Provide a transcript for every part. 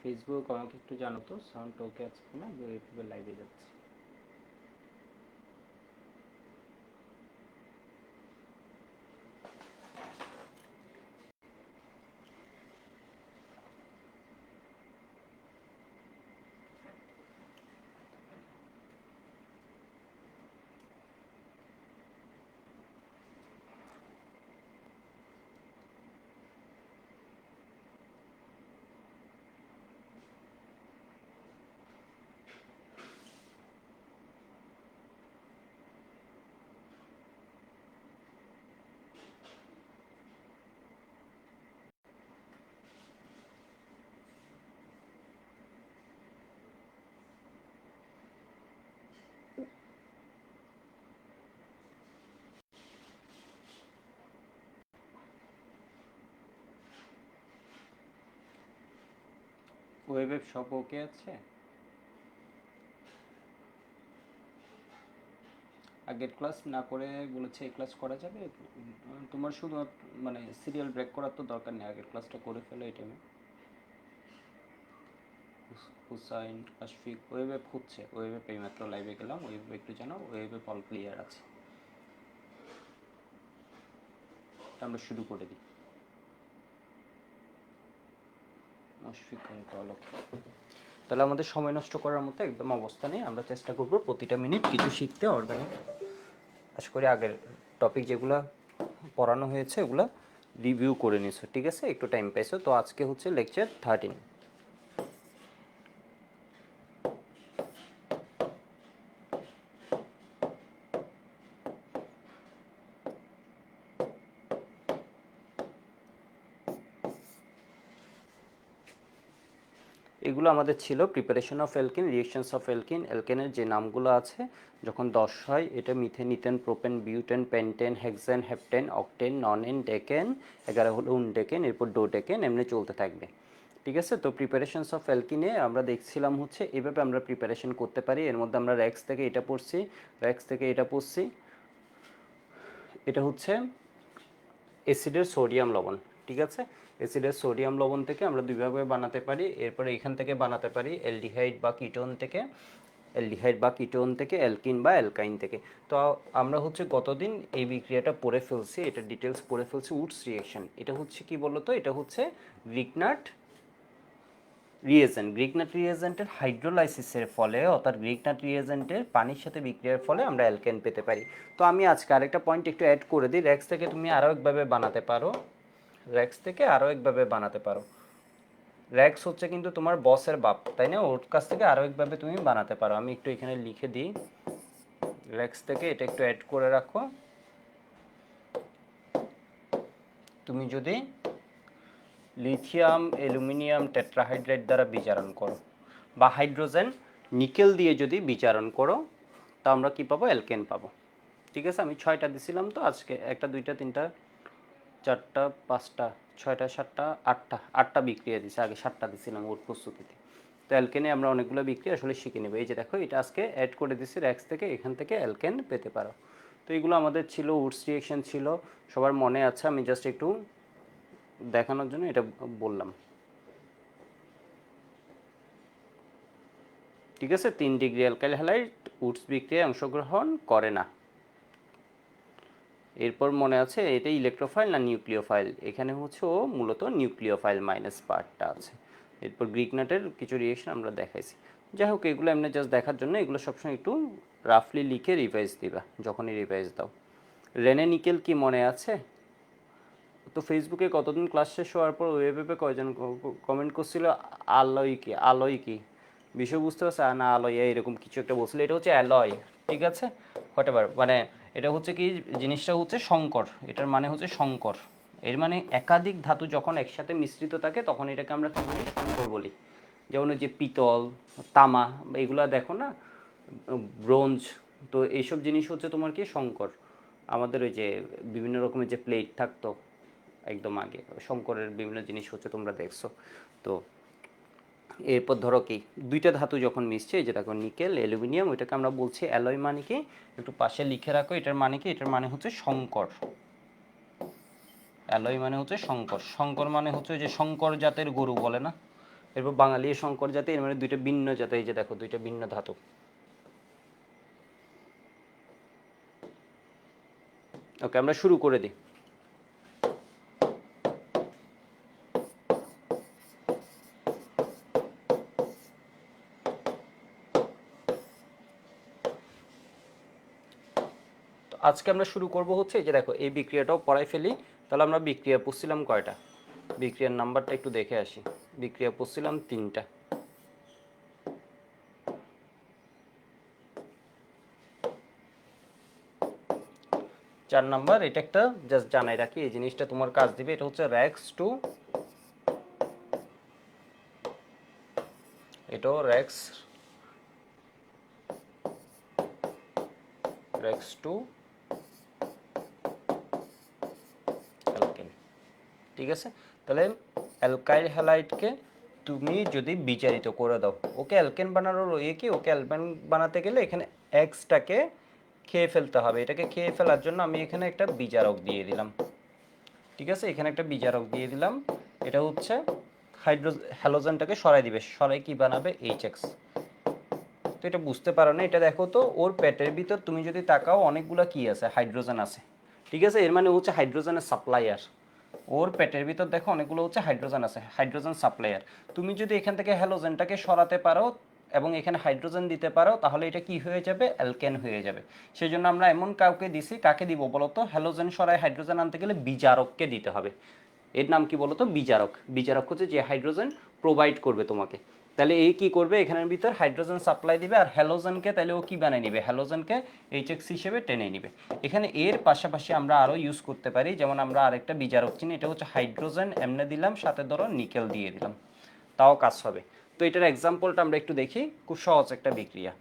Facebook আমাকে একটু জানো তো, সাউন্ড ওকে আছে কিনা, ইউটিউবে লাইভে যাচ্ছে। ওয়েবে সব ওকে আছে? আগের ক্লাস না করে বলেছে এই ক্লাস করা যাবে? তোমার শুধু মানে সিরিয়াল ব্রেক করার তো দরকার নেই, আগের ক্লাসটা করে ফেলো এই টাইমে। হুসাইন আশফিক ওয়েবে খুঁজছে, ওয়েবে এইমাত্র লাইভে গেলাম, ওয়েবে একটু জানো, ওয়েবে অল ক্লিয়ার আছে। আমরা শুরু করে দিই। আশফিক তাহলে আমাদের সময় নষ্ট করার মতো একদম অবস্থা নেই, আমরা চেষ্টা করব প্রতিটা মিনিট কিছু শিখতে অর্গানিক। আশা করি আগের টপিক যেগুলো পড়ানো হয়েছে ওগুলো রিভিউ করে নিছো, ঠিক আছে? একটু টাইম পাইছো তো। আজকে হচ্ছে লেকচার 13। এগুলো আমাদের ছিল preparation of alkene, reactions of alkene. এলকেনের যে নামগুলো আছে যখন 10 হয়, এটা methane, ethane, propane, butane, pentane, hexane, heptane, octane, nonane, decane, 11 হলো উনডেকেন, এরপর ডোডেকেন, এমনি চলতে থাকবে, ঠিক আছে? তো প্রিপারেশনস অফ এলকিনে আমরা দেখছিলাম হচ্ছে এভাবে আমরা প্রিপারেশন করতে পারি। এর মধ্যে আমরা র্যাক্স থেকে এটা পড়ছি, র্যাক্স থেকে এটা পড়ছি। এটা হচ্ছে অ্যাসিডের সোডিয়াম লবণ, ঠিক আছে? অ্যাসিডের সোডিয়াম লবণ থেকে আমরা দুইভাবে বানাতে পারি। এরপরে এখান থেকে বানাতে পারি অ্যালডিহাইড বা কিটোন থেকে, অ্যালডিহাইড বা কিটোন থেকে, অ্যালকিন বা অ্যালকাইন থেকে। তো আমরা হচ্ছে গতদিন এই বিক্রিয়াটা পড়ে ফেলছি, এটা ডিটেলস পড়ে ফেলছি। উডস রিয়েকশন, এটা হচ্ছে কি বলতো, এটা হচ্ছে গ্রিগনাট রিয়েজেন্ট। গ্রিগনাট রিয়েজেন্টের হাইড্রোলাইসিসের ফলে, অর্থাৎ গ্রিগনাট রিয়েজেন্টের পানির সাথে বিক্রিয়ার ফলে আমরা অ্যালকেন পেতে পারি। তো আমি আজকে আরেকটা পয়েন্ট একটু অ্যাড করে দিই। র্যাক্স থেকে তুমি আরও একভাবে বানাতে পারো, র্যাক্স থেকে আরও একভাবে বানাতে পারো। র্যাক্স হচ্ছে কিন্তু তোমার বসের বাপ, তাই না? ওর কাছ থেকে আরও একভাবে তুমি বানাতে পারো। আমি একটু এখানে লিখে দিই, র্যাক্স থেকে এটা একটু অ্যাড করে রাখো। তুমি যদি লিথিয়াম অ্যালুমিনিয়াম টেট্রাহাইড্রাইড দ্বারা বিচারণ করো বা হাইড্রোজেন নিকেল দিয়ে যদি বিচারণ করো, তা আমরা কি পাবো? অ্যালকেন পাবো, ঠিক আছে? আমি 6টা দিছিলাম তো, আজকে 1টা 2টা 3টা 4টা 5টা 6টা 7টা 8টা বিক্রিয়া দিছে, আগে 7টা দিছিলাম ওর প্রস্তুতিতে। তো অ্যালকেনে আমরা অনেকগুলো বিক্রিয়া আসলে শিখে নেব। এই যে দেখো, এটা আজকে অ্যাড করে দিছি র্যাক্স থেকে, এখান থেকে অ্যালকেন পেতে পারো। তো এগুলো আমাদের ছিল, উডস রিয়েকশন ছিল, সবার মনে আছে। আমি জাস্ট একটু দেখানোর জন্য এটা বললাম, ঠিক আছে? 3 ডিগ্রি অ্যালকাইল হ্যালাইড উডস বিক্রিয়ায় অংশগ্রহণ করে না। এরপর মনে আছে এটা ইলেকট্রোফাইল না নিউক্লিওফাইল? এখানে হচ্ছে ও মূলত নিউক্লিওফাইল মাইনাস পার্টটা আছে। এরপর গ্রিগনাটের কিছু রিয়েকশন আমরা দেখাইছি। যাই হোক, এগুলো এমনি জাস্ট দেখার জন্য, এগুলো সবসময় একটু রাফলি লিখে রিভাইজ দিবা যখনই রিভাইজ দাও। রেনে নিকেল কি মনে আছে? তো ফেসবুকে কতদিন ক্লাস শেষ হওয়ার পর ওয়েবে কয়জন কমেন্ট করছিল আলয় কি, আলয় কি বিষয় বুঝতে পারছে না? আলয় এরকম কিছু একটা বলছিল, এটা হচ্ছে অ্যালয়, ঠিক আছে? হোয়াটএভার, মানে এটা হচ্ছে কি, জিনিসটা হচ্ছে সংকর, এটার মানে হচ্ছে সংকর। এর মানে একাধিক ধাতু যখন একসাথে মিশ্রিত থাকে তখন এটাকে আমরা কি বলি? সংকর বলি। যেমন যে পিতল, তামা, এগুলা দেখো না, ব্রোঞ্জ, তো এইসব জিনিস হচ্ছে তোমার কি সংকর। আমাদের ওই যে বিভিন্ন রকমের যে প্লেট থাকতো একদম আগে, শঙ্করের বিভিন্ন জিনিস হচ্ছে তোমরা দেখছো। তো এরপর ধরো কি, দুইটা ধাতু যখন মিশছে, এই যে দেখো নিকেল অ্যালুমিনিয়াম, ওইটাকে আমরা বলছি অ্যালয়। মানে কি, একটু পাশে লিখে রাখো, এটার মানে কি, এটার মানে হচ্ছে শঙ্কর। অ্যালয় মানে হচ্ছে শঙ্কর। শঙ্কর মানে হচ্ছে যে শঙ্কর জাতের গরু বলে না, এরপর বাঙালি সংকর জাতি, এর মানে দুইটা ভিন্ন জাতি, এই যে দেখো দুইটা ভিন্ন ধাতু। ওকে, আমরা শুরু করে দিই। তো আজকে আমরা শুরু করব হচ্ছে এই যে দেখো এই বিক্রিয়াটাও পড়াই ফেলি। তাহলে আমরা বিক্রিয়া পুষছিলাম কয়টা, বিক্রিয়ার নাম্বারটা একটু দেখে আসি। বিক্রিয়া পুষছিলাম 3টা। চার নাম্বার, এটা একটা জাস্ট জানাই রাখি, এই জিনিসটা তোমার কাজ দিবে। এটা হচ্ছে র্যাক্স টু, এটাও র্যাক্স টু অ্যালকেন। ঠিক আছে, তাহলে অ্যালকাইল হ্যালাইডকে তুমি যদি বিচারিত করে দাও, ওকে অ্যালকেন বানানোর কি, ওকে অ্যালকেন বানাতে গেলে এখানে এক্সটাকে খেয়ে ফেলতে হবে। এটাকে খেয়ে ফেলার জন্য আমি এখানে একটা বিজারক দিয়ে দিলাম। ঠিক আছে, এখানে একটা বিজারক দিয়ে দিলাম। এটা হচ্ছে হ্যালোজেনটাকে সরাই দিবে, সরাই কি বানাবে, এইচএক্স। তো এটা বুঝতে পারো না, এটা দেখো তো ওর পেটের ভিতর তুমি যদি তাকাও অনেকগুলো কি আছে, হাইড্রোজেন আছে। ঠিক আছে, এর মানে হচ্ছে হাইড্রোজেনের সাপ্লায়ার। ওর পেটের ভিতর দেখো অনেকগুলো হচ্ছে হাইড্রোজেন আছে, হাইড্রোজেন সাপ্লায়ার। তুমি যদি এখান থেকে হ্যালোজেনটাকে সরাতে পারো এবং এখানে হাইড্রোজেন দিতে পারো, তাহলে এটা কি হয়ে যাবে, অ্যালকেন হয়ে যাবে। সেই জন্য আমরা এমন কাউকে দিছি, কাকে দিব বলতো, হ্যালোজেন সরায় হাইড্রোজেন আনতে গেলে বিজারককে দিতে হবে। এর নাম কি বলতো, বিজারক। বিজারক হচ্ছে যে হাইড্রোজেন প্রোভাইড করবে তোমাকে। তাহলে এই কি করবে, এখানের ভিতর হাইড্রোজেন সাপ্লাই দিবে, আর হ্যালোজেনকে তাহলে ও কি বানিয়ে নিবে, হ্যালোজেনকে এইচএক্স হিসেবে টেনে নিবে। এখানে এর পাশাপাশি আমরা আরও ইউজ করতে পারি, যেমন আমরা আরেকটা বিজারক চিনি, এটা হচ্ছে হাইড্রোজেন এমনে দিলাম, সাথে ধরো নিকেল দিয়ে দিলাম, তাও কাজ হবে। তো এটার এক্সাম্পলটা আমরা একটু দেখি, খুব সহজ একটা বিক্রিয়া।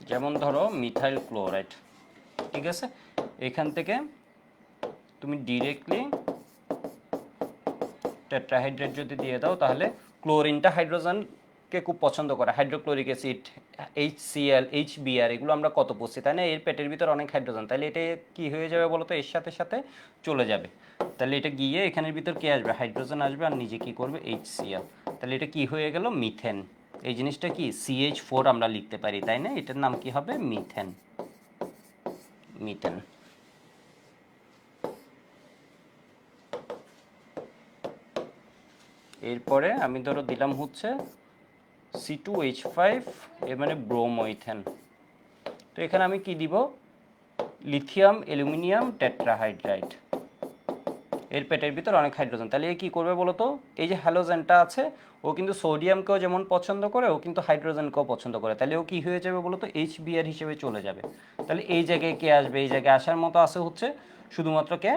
যেমন ধরো মিথাইল ক্লোরাইড। ঠিক আছে, এখান থেকে তুমি ডিরেক্টলি টেট্রাহাইড্রেট যদি দিয়ে দাও, তাহলে ক্লোরিনটা হাইড্রোজেনকে খুব পছন্দ করে, হাইড্রোক্লোরিক অ্যাসিড, HCl, HBr, এগুলো আমরা কত পড়ছি তাই না, এর পেটের ভিতর অনেক হাইড্রোজেন, তাহলে এটা কি হয়ে যাবে বলো তো, এর সাথে সাথে চলে যাবে। তাহলে এটা গিয়ে এখানের ভিতর কে আসবে, হাইড্রোজেন আসবে, আর নিজে কি করবে, HCl। তাহলে এটা কি হয়ে গেল, মিথেন। এই জিনিসটা কি CH4 আমরা লিখতে পারি তাই না, এটার নাম কি হবে, মিথেন। মিথেন। এরপরে আমি ধরো দিলাম হচ্ছে C2H5, এর মানে ব্রোমো ইথেন। তো এখানে আমি কি দিব, লিথিয়াম অ্যালুমিনিয়াম টেট্রাহাইড্রাইড। এর পেটের ভিতর অনেক হাইড্রোজেন, তাহলে এ কী করবে বলো তো, এই যে হ্যালোজেনটা আছে, ও কিন্তু সোডিয়ামকেও যেমন পছন্দ করে, ও কিন্তু হাইড্রোজেনকেও পছন্দ করে, তাহলে ও কী হয়ে যাবে বলো তো, HBr হিসেবে চলে যাবে। তাহলে এই জায়গায় কে আসবে, এই জায়গায় আসার মতো আছে হচ্ছে শুধুমাত্র কে,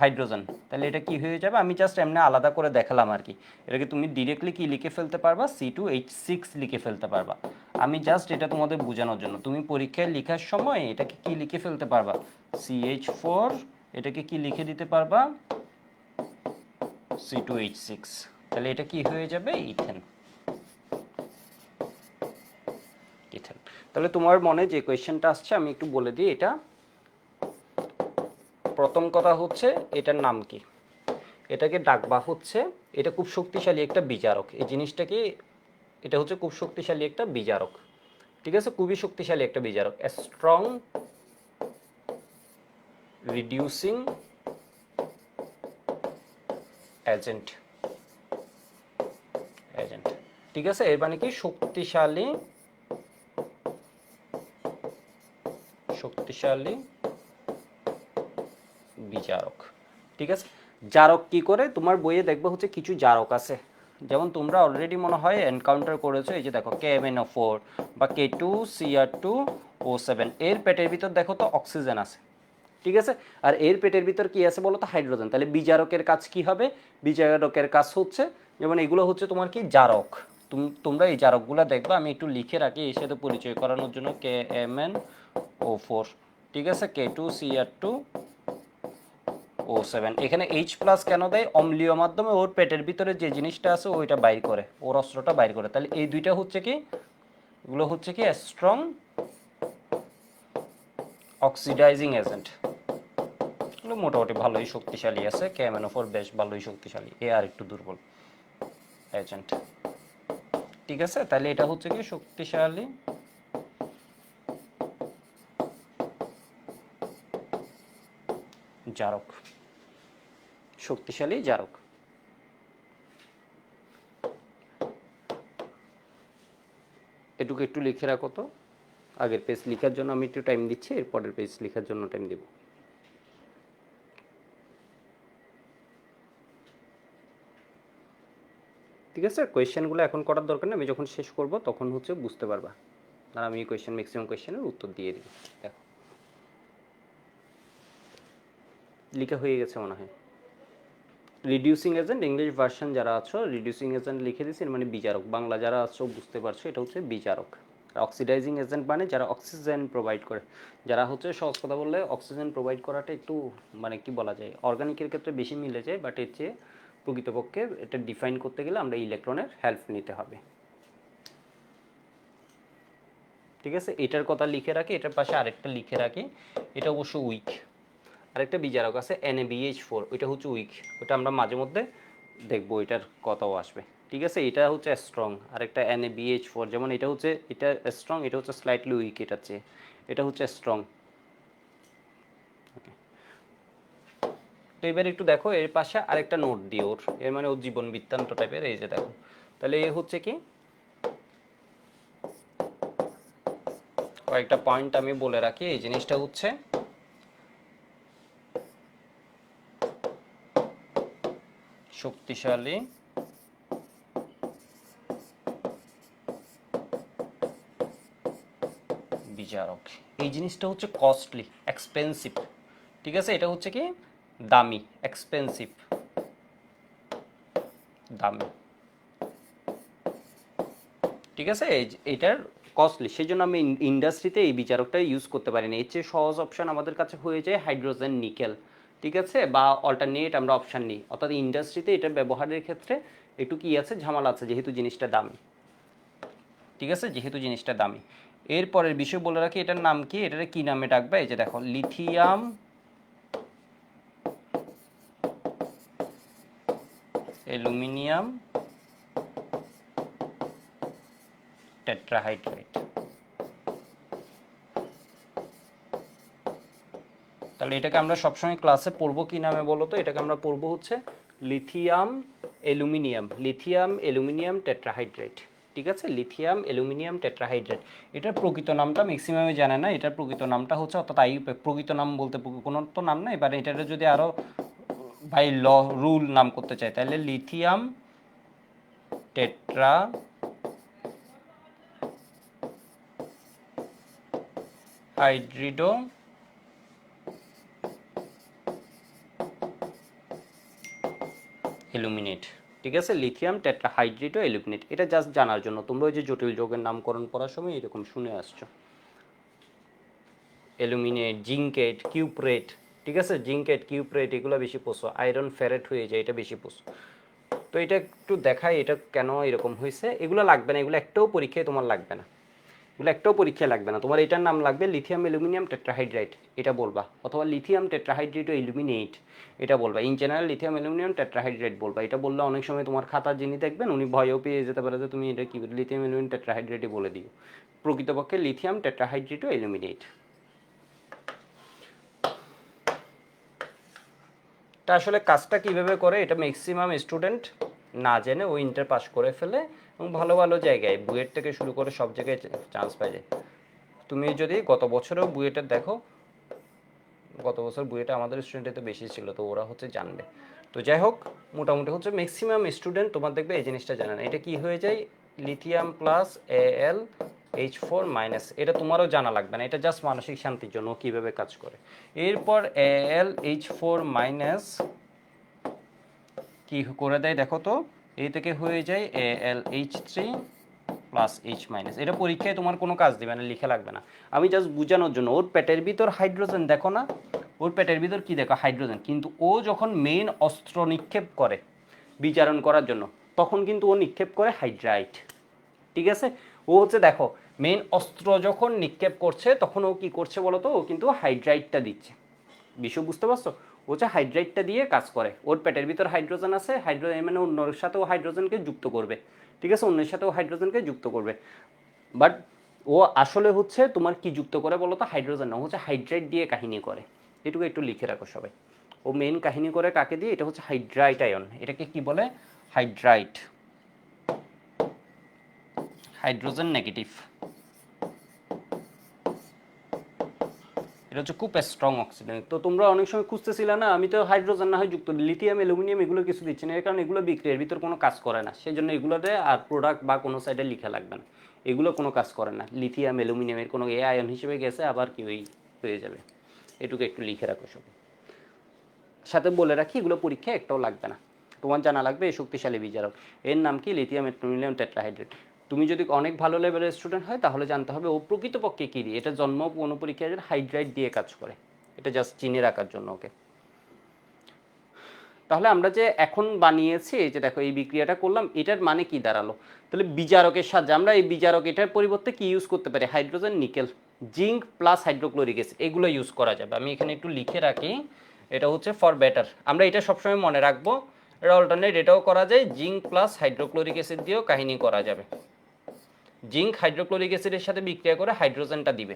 হাইড্রোজেন। তাহলে এটা কি হয়ে যাবে, আমি জাস্ট এমনি আলাদা করে দেখালাম আর কি। এটাকে তুমি ডিরেক্টলি কি লিখে ফেলতে পারবা, C2H6 লিখে ফেলতে পারবা। আমি জাস্ট এটা তোমাদের বোঝানোর জন্য, তুমি পরীক্ষায় লেখার সময় এটাকে কি লিখে ফেলতে পারবা, CH4, এটাকে কি লিখে দিতে পারবা, C2H6। তাহলে এটা কি হয়ে যাবে, ইথেন। ইথেন। তাহলে তোমার মনে যে কোয়েশ্চেনটা আসছে আমি একটু বলে দিই। এটা প্রথম কথা হচ্ছে এটার নাম কি, এটাকে ডাকবা হচ্ছে, এটা খুব শক্তিশালী একটা বিজারক। এই জিনিসটাকে, এটা হচ্ছে খুব শক্তিশালী একটা বিজারক। ঠিক আছে, খুবই শক্তিশালী একটা বিজারক, স্ট্রং রিডিউসিং এজেন্ট। এজেন্ট। ঠিক আছে, এর মানে কি, শক্তিশালী, শক্তিশালী বিজারক। ঠিক আছে, জারক কি করে, তোমার বইয়ে দেখবে হচ্ছে কিছু জারক আছে, যেমন তোমরা অলরেডি মনে হয় এনকাউন্টার করেছো, এই যে দেখো KMnO4 বা K2Cr2O7, এর পেটের ভিতর দেখো তো অক্সিজেন আছে। ঠিক আছে, আর এর পেটের ভিতর কি আছে বলো তো, হাইড্রোজেন। তাহলে বিজারকের কাজ কি হবে, বিজারকের কাজ হচ্ছে, যেমন এগুলো হচ্ছে তোমার কি জারক। তোমরা এই জারকগুলো দেখবা, আমি একটু লিখে রাখি এর সাথে পরিচয় করানোর জন্য, KMnO4, ঠিক আছে, K2Cr2O7। এখানে H+ কেন দেয়, অম্লীয় মাধ্যমে ওর পেটের ভিতরে যে জিনিসটা আছে ওইটা বাইর করে, ওর অস্ত্রটা বাইর করে। তাহলে এই দুইটা হচ্ছে কি, এগুলো হচ্ছে কি স্ট্রং অক্সিডাইজিং এজেন্ট এগুলো মোটামুটি ভালোই শক্তিশালী আছে, KMnO4 বেশ ভালোই শক্তিশালী, এ আর একটু দুর্বল এজেন্ট। ঠিক আছে, তাহলে এটা হচ্ছে কি শক্তিশালী জারক, শক্তিশালী জারক। এটুকু একটু লিখে রাখো তো, আগের পেজ লেখার জন্য আমি একটু টাইম দিচ্ছি, এর পরের পেজ লেখার জন্য টাইম দেব। ঠিক আছে, কোয়েশ্চেনগুলো এখন করার দরকার নেই, আমি যখন শেষ করব তখন হচ্ছে বুঝতে পারবা। আর আমি কোয়েশ্চেন ম্যাক্সিমাম কোয়েশ্চেনের উত্তর দিয়ে দিই। দেখো লিখা হয়ে গেছে মনে হয়। রিডিউসিং এজেন্ট ইংলিশ ভার্সন যারা আছো রিডিউসিং এজেন্ট লিখে দিয়েছি, মানে বিজারক। বাংলা যারা আছো বুঝতে পারছো, এটা হচ্ছে বিজারক। অক্সিডাইজিং এজেন্ট মানে যারা অক্সিজেন প্রোভাইড করে, যারা হচ্ছে সহজ কথা বললে অক্সিজেন প্রোভাইড করাটা একটু মানে কি বলা যায়, অর্গানিকের ক্ষেত্রে বেশি মিলে যায়, বাট এর চেয়ে প্রকৃতপক্ষে এটা ডিফাইন করতে গেলে আমরা ইলেকট্রনের হেল্প নিতে হবে। ঠিক আছে, এটার কথা লিখে রাখি, এটার পাশে আরেকটা লিখে রাখি, এটা অবশ্য উইক। আরেকটা বিজারক আছে NaBH4, ওইটা হচ্ছে উইক, ওটা আমরা মাঝে মধ্যে দেখবো, এটার কথাও আসবে। ঠিক আছে, এটা হচ্ছে স্ট্রং, আরেকটা NaBH4, যেমন এটা হচ্ছে এটা স্ট্রং, এটা হচ্ছে স্লাইটলি উইক এটার চেয়ে, এটা হচ্ছে স্ট্রং। তো এবার একটু দেখো এর পাশে আরেকটা নোট দিও ওর, এর মানে ওর জীবন বৃত্তান্ত টাইপের, এই যে দেখো, তাহলে এ হচ্ছে কি কয়েকটা পয়েন্ট আমি বলে রাখি। এই জিনিসটা হচ্ছে শক্তিশালী বিজারক, এই জিনিসটা হচ্ছে কস্টলি এক্সপেন্সিভ। ঠিক আছে, এটা হচ্ছে কি দামি, এক্সপেন্সিভ দামি। ঠিক আছে, এইটার কস্টলি, সেই জন্য আমি ইন্ডাস্ট্রিতে এই বিচারকটা ইউজ করতে পারি না। এর চেয়ে সহজ অপশন আমাদের কাছে হয়ে যায় হাইড্রোজেন নিকেল। ঠিক আছে, বা অল্টারনেট আমরা অপশান নিই, অর্থাৎ ইন্ডাস্ট্রিতে এটা ব্যবহারের ক্ষেত্রে একটু কি আছে, ঝামেলা আছে, যেহেতু জিনিসটা দামি। ঠিক আছে, যেহেতু জিনিসটা দামি। এরপরের বিষয় বলে রাখি, এটার নাম কি, এটার কি নামে ডাকবে, এই যে দেখো লিথিয়াম অ্যালুমিনিয়াম টেট্রাহাইড্রাইড। তাহলে এটাকে আমরা সবসময় ক্লাসে পড়বো কি নামে বলো তো, এটাকে আমরা পড়বো হচ্ছে লিথিয়াম অ্যালুমিনিয়াম টেট্রাহাইড্রাইড। ঠিক আছে, লিথিয়াম অ্যালুমিনিয়াম টেট্রাহাইড্রাইড, এটার প্রকৃত নামটা ম্যাক্সিমামে জানে না। এটার প্রকৃত নামটা হচ্ছে, অর্থাৎ প্রকৃত নাম বলতে কোনো তো নাম নাই, এবার এটার যদি আরও বাই রুল নাম করতে চাই, তাহলে লিথিয়াম টেট্রা হাইড্রিডো অ্যালুমিনেট। ঠিক আছে, লিথিয়াম টেট্রাহাইড্রিডো অ্যালুমিনেট, এটা জাস্ট জানার জন্য। তোমরা ওই যে জটিল যৌগের নামকরণ পড়ার সময় এরকম শুনে আসছো, অ্যালুমিনেট, জিঙ্কেট, কিউপ্রেট। ঠিক আছে, জিঙ্কেট, কিউপ্রেট এগুলো বেশি পোষো, আয়রন ফেরেট হয়ে যায়, এটা বেশি পোষো। তো এটা একটু দেখাই এটা কেন এরকম হয়েছে। এগুলো লাগবে না, এগুলো একটাও পরীক্ষায় তোমার লাগবে না, এগুলো একটাও পরীক্ষায় লাগবে না। তোমার এটার নাম লাগবে লিথিয়াম অ্যালুমিনিয়াম টেট্রাহাইড্রাইড, এটা বলবা, অথবা লিথিয়াম টেট্রাহাইড্রাইড ইলুমিনেট, এটা বলবা। ইন জেনারেল লিথিয়াম অ্যালুমিনিয়াম টেট্রাহাইড্রাইড বলবা। এটা বললে অনেক সময় তোমার খাতার যিনি দেখবেন উনি ভয়ও পেয়ে যেতে পারে যে তুমি এটা কি লিথিয়াম অ্যালুমিনিয়াম টেট্রাহাইড্রাইডই বলে দিও। প্রকৃতপক্ষে লিথিয়াম টেট্রাহাইড্রাইড ইলুমিনেট। তা আসলে কাজটা কিভাবে করে এটা ম্যাক্সিমাম স্টুডেন্ট না জেনে ও ইন্টার পাস করে ফেলে, এবং ভালো ভালো জায়গায় বুয়েট থেকে শুরু করে সব জায়গায় চান্স পাই যায়। তুমি যদি গত বছরেও বুয়েটে দেখো, গত বছর বুয়েটে আমাদের স্টুডেন্টের তো বেশি ছিল, তো ওরা হচ্ছে জানবে। তো যাই হোক, মোটামুটি হচ্ছে ম্যাক্সিমাম স্টুডেন্ট তোমার দেখবে এই জিনিসটা জানে না। এটা কি হয়ে যায়, লিথিয়াম প্লাস AlH4 মাইনাস, এটা তোমারও জানা লাগবে না, এটা জাস্ট মানসিক শান্তির জন্য কীভাবে কাজ করে। এরপর AlH4 মাইনাস কি করে দেয় দেখো তো, এই থেকে হয়ে যায় AlH3 প্লাস H মাইনাস। এটা পরীক্ষায় তোমার কোনো কাজ দিবে না, লিখে লাগবে না, আমি জাস্ট বোঝানোর জন্য। ওর পেটের ভিতর হাইড্রোজেন দেখো না, ওর পেটের ভিতর কি দেখো, হাইড্রোজেন। কিন্তু ও যখন মেইন অস্ত্র নিক্ষেপ করে বিচারণ করার জন্য, তখন কিন্তু ও নিক্ষেপ করে হাইড্রাইট। ঠিক আছে, ও হচ্ছে দেখো মেইন অস্ত্র যখন নিক্ষেপ করছে তখন ও কি করছে বলো তো, ও কিন্তু হাইড্রাইডটা দিচ্ছে। বিষয় বুঝতে পারছো? ও হচ্ছে হাইড্রাইডটা দিয়ে কাজ করে। ওর পেটের ভিতর হাইড্রোজেন আছে, হাইড্রোজেন মানে অন্যর সাথে ও হাইড্রোজেনকে যুক্ত করবে, ঠিক আছে, অন্যের সাথে ও হাইড্রোজেনকে যুক্ত করবে। বাট ও আসলে হচ্ছে তোমার কি যুক্ত করে বলো তো, হাইড্রোজেন না, ও হচ্ছে হাইড্রাইড দিয়ে কাহিনী করে। এটুকু একটু লিখে রাখো সবাই। ও মেইন কাহিনী করে কাকে দিয়ে? এটা হচ্ছে হাইড্রাইট আয়ন। এটাকে কি বলে? হাইড্রাইট, হাইড্রোজেন নেগেটিভ। এটা হচ্ছে খুব স্ট্রং অক্সিডেন্ট। তো তোমরা অনেক সময় খুঁজতেছিলে না, আমি তো হাইড্রোজেন না হয় যুক্ত, লিথিয়াম অ্যালুমিনিয়াম এগুলো কিছু দিচ্ছি না, এর কারণ এগুলো বিক্রিয়ার ভিতর কোনো কাজ করে না, সেই জন্য এগুলোতে আর প্রোডাক্ট বা কোনো সাইডে লিখা লাগবে না। এগুলো কোনো কাজ করে না, লিথিয়াম অ্যালুমিনিয়ামের কোনো এ আয়ন হিসেবে গেছে আবার কি ওই হয়ে যাবে। এটুকু একটু লিখে রাখো সব। সাথে বলে রাখি এগুলো পরীক্ষা একটাও লাগবে না, তোমার জানা লাগবে এই শক্তিশালী বিজারক এর নাম কি? Lithium aluminium tetrahydrate. তুমি যদি অনেক ভালো লেভেলের স্টুডেন্ট হয় তাহলে জানতে হবে ও প্রকৃতপক্ষে কী দিয়ে। এটা জন্ম কোনো পরীক্ষায় হাইড্রাইট দিয়ে কাজ করে, এটা জাস্ট চিনে রাখার জন্য ওকে। তাহলে আমরা যে এখন বানিয়েছি, এই যে দেখো এই বিক্রিয়াটা করলাম, এটার মানে কি দাঁড়ালো? তাহলে বিজারকের সাহায্যে আমরা এই বিজারক এটার পরিবর্তে কি ইউজ করতে পারি? Hydrogen, nickel, zinc plus hydrochloric acid, এগুলো ইউজ করা যাবে। আমি এখানে একটু লিখে রাখি, এটা হচ্ছে ফর বেটার, আমরা এটা সবসময় মনে রাখবো। এটা অল্টারনেট, এটাও করা যায়, জিঙ্ক প্লাস হাইড্রোক্লোরিক অ্যাসিড দিয়েও কাহিনী করা যাবে। জিঙ্ক হাইড্রোক্লোরিক অ্যাসিডের সাথে বিক্রিয়া করে হাইড্রোজেনটা দিবে,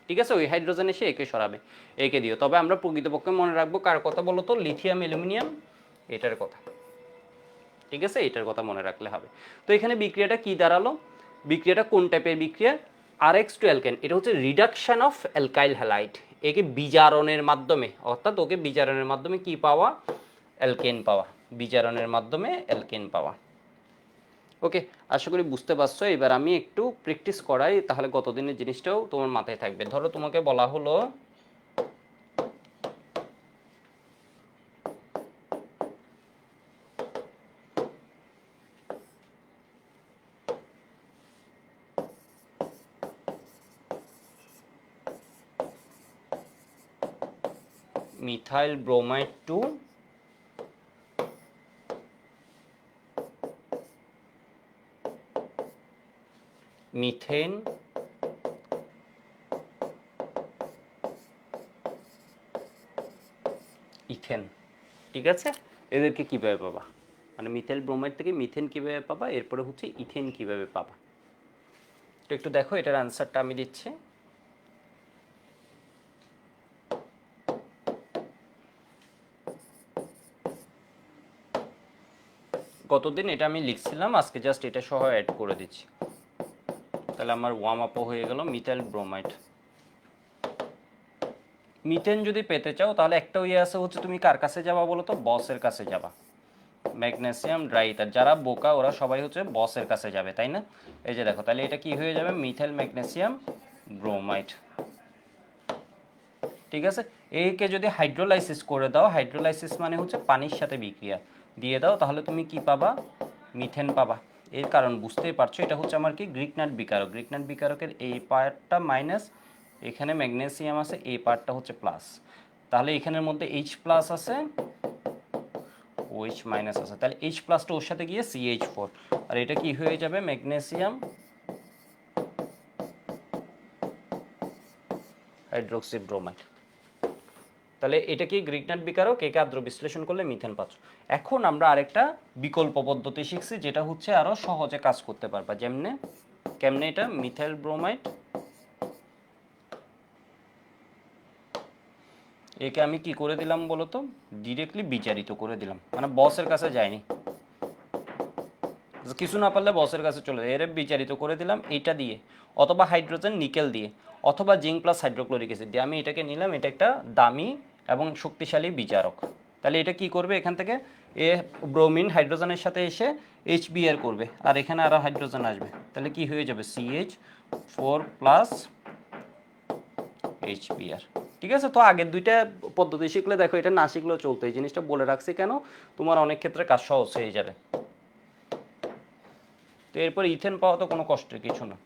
ঠিক আছে, ওই হাইড্রোজেন এসে একে সরাবে, একে দিও। তবে আমরা প্রকৃতপক্ষে মনে রাখবো কার কথা বলো তো? লিথিয়াম অ্যালুমিনিয়াম এটার কথা, ঠিক আছে, এটার কথা মনে রাখলে হবে। তো এখানে বিক্রিয়াটা কি দাঁড়ালো? বিক্রিয়াটা কোন টাইপের বিক্রিয়া? আরএক্স টু অ্যালকেন, এটা হচ্ছে রিডাকশন অফ অ্যালকাইল হ্যালাইড। একে বিজারণের মাধ্যমে, অর্থাৎ ওকে বিজারণের মাধ্যমে কি পাওয়া? অ্যালকেন পাওয়া, বিজারণের মাধ্যমে অ্যালকেন পাওয়া। ওকে, আশা করি বুঝতে পারছো। এবার আমি একটু প্র্যাকটিস করাই, তাহলে গতদিনের জিনিসটাও তোমার মাথায় থাকবে। ধরো তোমাকে বলা হলো methyl bromide to methane ethane, ঠিক আছে, এদেরকে কীভাবে পাবা? মানে মিথাইল ব্রোমাইড থেকে মিথেন কীভাবে পাবা, এরপরে হচ্ছে ইথেন কীভাবে পাবা। তো একটু দেখো, এটার অ্যান্সারটা আমি দিচ্ছি। গতদিন এটা আমি লিখছিলাম, আজকে জাস্ট এটা সহ অ্যাড করে দিচ্ছি, তাহলে আমার ওয়ার্ম আপও হয়ে গেল। মিথাইল ব্রোমাইড, মিথেন যদি পেতে চাও তাহলে একটা ইয়ে আছে, হচ্ছে তুমি কার কাছে যাবা বলো তো? বসের কাছে যাবা। ম্যাগনেসিয়াম ড্রাইটার, যারা বোকা ওরা সবাই হচ্ছে বসের কাছে যাবে, তাই না? এই যে দেখো, তাহলে এটা কি হয়ে যাবে? মিথাইল ম্যাগনেসিয়াম ব্রোমাইড, ঠিক আছে। একে যদি হাইড্রোলাইসিস করে দাও, হাইড্রোলাইসিস মানে হচ্ছে পানির সাথে বিক্রিয়া দিয়ে দাও, তাহলে তুমি কি পাবা? মিথেন পাবা। এর কারণ বুঝতেই পারছো, এটা হচ্ছে আমার কি? গ্রিকনাট বিকারক। গ্রিকনাট বিকারকের এই পার্টটা মাইনাস, এখানে ম্যাগনেসিয়াম আছে, এই পার্টটা হচ্ছে প্লাস, তাহলে এখানের মধ্যে এইচ প্লাস আছে, ওএইচ মাইনাস আছে, তাহলে এইচ প্লাসটা ওর সাথে গিয়ে CH4, আর এটা কি হয়ে যাবে? Magnesium hydroxy bromide. তাহলে এটা কি গ্রিকনাট বিকারক, একে আদ্র বিশ্লেষণ করলে মিথেন পাচ্ছ। এখন আমরা আরেকটা বিকল্প পদ্ধতি শিখছি, যেটা হচ্ছে আরো সহজে কাজ করতে পারবা। যেমনে, কেমনে? এটা মিথাইল ব্রোমাইড, একে আমি কি করে দিলাম বলতো? ডিরেক্টলি বিচারিত করে দিলাম, মানে বসের কাছে যায়নি, কিছু না পারলে বসের কাছে চলে যায়, এর বিচারিত করে দিলাম এইটা দিয়ে, অথবা হাইড্রোজেন নিকেল দিয়ে, অথবা জিঙ্ক প্লাস হাইড্রোক্লোরিক অ্যাসিড দিয়ে। আমি এটাকে নিলাম, এটা একটা দামি এবং শক্তিশালী বিচারক। তাহলে এটা কি করবে? এখান থেকে এ ব্রোমিন হাইড্রোজেনের সাথে এসে HBr করবে, আর এখানে আরও হাইড্রোজেন আসবে, তাহলে কি হয়ে যাবে? CH4 প্লাস HBr, ঠিক আছে। তো আগের দুইটা পদ্ধতি শিখলে দেখো, এটা না শিখলেও চলতো, এই জিনিসটা বলে রাখছি কেন? তোমার অনেক ক্ষেত্রে কাজ সহজ হয়ে যাবে। তো এরপর ইথেন পাওয়া তো কোনো কষ্টের কিছু না।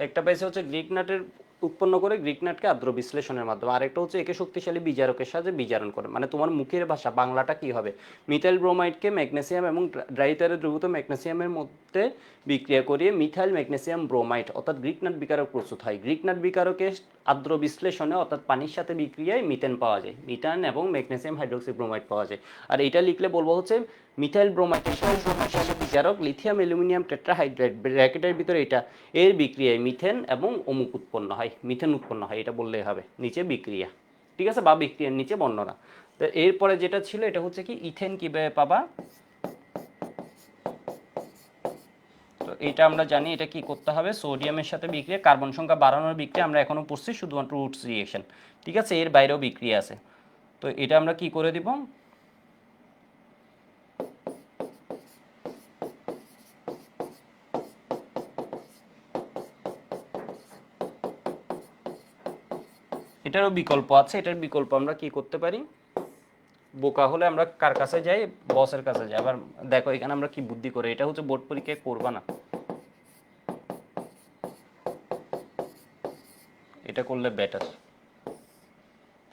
একটা পাইছে হচ্ছে গ্রিক নাটের উৎপন্ন করে গ্রিকনাটকে আর্দ্র বিশ্লেষণের মাধ্যমে। আরেকটা হচ্ছে একে শক্তিশালী বিজারকের সাহায্যে বিজারণ করে, মানে তোমার মুখের ভাষা বাংলাটা কি হবে, মিথাইল ব্রোমাইডকে ম্যাগনেসিয়াম এবং ড্রাইটারে দ্রবীভূত ম্যাগনেসিয়ামের মধ্যে বিক্রিয়া করিয়ে মিথাইল ম্যাগনেসিয়াম ব্রোমাইড অর্থাৎ গ্রিকনাট বিকারক প্রস্তুত হয়। গ্রিকনাট বিকারকে আর্দ্র বিশ্লেষণে অর্থাৎ পানির সাথে বিক্রিয়ায় মিথেন পাওয়া যায়, মিথান এবং ম্যাগনেসিয়াম হাইড্রোক্সি ব্রোমাইড পাওয়া যায়। আর এটা লিখলে বলবো হচ্ছে মিথাইল ব্রোমাইডের সাথে শক্তিশালী বিজারক লিথিয়াম অ্যালুমিনিয়াম টেট্রাহাইড্রাইড ব্র্যাকেটের ভিতরে এটা এর বিক্রিয়ায় মিথেন এবং অমুক উৎপন্ন হয়, মিথেন উৎপন্ন হয়, এটা বললেই হবে, নিচে বিক্রিয়া, ঠিক আছে, বা বিক্রিয়ার নিচে বর্ণনা। তো এরপরে যেটা ছিল এটা হচ্ছে কি ইথেন কিভাবে পাবা, তো এটা আমরা জানি এটা কি করতে হবে, সোডিয়ামের সাথে বিক্রিয়া, কার্বন সংখ্যা বাড়ানোর বিক্রিয়া আমরা এখনো পড়ছি শুধুমাত্র উডস রিঅ্যাকশন, ঠিক আছে, এর বাইরেও বিক্রিয়া আছে। তো এটা আমরা কি করে দিব, এটারও বিকল্প আছে, এটার বিকল্প আমরা কি করতে পারি, বোকা হলে আমরা কার কাছে যাই, বসের কাছে যাই। আবার দেখো এখানে আমরা কি বুদ্ধি করে, এটা হচ্ছে বোর্ড পরীক্ষায় করবা না, এটা করলে বেটার।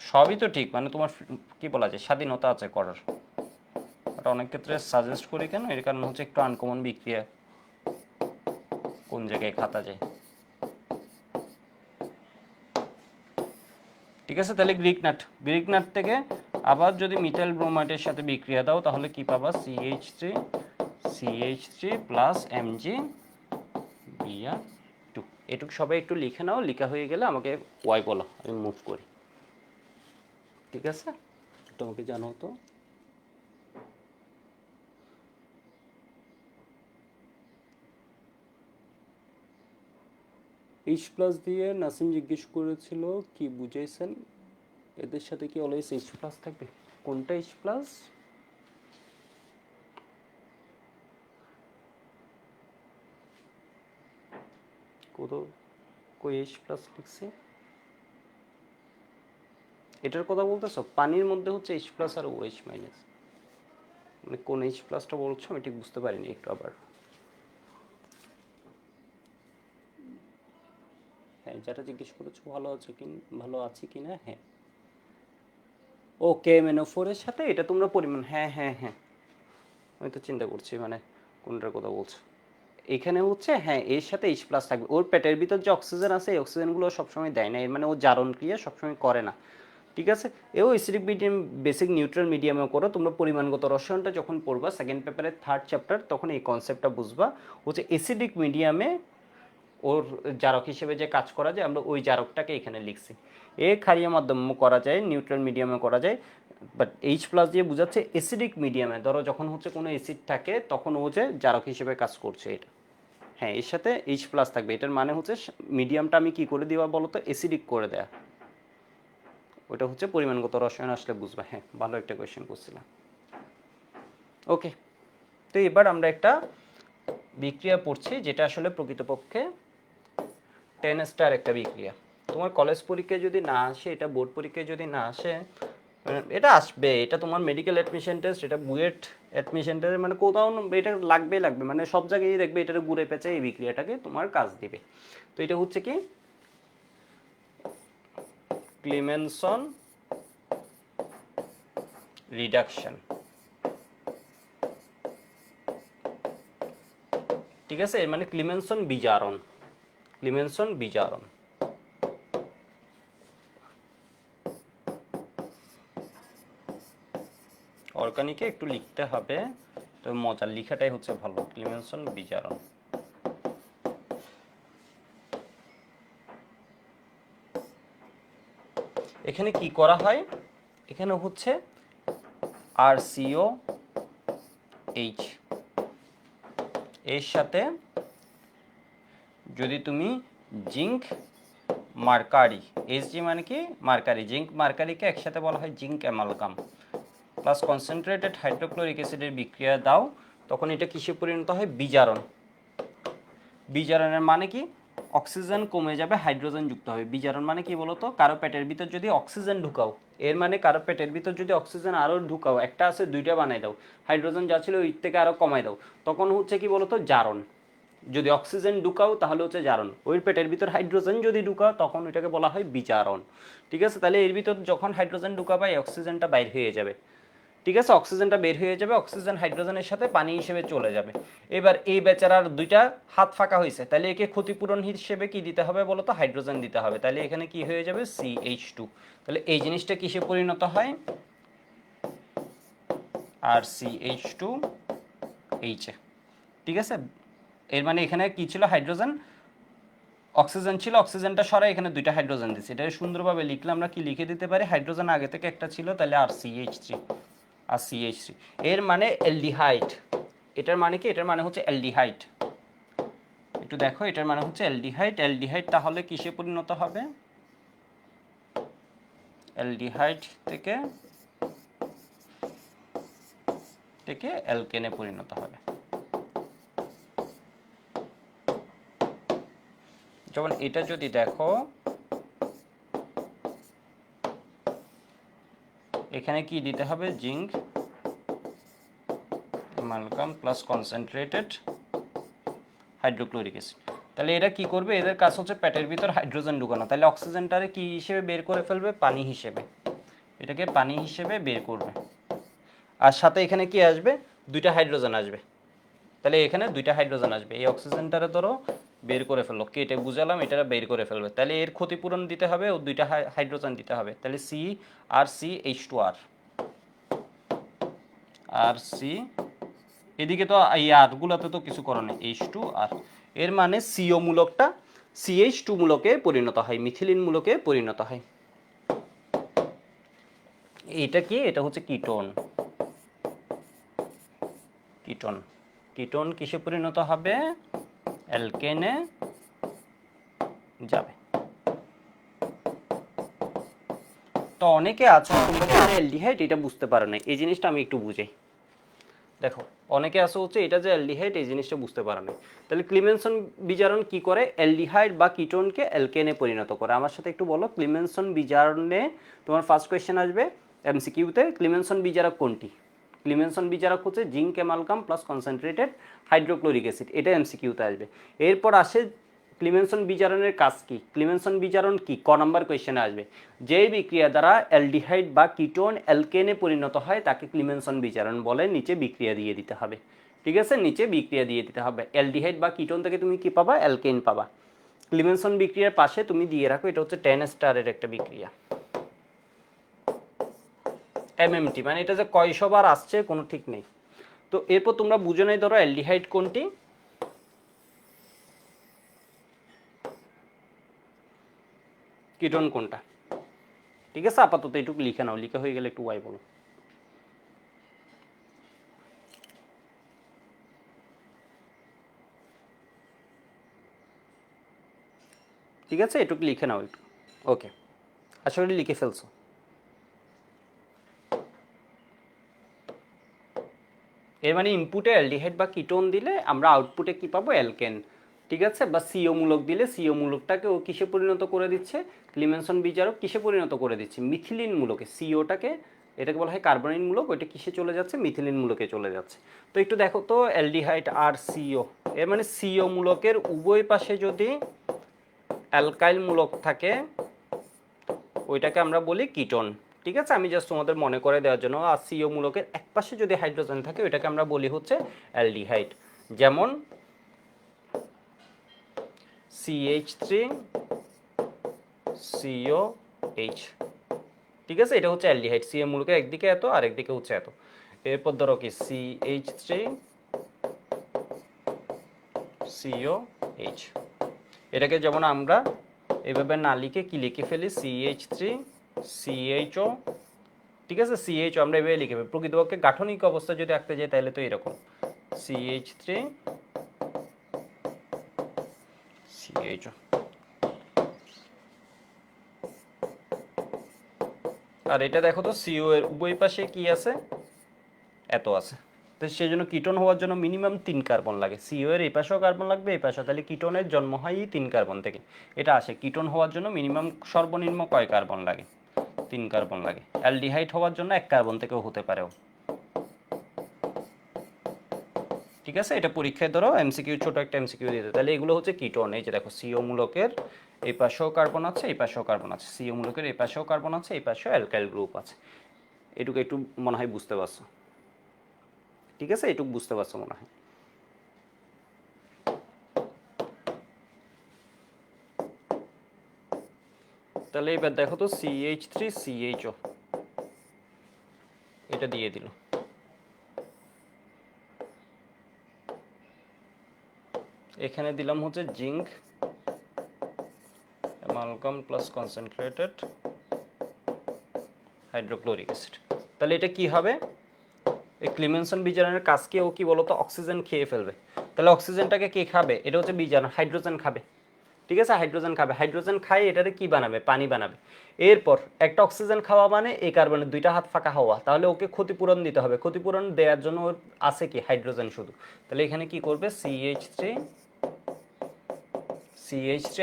সবই তো ঠিক, মানে তোমার কি বলা যায় স্বাধীনতা আছে করার, এটা অনেক ক্ষেত্রে সাজেস্ট করি কেন, এর কারণ হচ্ছে একটু আনকমন বিক্রিয়া কোন জায়গায় খাতা যায়, ঠিক আছে। তাহলে গ্রিকনাট থেকে আবার যদি মিথাইল ব্রোমাইডের সাথে বিক্রিয়া দাও তাহলে কি পাবা, CH3 প্লাস Mg(Br2)। এটুকু সবাই একটু লিখে নাও, লেখা হয়ে গেলে আমাকে ওয়াই বলো, আমি মুভ করি, ঠিক আছে, তোমাকে জানো তো। এইচ প্লাস দিয়ে নাসিম জিজ্ঞেস করেছিল কি বুঝাইছেন, এদের সাথে কি অলওয়েজ এইচ প্লাস থাকবে, কোনটা এইচ প্লাস, কই এইচ প্লাস লিখছি, এটার কথা বলতেছো, পানির মধ্যে হচ্ছে এইচ প্লাস আর ওএইচ মাইনাস, মানে কোন এইচ প্লাসটা বলছো আমি ঠিক বুঝতে পারিনি, একটু আবার, হ্যাঁ যেটা জিজ্ঞেস করেছো ভালো আছে কি, ভালো আছি কি না, হ্যাঁ ওকে MnO4 এর সাথে এটা তোমরা পরিমাণ, হ্যাঁ হ্যাঁ হ্যাঁ আমি তো চিন্তা করছি মানে কোনটার কথা বলছো, এখানে হচ্ছে হ্যাঁ এর সাথে এইচ প্লাস থাকবে, ওর পেটের ভিতর যে অক্সিজেন আছে এই অক্সিজেনগুলো সবসময় দেয় না, এর মানে ও জারণ ক্রিয়া সবসময় করে না, ঠিক আছে। এও অ্যাসিডিক মিডিয়াম বেসিক নিউট্রাল মিডিয়ামে করো, তোমরা পরিমাণগত রসায়নটা যখন পড়বা সেকেন্ড পেপারের 3rd চ্যাপ্টার তখন এই কনসেপ্টটা বুঝবা, হচ্ছে অ্যাসিডিক মিডিয়ামে ওর জারক হিসেবে যে কাজ করা যায় আমরা ওই জারকটাকে এখানে লিখছি, এ ক্ষারীয় মাধ্যমে করা যায়, নিউট্রাল মিডিয়ামে করা যায়, বাট এইচ প্লাস দিয়ে বোঝাচ্ছে অ্যাসিডিক মিডিয়ামে, ধরো যখন হচ্ছে কোনো অ্যাসিড থাকে তখন ও যে জারক হিসেবে কাজ করছে এটা, হ্যাঁ এর সাথে এইচ প্লাস থাকবে, এটার মানে হচ্ছে মিডিয়ামটা আমি কি করে দেওয়া বলো তো, অ্যাসিডিক করে দেয়া, ওটা হচ্ছে পরিমাণগত রসায়ন আসলে বুঝবা, হ্যাঁ ভালো একটা কোয়েশ্চেন করছিলাম, ওকে। তো এবার আমরা একটা বিক্রিয়া পড়ছি যেটা আসলে প্রকৃতপক্ষে 10 স্টার একটা বিক্রিয়া, তোমার কলেজ পরীক্ষায় যদি না আসে, এটা বোর্ড পরীক্ষায় যদি না আসে, এটা আসবে, এটা তোমার মেডিকেল অ্যাডমিশন টেস্ট, এটা বুয়েট অ্যাডমিশন টেস্ট, মানে কোথাও এটা লাগবেই লাগবে, মানে সব জায়গায় দেখবে এটা ঘুরে পেঁচে এই বিক্রিয়াটাকে তোমার কাজ দিবে। তো এটা হচ্ছে কি ক্লিমেনসন রিডাকশন, ঠিক আছে, এর মানে ক্লিমেনসন বিজারণ, ক্লিমেনসন বিজারণ, অর্গানিকে একটু লিখতে হবে, তো মজার লেখাটাই হচ্ছে ভালো, ক্লিমেনসন বিজারণ। এখানে কি করা হয়, এখানে হচ্ছে RCOH এর সাথে যদি তুমি জিঙ্ক মার্কারি, Hg মানে কি মার্কারি, জিঙ্ক মার্কারিকে একসাথে বলা হয় zinc amalgam, plus concentrated hydrochloric অ্যাসিডের বিক্রিয়া দাও, তখন এটা কিসে পরিণত হয়, বিজারণ। বিজারণের মানে কি, অক্সিজেন কমে যাবে হাইড্রোজেন যুক্ত হবে, বিজারণ মানে কি বলতো, কারো পেটের ভিতর যদি অক্সিজেন ঢুকাও, এর মানে কারো পেটের ভিতর যদি অক্সিজেন আরও ঢুকাও, একটা আছে দুইটা বানাই দাও, হাইড্রোজেন যা ছিল ওই থেকে আরও কমাই দাও, তখন হচ্ছে কি বলতো জারণ, যদি অক্সিজেন ঢুকাও তাহলে হচ্ছে জারণ। ওই পেটের ভিতর হাইড্রোজেন যদি ঢুকাও তখন ওইটাকে বলা হয় বিজারণ। ঠিক আছে, তাহলে এর ভিতর যখন হাইড্রোজেন ঢুকাবা এই অক্সিজেনটা বাইর হয়ে যাবে। ঠিক আছে, অক্সিজেনটা বের হয়ে যাবে, অক্সিজেন হাইড্রোজেনের সাথে পানি হিসেবে চলে যাবে। এবার এই বেচারার দুইটা হাত ফাঁকা হয়েছে, তাহলে একে ক্ষতিপূরণ হিসেবে কি দিতে হবে বলো তো? হাইড্রোজেন দিতে হবে। তাহলে এখানে কি হয়ে যাবে? CH2। তাহলে এই জিনিসটা কিসে পরিণত হয়? আর CH2 এইচে। ঠিক আছে, এর মানে এখানে কি ছিল? হাইড্রোজেন, অক্সিজেন ছিল, অক্সিজেনটা সরাই এখানে দুইটা হাইড্রোজেন দিচ্ছে। এটা সুন্দরভাবে লিখলে আমরা কি লিখে দিতে পারি? হাইড্রোজেন আগে থেকে একটা ছিল, তাহলে আর CH3, আর CH3। এর মানে অ্যালডিহাইড। এটার মানে কি? এটার মানে হচ্ছে অ্যালডিহাইড। একটু দেখো, এটার মানে হচ্ছে অ্যালডিহাইড। অ্যালডিহাইড তাহলে কিসে পরিণত হবে? অ্যালডিহাইড থেকে অ্যালকেনে পরিণত হবে। যেমন এটা যদি দেখো, এখানে কি দিতে হবে? Zinc amalgam plus concentrated hydrochloric acid. তাহলে এরা কি করবে? এদের কাজ হচ্ছে পেটের ভিতর হাইড্রোজেন ঢুকানো। তাহলে অক্সিজেনটারে কি হিসেবে বের করে ফেলবে? পানি হিসেবে। এটাকে পানি হিসেবে বের করবে। আর সাথে এখানে কি আসবে? দুইটা হাইড্রোজেন আসবে। তাহলে এখানে দুইটা হাইড্রোজেন আসবে। এই অক্সিজেনটারে ধরো বের করে ফেললো, কেটে বুঝালাম, এটা বের করে ফেলবে। তাহলে এর ক্ষতিপূরণ দিতে হবে, ও দুইটা হাইড্রোজেন দিতে হবে। তাহলে CrCH2R, আর সি, এদিকে তো এই আরগুলোতে তো কিছু করো নেই, H2R। এর মানে CO মূলকটা CH2 মূলকে পরিণত হয়, মিথিলিন মূলকে পরিণত হয়। এটা কি? এটা হচ্ছে কিটোন। কিটোন, কিটোন কিসে পরিণত হবে? অ্যালকেনে যাবে। তো অনেকে আছো তোমরা যে অ্যালডিহাইড এটা বুঝতে পারো না, এই জিনিসটা আমি একটু বুঝাই। দেখো, অনেকে আসো হচ্ছে এটা যে অ্যালডিহাইড এই জিনিসটা বুঝতে পারো না। তাহলে ক্লিমেনসন বিজারণ কি করে? অ্যালডিহাইড বা কিটোনকে অ্যালকেনে পরিণত করে। আমার সাথে একটু বলো, ক্লিমেনসন বিজারণে তোমার ফার্স্ট কোয়েশ্চেন আসবে MCQতে, ক্লিমেনসন বিজারক কোনটি? ক্লিমেনসন বিজারক হচ্ছে zinc amalgam plus concentrated hydrochloric acid, এটা MCQতে আসবে। এরপর আসে ক্লিমেনসন বিজারণের কাজ কি? ক্লিমেনসন বিজারণ কি? ক নাম্বার কোয়েশ্চেনে আসবে। যে বিক্রিয়া দ্বারা অ্যালডিহাইড বা কিটোন অ্যালকেনে পরিণত হয় তাকে ক্লিমেনসন বিজারণ বলে। নিচে বিক্রিয়া দিয়ে দিতে হবে। ঠিক আছে, নিচে বিক্রিয়া দিয়ে দিতে হবে। অ্যালডিহাইড বা কিটোন থেকে তুমি কি পাবা? অ্যালকেন পাবা। ক্লিমেনসন বিক্রিয়ার পাশে তুমি দিয়ে রাখো, এটা হচ্ছে 10 স্টারের একটা বিক্রিয়া। MMT মানে এটা যে কয়শবার আসছে কোনো ঠিক নেই। তো এরপর তোমরা বুঝে নেই, ধরো অ্যালডিহাইড কোনটি, কিটোন কোনটা। ঠিক আছে, আপাতত এটুকু লিখে নাও, লিখে হয়ে গেলে একটু ওয়াই বলো। ঠিক আছে, এটুকু লিখে নাও একটু। ওকে, আশা করি লিখে ফেলছো। এর মানে ইনপুটে অ্যালডিহাইড বা কিটোন দিলে আমরা আউটপুটে কি পাবো? অ্যালকেন। ঠিক আছে, বা CO মূলক দিলে CO মূলকটাকে ও কিসে পরিণত করে দিচ্ছে? ক্লিমেনসন বিজারক কিসে পরিণত করে দিচ্ছে? মিথিলিন মূলকে। COটাকে, এটাকে বলা হয় কার্বনিন মূলক, ওইটা কিসে চলে যাচ্ছে? মিথিলিন মূলকে চলে যাচ্ছে। তো একটু দেখো তো, অ্যালডিহাইড আর CO, এর মানে CO মূলকের উভয় পাশে যদি অ্যালকাইল মূলক থাকে ওইটাকে আমরা বলি কিটোন। ঠিক আছে, আমি জাস্ট তোমাদের মনে করে দেওয়ার জন্য। আর CO মূলকের এক পাশে যদি হাইড্রোজেন থাকে ওইটাকে আমরা বলি হচ্ছে অ্যালডিহাইড। যেমন CH3COH। ঠিক আছে, এটা হচ্ছে অ্যালডিহাইড। CO মূলকের একদিকে এত আর একদিকে হচ্ছে এত। এরপর ধরো কি CH3COH। এটাকে যেমন আমরা এভাবে না লিখে কি লিখে ফেলি? CH3CHO। ঠিক আছে, CHO আমরা এভাবে লিখে ফেলি। প্রকৃতপক্ষে গাঠনিক অবস্থা যদি আঁকতে যাই তাহলে তো এরকম CH3CHO। আর এটা দেখো তো, CO এর উভয় পাশে কি আছে? এত আছে। তো সেই জন্য কিটোন হওয়ার জন্য মিনিমাম 3 কার্বন লাগে। CO এর এই পাশেও কার্বন লাগবে, এই পাশেও। তাহলে কিটোনের জন্ম হয় 3 কার্বন থেকে। এটা আসে কিটোন হওয়ার জন্য মিনিমাম সর্বনিম্ন কয় কার্বন লাগে? 3 কার্বন লাগে। অ্যালডিহাইড হওয়ার জন্য 1 কার্বন থেকেও হতে পারেও। ঠিক আছে, এটা পরীক্ষায় ধরো এমসিকিউ, ছোট একটা এমসিকিউ দিতে। তাহলে এগুলো হচ্ছে কিটোন। এই যে দেখো সিও মূলকের এই পাশেও কার্বন আছে, এই পাশেও কার্বন আছে, সিও মূলকের এই পাশেও কার্বন আছে, এই পাশেও অ্যালকাইল গ্রুপ আছে। এটুকু একটু মনে হয় বুঝতে পারছো। ঠিক আছে, এটুকু বুঝতে পারছো মনে হয়। তাহলে এবার দেখো তো CH3CHO এটা দিয়ে দিল। এখানে দিলাম হচ্ছে zinc amalgam plus concentrated hydrochloric acid. তাহলে এটা কি হবে? এই ক্লিমেনসন বিজারণের কাজ কি? ও কি বলতো, অক্সিজেন খেয়ে ফেলবে। তাহলে অক্সিজেনটাকে কে খাবে? এটা হচ্ছে বিজারণ, হাইড্রোজেন খাবে। ঠিক আছে, হাইড্রোজেন খাবে। হাইড্রোজেন খাই এটারে কি বানাবে? পানি বানাবে। এরপর একটা অক্সিজেন খাওয়া মানে এই কার্বনের দুইটা হাত ফাঁকা হওয়া। তাহলে ওকে ক্ষতিপূরণ দিতে হবে। ক্ষতিপূরণ দেওয়ার জন্য ওর আছে কি? হাইড্রোজেন শুধু। তাহলে এখানে কি করবে? CH3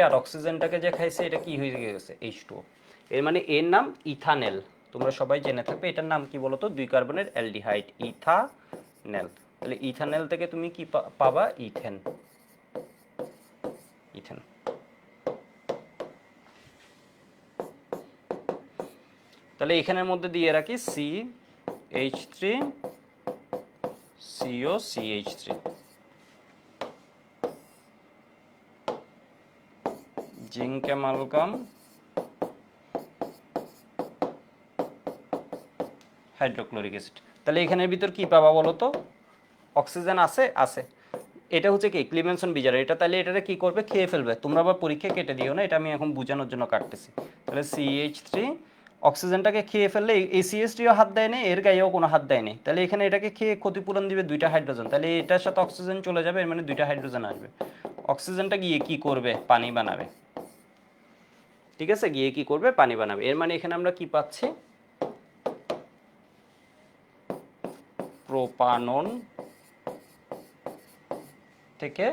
আর অক্সিজেনটাকে যে খাইছে এটা কি হয়ে গেছে? H2O। এর মানে এর নাম ইথানেল। তোমরা সবাই জেনে থাকবে এটার নাম কি বলতো? 2 কার্বনের অ্যালডিহাইড, ইথানেল। তাহলে ইথানেল থেকে তুমি কি পাবা? ইথেন। ইথেন। তাহলে এখানের মধ্যে দিয়ে রাখি CH3COCH3, zinc amalgam hydrochloric acid. তাহলে এখানের ভিতর কি পাবা বলো তো? অক্সিজেন আছে, আছে। এটা হচ্ছে কি? Clemmensen bizarre. এটা তাহলে এটারে কি করবে? খেয়ে ফেলবে। তোমরা আবার পরীক্ষায় কেটে দিও না, এটা আমি এখন বোঝানোর জন্য কাটতেছি। তাহলে CH3 অক্সিজেনটাকে খেয়ে ফেললে এই CH3ও হাত দেয় না, এর গায়েও কোনো হাত দেয় না। তাহলে এখানে এটাকে খেয়ে ক্ষতিপূরণ দিবে দুইটা হাইড্রোজেন। তাহলে এটার সাথে অক্সিজেন চলে যাবে, এর মানে দুইটা হাইড্রোজেন আসবে। অক্সিজেনটা গিয়ে কি করবে? পানি বানাবে। ঠিক আছে, গিয়ে কি করবে? পানি বানাবে। এর মানে এখানে আমরা কি পাচ্ছি? প্রোপানন থেকে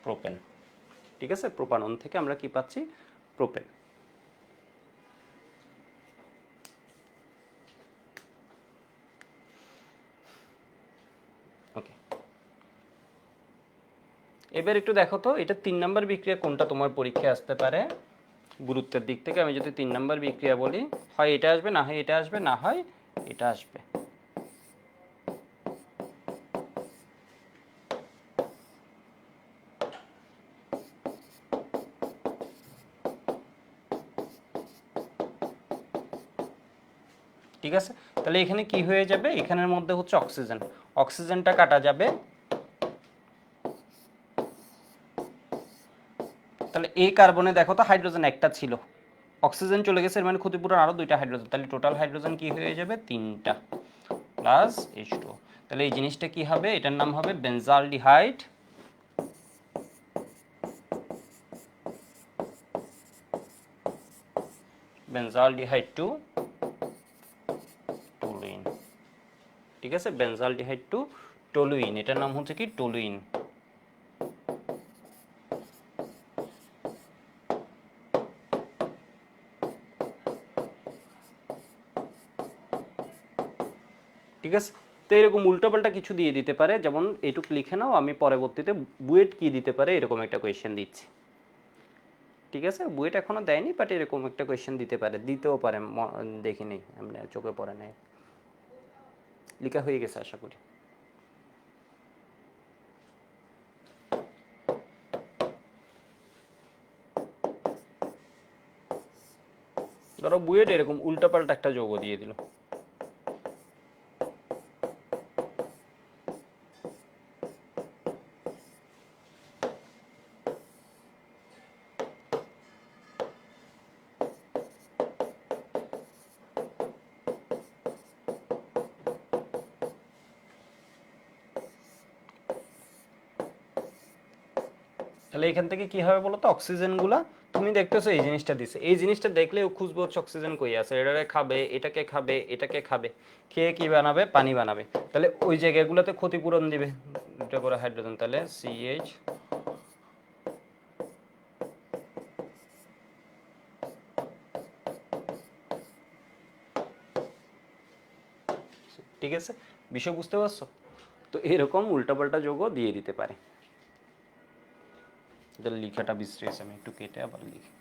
প্রোপেন। ঠিক আছে, প্রোপানন থেকে আমরা কি পাচ্ছি? প্রোপেন। ওকে, এবার একটু দেখো তো এটা 3 নাম্বার বিক্রিয়া কোনটা তোমার পরীক্ষায় আসতে পারে গুরুত্বের দিক থেকে। আমি যদি 3 নাম্বার বিক্রিয়া বলি, হয় এটা আসবে, না হয় এটা আসবে, না হয় এটা আসবে। ঠিক আছে, তাহলে এখানে কি হয়ে যাবে? এখানের মধ্যে হচ্ছে অক্সিজেন, অক্সিজেনটা কাটা যাবে। তাহলে এই কার্বনে দেখো তো হাইড্রোজেন একটা ছিল, অক্সিজেন চলে গেছে, এর মানে ক্ষতিপূরণ আরো দুইটা হাইড্রোজেন। তাহলে টোটাল হাইড্রোজেন কি হয়ে যাবে? 3টা প্লাস H2O। তাহলে এই জিনিসটা কি হবে? এটার নাম হবে বেনজালডিহাইড, বেনজালডিহাইড টু টলুইন। ঠিক আছে, বেনজালডিহাইড টু টলুইন, এটার নাম হচ্ছে কি? টলুইন। ঠিক আছে, তো এরকম উল্টোপাল্টা কিছু দিয়ে দিতে পারে, যেমন এটুক লিখে নাও, আমি পরবর্তীতে বুয়েট কি দিতে পারে এরকম একটা কোয়েশ্চেন দিচ্ছি। ঠিক আছে, বুয়েট এখনো দেয়নি, বাট এরকম একটা কোয়েশ্চেন দিতে পারে, দিতেও পারে, দেখিনি, এমনি চোখে পড়ে নাই। লেখা হয়ে গেছে আশা করি। ধরো বুয়েট এরকম উল্টোপাল্টা একটা যৌগ দিয়ে দিল, তাহলে এখান থেকে কি হবে বলো তো? অক্সিজেনগুলা তুমি দেখতেছো এই জিনিসটা দিছে, এই জিনিসটা দেখলে ও খুঁজবে হচ্ছে অক্সিজেন কই আছে, এটাকে খাবে, এটাকে খাবে, এটাকে খাবে, খেয়ে কি বানাবে? পানি বানাবে। তাহলে ওই জায়গাগুলোতে ক্ষতিপূরণ দিবে দুটো করে হাইড্রোজেন। তাহলে ঠিক আছে, বিষয় বুঝতে পারছো? তো এরকম উল্টাপাল্টা যোগও দিয়ে দিতে পারে। এটা লেখাটা বিশ্রেষ, আমি একটু কেটে আবার লিখি।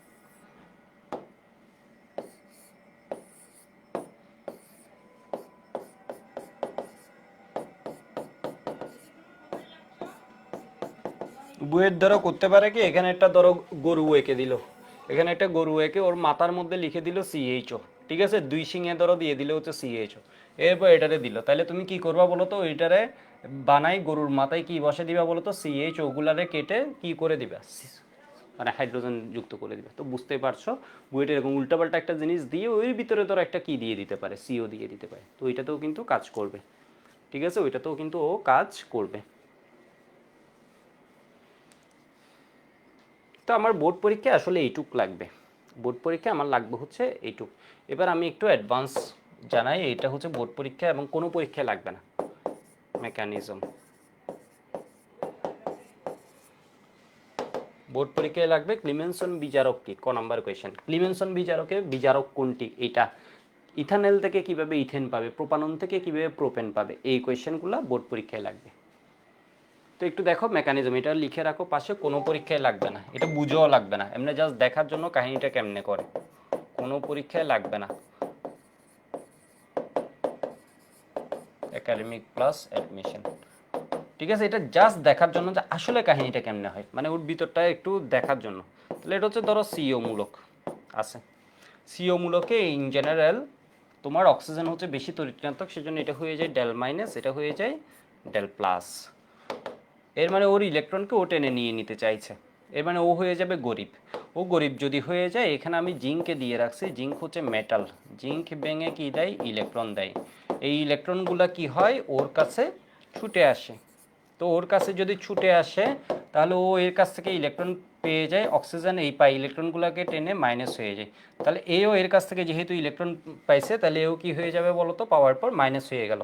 বইয়ের ধরো করতে পারে কি, এখানে একটা ধরো গরু এঁকে দিল, এখানে একটা গরু এঁকে ওর মাথার মধ্যে লিখে দিল সিএইচও, ঠিক আছে, দুই সিংহে ধরো দিয়ে দিলে হচ্ছে সিএইচও, এরপর এটারে দিল, তাহলে তুমি কি করবা বলো তো, ওইটারে বানাই গরুর মাথায় কি বসে দিবা বলো তো, সিএইচ ওগুলারে কেটে কি করে দিবা, মানে হাইড্রোজেন যুক্ত করে দিবে। তো বুঝতেই পারছো বইটা এরকম উল্টাপাল্টা একটা জিনিস দিয়ে ওই ভিতরে ধরো একটা কি দিয়ে দিতে পারে, সিও দিয়ে দিতে পারে, তো ওইটাতেও কিন্তু কাজ করবে, ঠিক আছে, ওইটাতেও কিন্তু ও কাজ করবে। তো আমার বোর্ড পরীক্ষায় আসলে এইটুক লাগবে, বোর্ড পরীক্ষায় আমার লাগবে হচ্ছে এইটুক। এবার আমি একটু অ্যাডভান্স জানাই, এটা হচ্ছে বোর্ড পরীক্ষা এবং কোনো পরীক্ষায় লাগবে না। মেকানিজম বোর্ড পরীক্ষায় লাগবে ক্লিমেনসন বিজারক কি, ক নাম্বার কোয়েশ্চেন, ক্লিমেনসন বিজারকে বিজারক কোনটি, এটা ইথানেল থেকে কিভাবে ইথেন পাবে, প্রোপানন থেকে কিভাবে প্রোপেন পাবে, এই কোয়েশ্চেনগুলো বোর্ড পরীক্ষায় লাগবে। তো একটু দেখো মেকানিজম, এটা লিখে রাখো পাশে, কোনো পরীক্ষায় লাগবে না, এটা বুঝেও লাগবে না, এমনি জাস্ট দেখার জন্য কাহিনীটা কেমনে করে, কোনো পরীক্ষায় লাগবে না। একাডেমিক প্লাস অ্যাডমিশন, ঠিক আছে, এটা জাস্ট দেখার জন্য যে আসলে কাহিনীটা কেমনে হয়, মানে ওর ভিতরটা একটু দেখার জন্য। তাহলে এটা হচ্ছে ধরো সিও মূলক আছে, সিও মূলকে ইন জেনারেল তোমার অক্সিজেন হচ্ছে বেশি তড়িৎঋণাত্মক, সেজন্য এটা হয়ে যায় ডেল মাইনাস, এটা হয়ে যায় ডেল প্লাস, এর মানে ওর ইলেকট্রনকে ও টেনে নিয়ে নিতে চাইছে, এর মানে ও হয়ে যাবে গরিব। ও গরিব যদি হয়ে যায়, এখানে আমি জিঙ্ককে দিয়ে রাখছি, জিঙ্ক হচ্ছে মেটাল, জিঙ্ক ভেঙে কি দেয়, ইলেকট্রন দেয়, এই ইলেকট্রনগুলো কি হয় ওর কাছে ছুটে আসে, তো ওর কাছে যদি ছুটে আসে তাহলে ও এর কাছ থেকে ইলেকট্রন পেয়ে যায়, অক্সিজেন এই পাই ইলেকট্রনগুলোকে টেনে মাইনাস হয়ে যায়, তাহলে এও এর কাছ থেকে যেহেতু ইলেকট্রন পাইছে, তাহলে এও কি হয়ে যাবে বলো তো, পাওয়ার পর মাইনাস হয়ে গেল।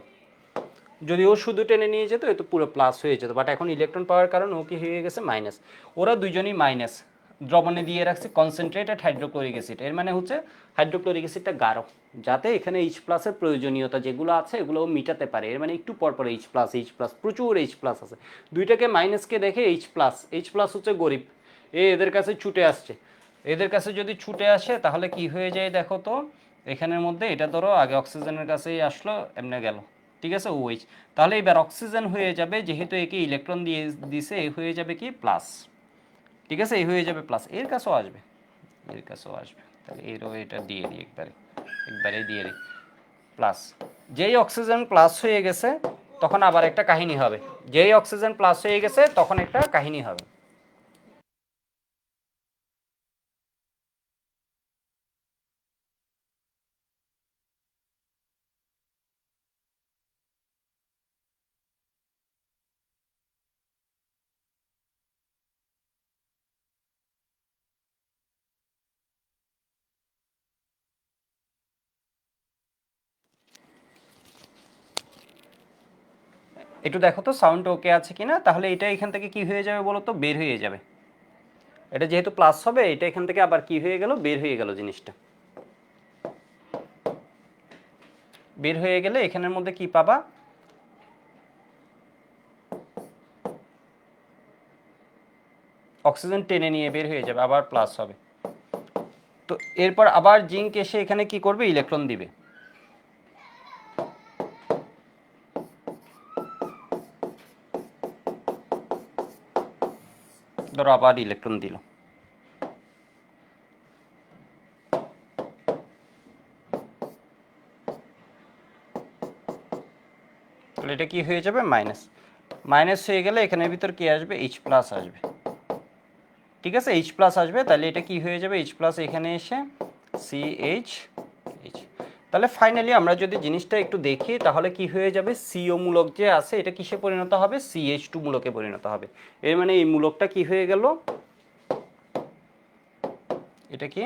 যদি ও শুধু টেনে নিয়ে যেত এ তো পুরো প্লাস হয়ে যেত, বাট এখন ইলেকট্রন পাওয়ার কারণে ও কি হয়ে গেছে মাইনাস, ওরা দুইজনই মাইনাস। দ্রবণে দিয়ে রাখছি কনসেন্ট্রেটেড হাইড্রোক্লোরিক অ্যাসিড, এর মানে হচ্ছে হাইড্রোক্লোরিক অ্যাসিডটা গাঢ়, যাতে এখানে এইচ প্লাসের প্রয়োজনীয়তা যেগুলো আছে এগুলো মিটাতে পারে, এর মানে একটু পরপর এইচ প্লাস প্রচুর এইচ প্লাস আছে, দুইটাকে মাইনাসকে দেখে এইচ প্লাস হচ্ছে গরিব, এদের কাছে ছুটে আসছে, এদের কাছে যদি ছুটে আসে তাহলে কি হয়ে যায় দেখো তো, এখানের মধ্যে এটা ধরো আগে অক্সিজেনের কাছেই আসলো, এমনি গেল, ঠিক আছে ওইচ, তাহলে এবার অক্সিজেন হয়ে যাবে, যেহেতু একে ইলেকট্রন দিয়ে দিছে, এ হয়ে যাবে কি প্লাস, ঠিক আছে, এই হয়ে যাবে প্লাস, এর কাছেও আসবে, এর কাছেও আসবে, তাহলে এরও এটা দিয়ে দিই একবারে দিয়ে দিই প্লাস। যেই অক্সিজেন প্লাস হয়ে গেছে তখন আবার একটা কাহিনী হবে, যেই অক্সিজেন প্লাস হয়ে গেছে তখন একটা কাহিনী হবে। একটু দেখো তো সাউন্ড ওকে আছে কিনা, তাহলে এটা এখান থেকে কি হয়ে যাবে বলো তো, বের হয়ে যাবে, এটা যেহেতু প্লাস হবে এটা এখান থেকে আবার কি হয়ে গেল, বের হয়ে গেল, জিনিসটা বের হয়ে গেলে এখানের মধ্যে কি পাবা, অক্সিজেন টেনে নিয়ে বের হয়ে যাবে, আবার প্লাস হবে। তো এরপর আবার জিঙ্ক এসে এখানে কি করবে, ইলেকট্রন দিবে, ধরো আবার ইলেকট্রন দিল, তাহলে এটা কি হয়ে যাবে মাইনাস, মাইনাস হয়ে গেলে এখানের ভিতর কি আসবে, এইচ প্লাস আসবে, ঠিক আছে, এইচ প্লাস আসবে, তাহলে এটা কি হয়ে যাবে, এইচ প্লাস এখানে এসে সি এইচ এইচ, তাহলে ফাইনালি আমরা যদি জিনিসটা একটু দেখি তাহলে কি হয়ে যাবে, সিও মূলক যে আছে এটা কিসে পরিণত হবে, সিএইচ টু মূলকে পরিণত হবে, এর মানে এই মূলকটা কি হয়ে গেল, এটা কি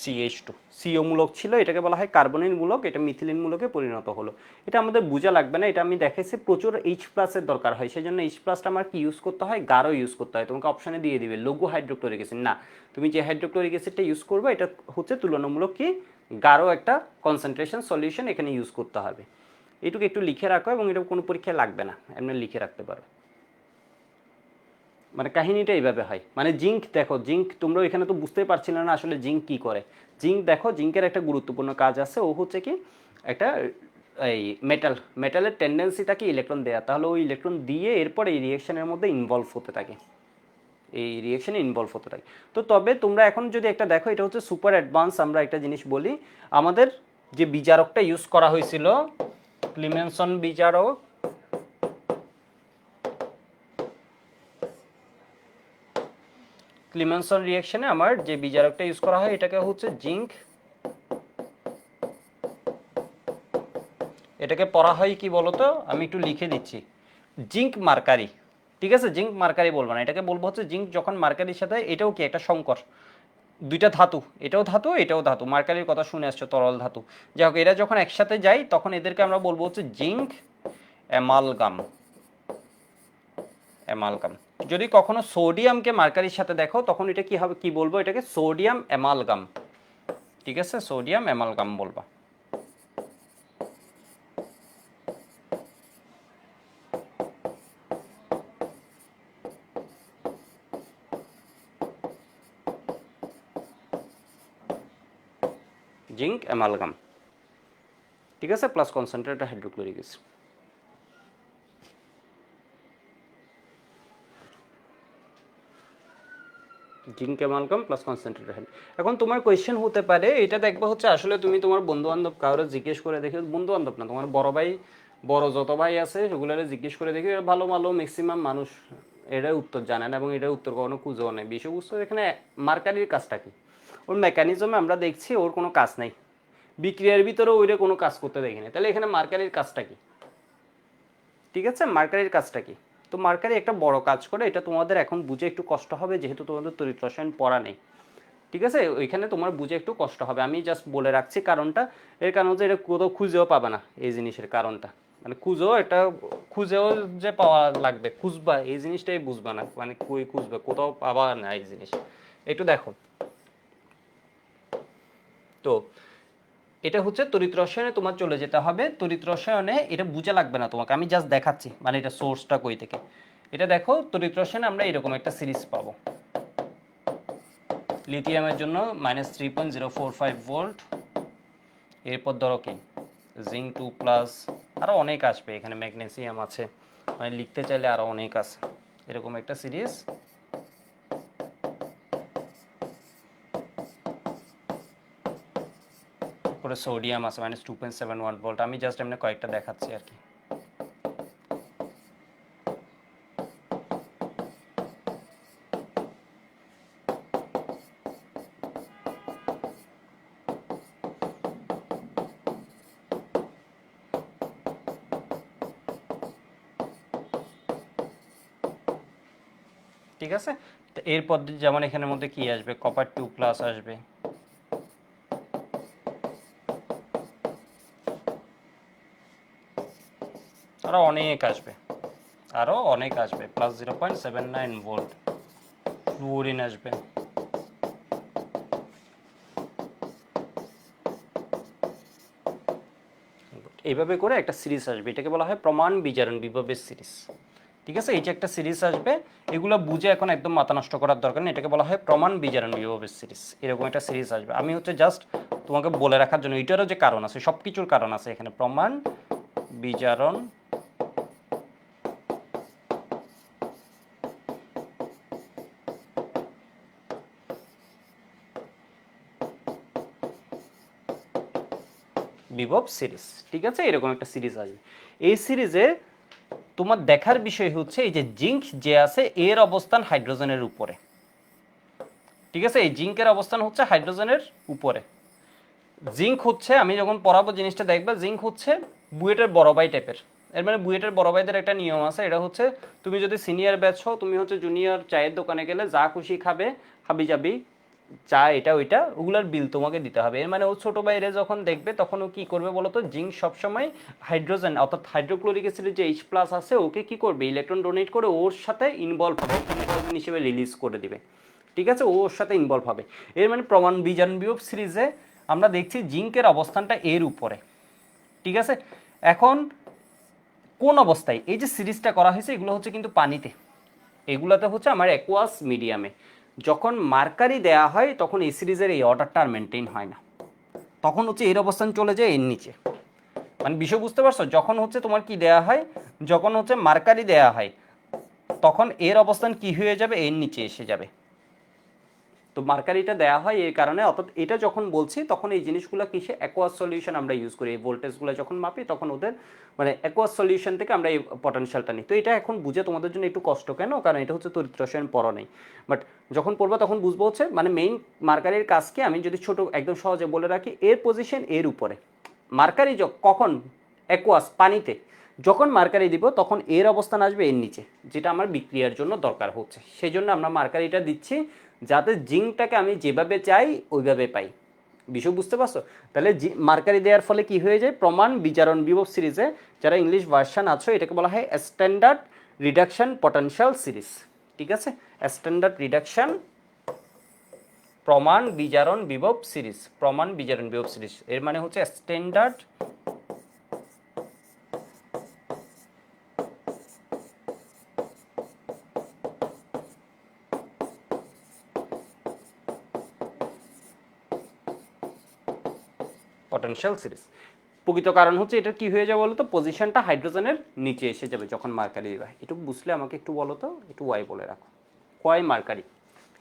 CH2, সিও মূলক ছিল, এটাকে বলা হয় কার্বনিক মূলক, এটা মিথিলিন মূলকে পরিণত হলো। এটা আমাদের বোঝা লাগবে না, এটা আমি দেখাইছি প্রচুর এইচ প্লাসের দরকার হয়, সেজন্য এইচ প্লাসটা আমার কি ইউজ করতে হয়, গাঢ় ইউজ করতে হয়, তোমাকে অপশানে দিয়ে দিবে লঘু হাইড্রোক্লোরিক অ্যাসিড, না তুমি যে হাইড্রোক্লোরিক অ্যাসিডটা ইউজ করবে এটা হচ্ছে তুলনামূলক কি গাঢ় একটা কনসেন্ট্রেশন সলিউশন এখানে ইউজ করতে হবে। এটুকু একটু লিখে রাখো এবং এটা কোনো পরীক্ষায় লাগবে না, এমনি লিখে রাখতে পারো। মানে কাহিনীটা এইভাবে হয়। মানে জিঙ্ক দেখো, জিঙ্ক তোমরা এখানে তো বুঝতেই পারছিলে না আসলে জিঙ্ক কি করে। জিঙ্ক দেখো, জিঙ্কের একটা গুরুত্বপূর্ণ কাজ আছে, ও হচ্ছে কি একটা এই মেটালের টেন্ডেন্সিটা কি ইলেকট্রন দেয়া, তাহলে ওই ইলেকট্রন দিয়ে এরপর এই রিয়েকশনের মধ্যে ইনভলভ হতে থাকে, এই রিয়েকশনে ইনভলভ হতে থাকে। তো তবে তোমরা এখন যদি একটা দেখো, এটা হচ্ছে সুপার অ্যাডভান্স। আমরা একটা জিনিস বলি, আমাদের যে বিজারকটা ইউজ করা হয়েছিল ক্লিমেনসন বিজারক, ক্লিমেনসন রিঅ্যাকশনে আমার যে বিজারকটা ইউজ করা হয় এটাকে হচ্ছে জিঙ্ক, এটাকে পড়া হয় কি বলতো, আমি একটু লিখে দিচ্ছি, জিঙ্ক মার্কারি। ঠিক আছে, জিঙ্ক মার্কারি বলবো না, এটাকে বলবো হচ্ছে জিঙ্ক যখন মার্কারির সাথে, এটাও কি একটা সংকর, দুইটা ধাতু, এটাও ধাতু এটাও ধাতু, মার্কারির কথা শুনে আসছো, তরল ধাতু। যাই হোক, এরা যখন একসাথে যায় তখন এদেরকে আমরা বলবো হচ্ছে জিঙ্ক অ্যামালগাম, অ্যামালগাম। যদি কখনো সোডিয়ামকে মার্কারির সাথে দেখো তখন এটা কি হবে, কি বলবো, এটাকে সোডিয়াম অ্যামালগাম। ঠিক আছে, সোডিয়াম অ্যামালগাম বলবা। জিঙ্ক অ্যামালগাম, ঠিক আছে, plus concentrated hydrochloric acid. Zinc amalgam plus concentrated হাইড। এখন তোমার কোয়েশ্চেন হতে পারে, এটা দেখবা হচ্ছে আসলে তুমি তোমার বন্ধু বান্ধব কারোর জিজ্ঞেস করে দেখে, বন্ধু বান্ধব না, তোমার বড় ভাই, বড় যত ভাই আছে সেগুলোরে জিজ্ঞেস করে দেখি, ভালো ভালো ম্যাক্সিমাম মানুষ এটার উত্তর জানে না এবং এটার উত্তর কখনো খুঁজেও নেই। বিষয়বস্তু এখানে মার্কারির কাজটা কি, ওর মেকানিজমে আমরা দেখছি ওর কোনো কাজ নাই, বিক্রিয়ার ভিতরেও ওইটা কোনো কাজ করতে দেখি না, তাহলে এখানে মার্কারির কাজটা কি? ঠিক আছে, মার্কারির কাজটা কি? তো মার্কারি একটা বড় কাজ করে, এটা তোমাদের এখন বুঝে একটু কষ্ট হবে যেহেতু তোমাদের তড়িৎ রসায়ন পড়া নেই। ঠিক আছে, ওইখানে তোমার বুঝে একটু কষ্ট হবে, আমি জাস্ট বলে রাখছি কারণটা। এর কারণ হচ্ছে এটা কোথাও খুঁজেও পাবে না এই জিনিসের কারণটা, মানে খুঁজেও এটা, খুঁজেও যে পাওয়া লাগবে, খুঁজবা এই জিনিসটাই বুঝবা না, মানে কই খুঁজবে, কোথাও পাবা না এই জিনিস। একটু দেখো তো, এটা হচ্ছে তড়িৎ রসায়নে তোমার চলে যেতে হবে, তড়িৎ রসায়নে এটা বুঝে লাগবে না তোমাকে, আমি জাস্ট দেখাচ্ছি মানে এটা সোর্সটা কই থেকে। এটা দেখো, তড়িৎ রসায়নে আমরা এরকম একটা সিরিজ পাবো, লিথিয়ামের জন্য -3.045 ভোল্ট, এরপর ধরো কি জিঙ্ক 2+, আরও অনেক আসবে, এখানে ম্যাগনেসিয়াম আছে, মানে লিখতে চাইলে আরও অনেক আছে, এরকম একটা সিরিজ। করে সোডিয়াম আছে -2.71 ভোল্ট, আমি জাস্ট এমনি কয়েকটা দেখাচ্ছি আর কি। ঠিক আছে, তো এরপর যেমন এখানের মধ্যে কি আসবে, কপার 2+ আসবে, আরও অনেক আসবে, আরও অনেক আসবে, +0.79 ভোল্ট ফ্লুরিন আসবে। এইভাবে করে একটা সিরিজ আসবে, এটাকে বলা হয় প্রমাণ বিজারণ বিভবের সিরিজ। ঠিক আছে, এই যে একটা সিরিজ আসবে, এগুলো বুঝে এখন একদম মাথা নষ্ট করার দরকার নেই, এটাকে বলা হয় প্রমাণ বিজারণ বিভবের সিরিজ। এরকম একটা সিরিজ আসবে, আমি হচ্ছে জাস্ট তোমাকে বলে রাখার জন্য, এটারও যে কারণ আছে, সব কিছুর কারণ আছে এখানে, প্রমাণ বিজারণ বিভব সিরিজ। ঠিক আছে, এরকম একটা সিরিজ আসবে। এই সিরিজে তোমার দেখার বিষয় হচ্ছে এই যে জিঙ্ক যে আছে এর অবস্থান হাইড্রোজেনের উপরে। ঠিক আছে, এই জিঙ্কের অবস্থান হচ্ছে হাইড্রোজেনের উপরে। জিঙ্ক হচ্ছে, আমি যখন পড়াবো জিনিসটা দেখবা, জিঙ্ক হচ্ছে বুয়েটের বড় ভাই টাইপের। এর মানে বুয়েটের বড় ভাইদের একটা নিয়ম আছে, এটা হচ্ছে তুমি যদি সিনিয়র ব্যাচ হও, তুমি হচ্ছে জুনিয়র চায়ের দোকানে গেলে যা খুশি খাবে, হাবি যাবি, চা এটা ওইটা, ওগুলার বিল তোমাকে দিতে হবে। এর মানে ও ছোটো ভাইরে যখন দেখবে তখন ও কী করবে বলো তো, জিঙ্ক সবসময় হাইড্রোজেন অর্থাৎ হাইড্রোক্লোরিক অ্যাসিডের যে H+ আছে ওকে কী করবে, ইলেকট্রন ডোনেট করে ওর সাথে ইনভলভ হবে, হিসেবে রিলিজ করে দিবে। ঠিক আছে, ওর সাথে ইনভলভ হবে। এর মানে প্রমাণ বিজারণ বিভব সিরিজে আমরা দেখছি জিঙ্কের অবস্থানটা এর উপরে, ঠিক আছে। এখন কোন অবস্থায় এই যে সিরিজটা করা হয়েছে এগুলো হচ্ছে কিন্তু পানিতে, এগুলোতে হচ্ছে আমার অ্যাকুয়াস মিডিয়ামে। যখন মার্কারি দেয়া হয় তখন এই সিরিজের এই অর্ডারটা আর মেনটেন হয় না, তখন হচ্ছে এর অবস্থান চলে যায় এর নিচে। মানে বিষয় বুঝতে পারছো, যখন হচ্ছে তোমার কি দেয়া হয়, যখন হচ্ছে মার্কারি দেয়া হয় তখন এর অবস্থান কি হয়ে যাবে, এর নিচে এসে যাবে। তো মার্কারিটা দেওয়া হয় এই কারণে, অর্থাৎ এটা যখন বলছি তখন এই জিনিসগুলো কিসে অ্যাকোয়াস সলিউশন আমরা ইউজ করি, এই ভোল্টেজগুলো যখন মাপি তখন ওদের মানে অ্যাকোয়াস সলিউশন থেকে আমরা এই পটেনশিয়ালটা নিই। তো এটা এখন বুঝে তোমাদের জন্য একটু কষ্ট কেন, কারণ এটা হচ্ছে তড়িৎ রসায়ন পড়া নেই, বাট যখন পড়বা তখন বুঝবো। হচ্ছে মানে মেইন মার্কারির কাজকে আমি যদি ছোট একদম সহজে বলে রাখি, এর পজিশন এর উপরে, মার্কারি কখন অ্যাকোয়াস পানিতে, যখন মার্কারি দিব তখন এর অবস্থান আসবে এর নিচে, যেটা আমার বিক্রিয়ার জন্য দরকার হচ্ছে। সেই জন্য আমরা মার্কারিটা দিচ্ছি যাতে জিঙ্কটাকে আমি যেভাবে চাই ওইভাবে পাই। বিষয় বুঝতে পারছো? তাহলে মার্কারি দেওয়ার ফলে কি হয়ে যায়, প্রমাণ বিজারণ বিভব সিরিজে, যারা ইংলিশ ভার্সন আছো এটাকে বলা হয় স্ট্যান্ডার্ড রিডাকশন পটেনশিয়াল সিরিজ, ঠিক আছে। স্ট্যান্ডার্ড রিডাকশন প্রমাণ বিজারণ বিভব সিরিজ, প্রমাণ বিজারণ বিভব সিরিজ এর মানে হচ্ছে স্ট্যান্ডার্ড পটেনশিয়াল সিরিজ। প্রকৃত কারণ হচ্ছে এটা কি হয়ে যাবে বলো তো, পজিশনটা হাইড্রোজেনের নিচে এসে যাবে যখন মার্কারি দিবা। একটু বুঝলে আমাকে একটু বলো তো, একটু ওয়াই বলে রাখো। হোয়াই মার্কারি,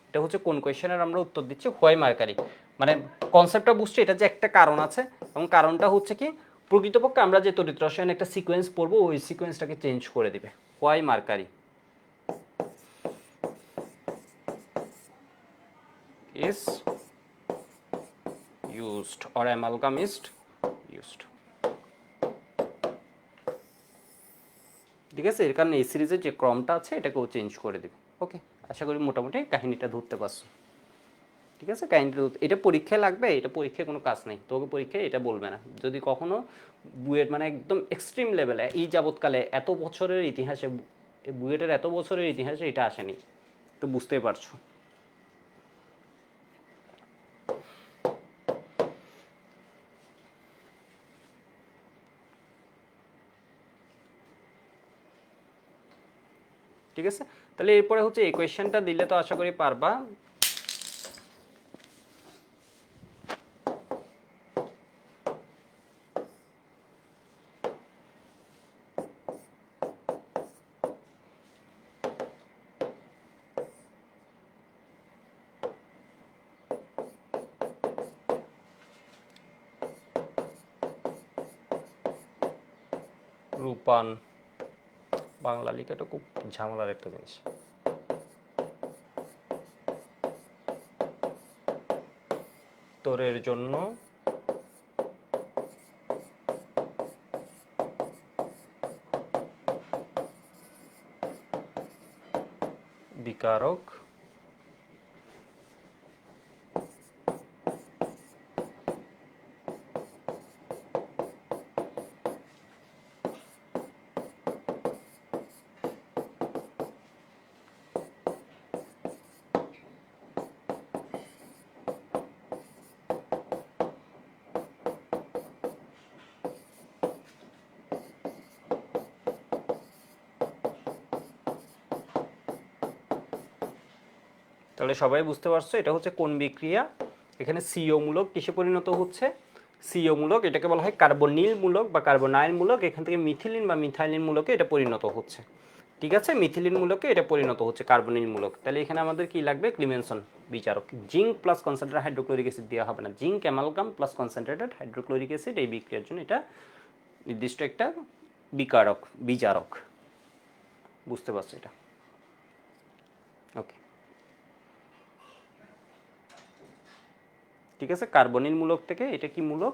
এটা হচ্ছে কোন কোয়েশ্চেনের আমরা উত্তর দিচ্ছি, হোয়াই মার্কারি। মানে কনসেপ্টটা বুঝছো, এটা যে একটা কারণ আছে, এবং কারণটা হচ্ছে কি প্রকৃতপক্ষে আমরা যে তড়িৎ রসায়ন একটা সিকোয়েন্স পড়বো ওই সিকোয়েন্সটাকে চেঞ্জ করে দিবে। Why mercury is used or amalgam is used, ঠিক আছে। এর কারণে এই সিরিজের যে ক্রমটা আছে এটাকেও চেঞ্জ করে দেবে। ওকে, আশা করি মোটামুটি কাহিনীটা ধরতে পারছো, ঠিক আছে। কাহিনীটা এটা পরীক্ষায় লাগবে, এটা পরীক্ষায় কোনো কাজ নেই, তোকে পরীক্ষায় এটা বলবে না যদি কখনো বুয়েট মানে একদম এক্সট্রিম লেভেলে এই যাবৎকালে এত বছরের ইতিহাসে, বুয়েটের এত বছরের ইতিহাসে এটা আসেনি, তো বুঝতেই পারছো। ঠিক আছে, তাহলে এরপরে হচ্ছে এই কোয়েশ্চেনটা দিলে তো আশা করি পারবা। রূপান বাংলা লেখাটা খুব ঝামেলার একটা জিনিস। তোরের জন্য বিকারক তাহলে সবাই বুঝতে পারছো এটা হচ্ছে কোন বিক্রিয়া। এখানে সিও মূলক কিসে পরিণত হচ্ছে, সিও মূলক এটাকে বলা হয় কার্বনিল মূলক বা কার্বনাইল মূলক, এখান থেকে মিথিলিন বা মিথাইলিন মূলকে এটা পরিণত হচ্ছে, ঠিক আছে। মিথিলিন মূলকে এটা পরিণত হচ্ছে কার্বনিল মূলক। তাহলে এখানে আমাদের কি লাগবে, ক্লিমেনসন বিচারক। Zinc plus concentrated hydrochloric acid দেওয়া হবে না, zinc amalgam plus concentrated hydrochloric acid এই বিক্রিয়ার জন্য এটা নির্দিষ্ট একটা বিকারক বিচারক, বুঝতে পারছো এটা? ওকে, ঠিক আছে। কার্বনিল মূলক থেকে এটা কি মূলক,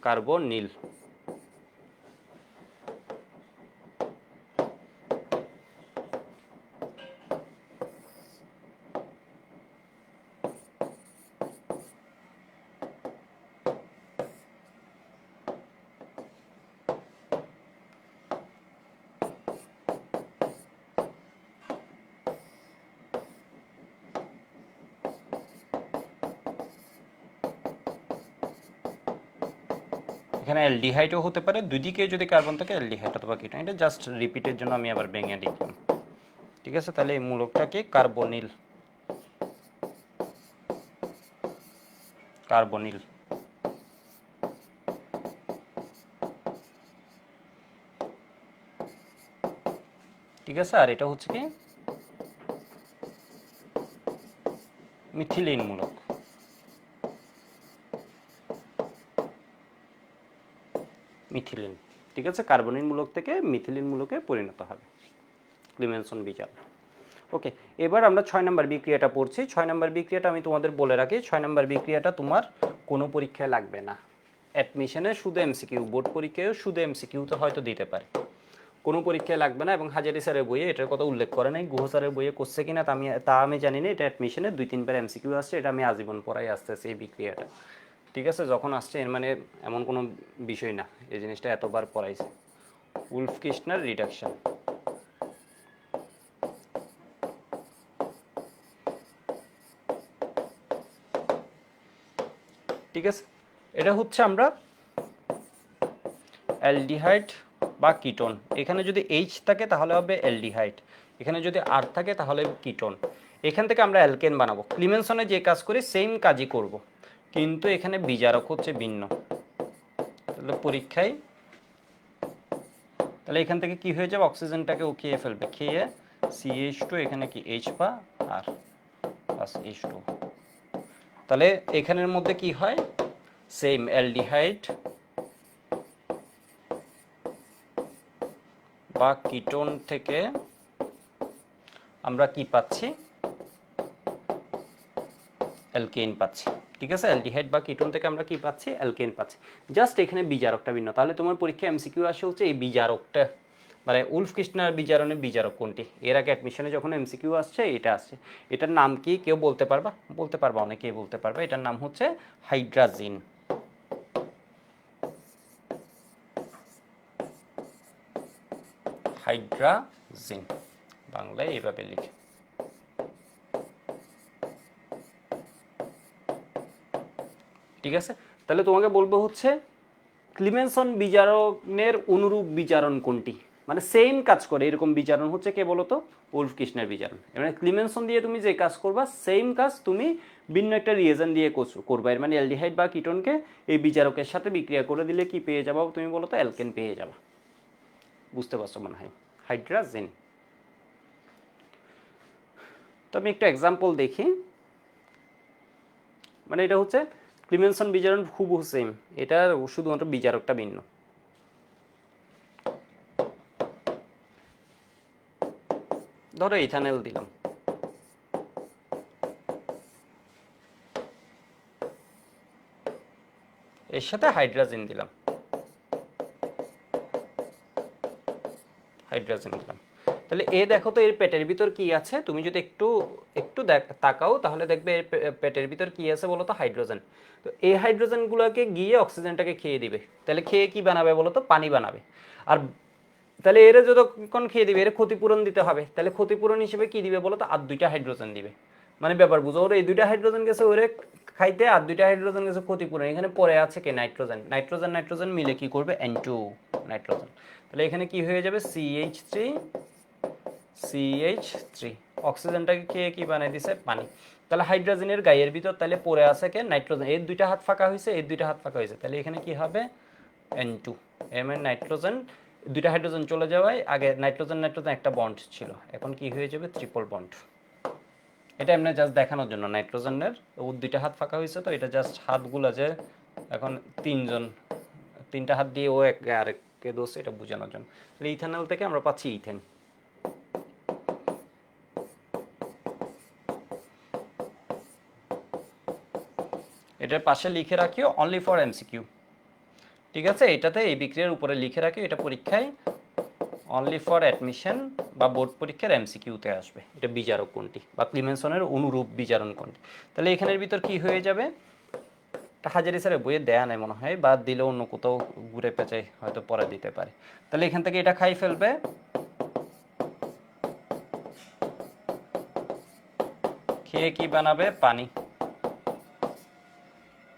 কার্বনিল। এখানে অ্যালডিহাইডও হতে পারে, দুই দিকে যদি কার্বন থাকে অ্যালডিহাইড অথবা কিটোন। এটা জাস্ট রিপিটের জন্য আমি আবার ভেঙে লিখলাম। ঠিক আছে, তাহলে এই মূলকটা কি কার্বনিল। কার্বনিল। ঠিক আছে, আর এটা হচ্ছে কি মিথিলিন মূলক। মিথিলিন। ঠিক আছে, কার্বনিল মূলক থেকে মিথিলিন মূলকে পরিণত হবে ক্লিমেনসন বিজারণ। ওকে, এবার আমরা 6 নম্বর বিক্রিয়াটা পড়ছি। 6 নম্বর বিক্রিয়াটা আমি তোমাদের বলে রাখি, 6 নম্বর বিক্রিয়াটা তোমার কোনো পরীক্ষায় লাগবে না। অ্যাডমিশনে শুধু এমসিকিউ, বোর্ড পরীক্ষায়ও শুধু এমসিকিউতে হয়তো দিতে পারে, কোনো পরীক্ষায় লাগবে না। এবং হাজারি স্যারের বইয়ে এটার কথা উল্লেখ করে নাই, গুহ স্যারের বইয়ে করছে কিনা তা আমি জানি না। এটা অ্যাডমিশনে 2-3 বার এমসিকিউ আসছে, এটা আমি আজীবন পড়াই আসতেছি এই বিক্রিয়াটা। ঠিক আছে, যখন আসছে এর মানে এমন কোনো বিষয় না এই জিনিসটা এতবার পড়াইছে। Wolf কিস্টনার reduction. ঠিক আছে, এটা হচ্ছে আমরা অ্যালডিহাইড বা কিটোন। এখানে যদি এইচ থাকে তাহলে হবে অ্যালডিহাইড, এখানে যদি আর থাকে তাহলে কিটোন। এখান থেকে আমরা অ্যালকেন বানাবো। ক্লিমেনসনে যে কাজ করি সেম কাজই করব, কিন্তু এখানে বিজারক হচ্ছে ভিন্ন। তাহলে পরীক্ষায় তাহলে এখান থেকে কি হয়ে যাবে, অক্সিজেনটাকে ও খেয়ে ফেলবে, খেয়ে CH2, এখানে কি H পা আর প্লাস H2। তাহলে এখানের মধ্যে কি হয়, সেম অ্যালডিহাইড বা কিটোন থেকে আমরা কি পাচ্ছি, অ্যালকেন পাচ্ছি। ঠিক আছে, অ্যালডিহাইড বা কিটোন থেকে আমরা কি পাচ্ছি, অ্যালকেন পাচ্ছি। জাস্ট এখানে বিজারকটা ভিন্ন। তাহলে তোমার পরীক্ষা এমসিকিউ আসে হচ্ছে এই বিজারকটা, মানে উলফ কিস্টনার বিজারণের বিজারক কোনটি। এর আগে অ্যাডমিশনে যখন এমসিকিউ আসছে এটা আসছে। এটার নাম কি কেউ বলতে পারবা? বলতে পারবা, অনেকেই বলতে পারবে। এটার নাম হচ্ছে হাইড্রাজিন। হাইড্রাজিন বাংলায় এইভাবে লিখে। ঠিক আছে, তাহলে তোমাকে বলবো হচ্ছে ক্লিমেনসন বিজারণের অনুরূপ বিজারণ কোনটি, মানে সেম কাজ করে এরকম বিজারণ হচ্ছে কে বলতো, উলফ কিস্টনার বিজারণ। মানে ক্লিমেনসন দিয়ে তুমি যে কাজ করবা সেম কাজ তুমি ভিন্ন একটা রিয়েজেন্ট দিয়ে করবা। এর মানে অ্যালডিহাইড বা কিটোনকে এই বিজারকের সাথে বিক্রিয়া করে দিলে কি পেয়ে যাবা তুমি বলো তো, অ্যালকেন পেয়ে যাবা। বুঝতে পারছো মনে হয়, হাইড্রাজেন। তো আমি একটু এক্সাম্পল দেখি। মানে এটা হচ্ছে ক্লিমেনসন বিজারণ হুবহু সেম, এটা শুধুমাত্র বিজারকটা ভিন্ন। ধরো ইথানল দিলাম, এর সাথে হাইড্রাজেন দিলাম, হাইড্রাজেন দিলাম। তাহলে এ দেখো তো এর পেটের ভিতর কি আছে, তুমি যদি একটু একটু তাকাও তাহলে দেখবে এর পেটের ভিতর কি আছে বলো তো, হাইড্রোজেন। তো এই হাইড্রোজেনগুলোকে গিয়ে অক্সিজেনটাকে খেয়ে দিবে, তাহলে খেয়ে কি বানাবে বলো তো, পানি বানাবে। আর তাহলে এর যতক্ষণ খেয়ে দিবে এর ক্ষতিপূরণ দিতে হবে, তাহলে ক্ষতিপূরণ হিসেবে কি দিবে বলো তো, আর 2টা হাইড্রোজেন দিবে। মানে ব্যাপার বুঝো, ওর এই 2টা হাইড্রোজেন গেছে ওরে খাইতে, আর 2টা হাইড্রোজেন গেছে ক্ষতিপূরণ। এখানে পরে আছে কি নাইট্রোজেন, নাইট্রোজেন নাইট্রোজেন মিলে কি করবে, N2 নাইট্রোজেন। তাহলে এখানে কি হয়ে যাবে, CH3 অক্সিজেনটাকে খেয়ে কি বানাই দিছে, পানি। তাহলে হাইড্রোজেনের গায়ের ভিতর তাহলে পড়ে আছে কে, নাইট্রোজেন। এর 2টা হাত ফাঁকা হয়েছে, এর 2টা হাত ফাঁকা হয়েছে, তাহলে এখানে কি হবে, N2। এর মানে নাইট্রোজেন, 2টা হাইড্রোজেন চলে যাওয়ায় আগে নাইট্রোজেন নাইট্রোজেন একটা বন্ড ছিল, এখন কি হয়ে যাবে, ট্রিপল বন্ড। এটা এমনি জাস্ট দেখানোর জন্য, নাইট্রোজেনের ওর 2টা হাত ফাঁকা হয়েছে, তো এটা জাস্ট হাতগুলো যে এখন 3টা হাত দিয়ে ও আরেককে দোষ, এটা বোঝানোর জন্য। তাহলে ইথানল থেকে আমরা পাচ্ছি ইথেন। এটার পাশে লিখে রাখিও অনলি ফর এমসিকিউ। ঠিক আছে, এটাতে এই বিক্রিয়ার উপরে লিখে রাখিও, এটা পরীক্ষায় অনলি ফর অ্যাডমিশন বা বোর্ড পরীক্ষার এমসিকিউতে আসবে, এটা বিজারক কোনটি বা ক্লিমেনসনের অনুরূপ বিজারণ কোনটি। তাহলে এখানের ভিতর কি হয়ে যাবে, হাজারি স্যারের বইয়ে দেয়া নাই মনে হয়, বা দিলেও অন্য কোথাও ঘুরে পেঁচাই হয়তো পরে দিতে পারে। তাহলে এখান থেকে এটা খাই ফেলবে, খেয়ে কি বানাবে, পানি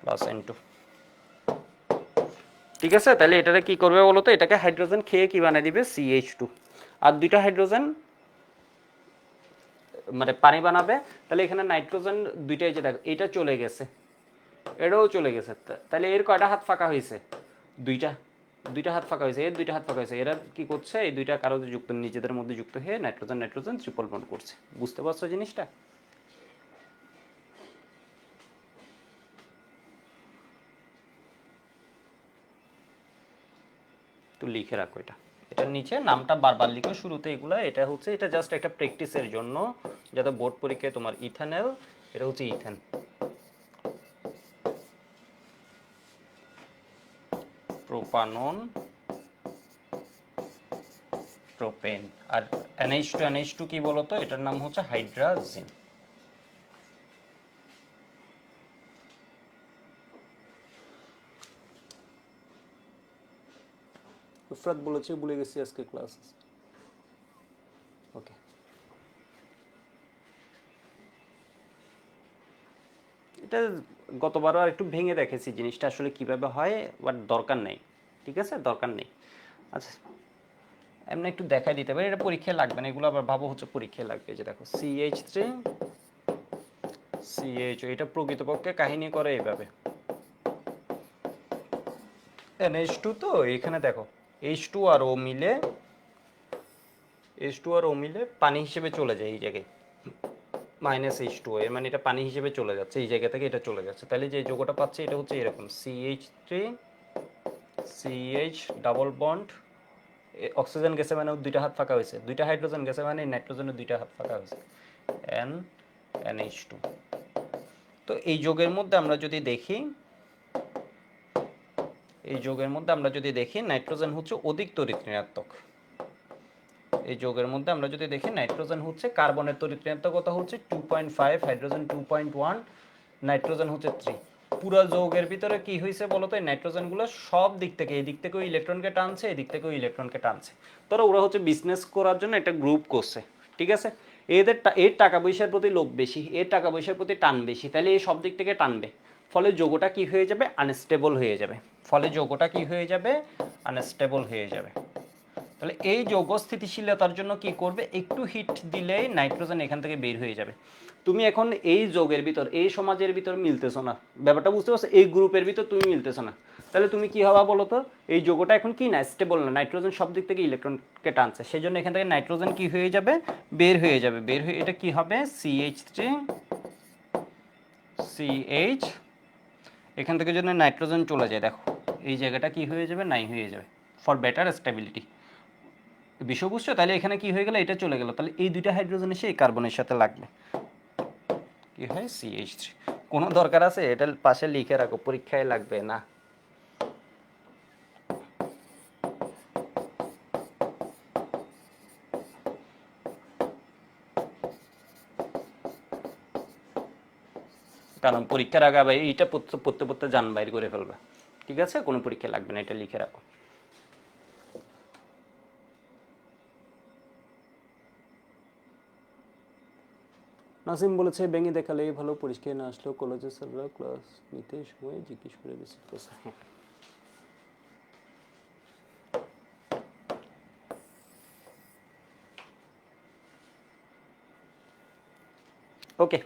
প্লাস N2। ঠিক আছে, তাহলে এটাকে কি করবে বলো তো, এটাকে হাইড্রোজেন খেয়ে কি বানিয়ে দিবে CH2, আর দুইটা হাইড্রোজেন মানে পানি বানাবে। তাহলে এখানে নাইট্রোজেন দুইটাই, যে দেখো এটা চলে গেছে, এটাও চলে গেছে, তাহলে এর কয়টা হাত ফাঁকা হয়েছে, দুইটা, দুইটা হাত ফাঁকা হয়েছে, এর দুইটা হাত ফাঁকা হয়েছে। এরা কি করছে, এই দুইটা কারো যুক্ত, নিজেদের মধ্যে যুক্ত হয়ে নাইট্রোজেন নাইট্রোজেন ট্রিপল বন্ড করছে। বুঝতে পারছো জিনিসটা? তো লিখে রাখো এটা, এটার নিচে নামটা বারবার লিখো শুরুতে এগুলা। এটা হচ্ছে, এটা জাস্ট একটা প্র্যাকটিসের জন্য, যাতে বোর্ড পরীক্ষায় তোমার ইথানল, এটা হচ্ছে ইথেন, প্রোপানন, প্রোপেন। আর NH2, NH2 কি বলতো, এটার নাম হচ্ছে হাইড্রাজিন। নুসরাত বলেছে, ভুলে গেছি আজকে ক্লাস। ওকে, এটা গতবারও আর একটু ভেঙে দেখেছি জিনিসটা আসলে কিভাবে হয়, বাট দরকার নেই, ঠিক আছে, দরকার নেই। আচ্ছা, এমনি একটু দেখাই দিতে পারি, এটা পরীক্ষায় লাগবে না, এগুলো আবার ভাবো হচ্ছে পরীক্ষায় লাগবে। যে দেখো CH3 CH, এটা প্রকৃতপক্ষে কাহিনী করে এইভাবে, NH2, তো এখানে দেখো H2 আর O মিলে, H2 আর O মিলে পানি হিসেবে চলে যায় এই জায়গায়, -H2O, এর মানে এটা পানি হিসেবে চলে যাচ্ছে এই জায়গা থেকে, এটা চলে যাচ্ছে। তাহলে যে যোগটা পাচ্ছে এটা হচ্ছে এরকম CH3 CH double bond, oxygen গেছে মানে দুইটা হাত ফাঁকা হয়েছে, দুইটা হাইড্রোজেন গেছে মানে নাইট্রোজেনের দুইটা হাত ফাঁকা হয়েছে, NH2। তো এই যোগের মধ্যে আমরা যদি দেখি, এই যোগের মধ্যে আমরা যদি দেখি নাইট্রোজেন হচ্ছে অধিক তড়িৎ ঋণাত্মক। এই যোগের মধ্যে আমরা যদি দেখি নাইট্রোজেন হচ্ছে, কার্বনের তড়িৎ ঋণাত্মকতা হচ্ছে 2.5, হাইড্রোজেন 2.1, নাইট্রোজেন হচ্ছে 3। পুরো যৌগের ভিতরে কি হয়েছে বলতো, এই নাইট্রোজেনগুলো সব দিক থেকে, এই দিক থেকেও ইলেকট্রনকে টানছে, এই দিক থেকেও ইলেকট্রনকে টানছে। ধরো ওরা হচ্ছে বিজনেস করার জন্য একটা গ্রুপ করছে, ঠিক আছে, এর টাকা পয়সার প্রতি লোভ বেশি, এর টাকা পয়সার প্রতি টান বেশি, তাহলে এই সব দিক থেকে টানবে, ফলে যৌগটা কি হয়ে যাবে, আনস্টেবল হয়ে যাবে, ফলে যৌগটা কি হয়ে যাবে, আনস্টেবল হয়ে যাবে। তাহলে এই যৌগ স্থিতিশীলতার জন্য কি করবে, একটু হিট দিলেই নাইট্রোজেন এখান থেকে বের হয়ে যাবে। তুমি এখন এই যৌগের ভিতর, এই সমাজের ভিতর মিলতেছো না, ব্যাপারটা বুঝতে পারছো, এই গ্রুপের ভিতর তুমি মিলতেছো না, তাহলে তুমি কি হওয়া বলো তো, এই যৌগটা এখন কি না, স্টেবল না, নাইট্রোজেন সব দিক থেকে ইলেকট্রনকে টানছে, সেই জন্য এখান থেকে নাইট্রোজেন কি হয়ে যাবে, বের হয়ে যাবে, বের হয়ে এটা কি হবে, CH3 CH, এখান থেকে যদি নাইট্রোজেন চলে যায়, দেখো এই জায়গাটা কি হয়ে যাবে, নাই হয়ে যাবে, ফর বেটার স্টেবিলিটি। বিষয় বুঝছো? তাহলে এখানে কি হয়ে গেল, এটা চলে গেল, তাহলে এই দুইটা হাইড্রোজেন এসে এই কার্বনের সাথে লাগবে, কি হয়, CH3। কোনো দরকার আছে, এটা পাশে লিখে রাখো, পরীক্ষায় লাগবে না। কারণ পরীক্ষার আগে আবার এইটা পড়তে পড়তে জান বাইর করে ফেলবে, ঠিক আছে, কোনো পরীক্ষা লাগবে না, এটা লিখে রাখো। নাসিম বলেছে ভেঙে দেখালে ভালো, পরিষ্কার না আসলেও কলেজে স্যাররা ক্লাস নিতে সময় জিজ্ঞেস করে রিসিভ করছে। ওকে,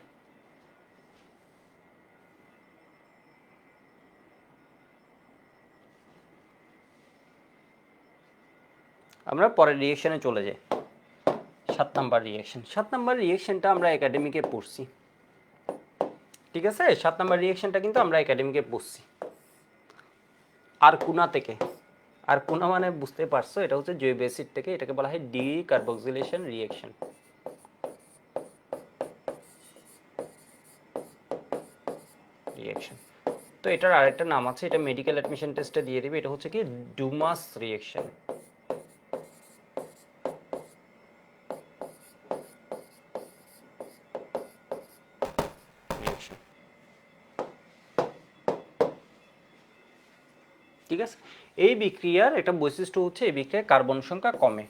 আমরা পরের রিয়েকশনে চলে যাই। 7 নাম্বার রিয়েকশন, 7 নাম্বার রিয়েকশনটা আমরা একাডেমিকে পড়ছি, ঠিক আছে, 7 নাম্বার রিয়েকশনটা কিন্তু আমরা একাডেমিকে পড়ছি আর কোনা থেকে। আর কোনা মানে বুঝতে পারছো, এটা হচ্ছে জৈব অ্যাসিড থেকে, এটাকে বলা হয় ডি কার্বক্সিলেশন রিয়েকশন। রিয়েকশন, তো এটার আরেকটা নাম আছে, এটা মেডিকেল অ্যাডমিশন টেস্টে দিয়ে দিবে, এটা হচ্ছে কি ডুমাস রিয়েকশন। ঠিক আছে, এই বিক্রিয়ার একটা বৈশিষ্ট্য হচ্ছে, এই বিক্রিয়ায় কার্বন সংখ্যা কমে,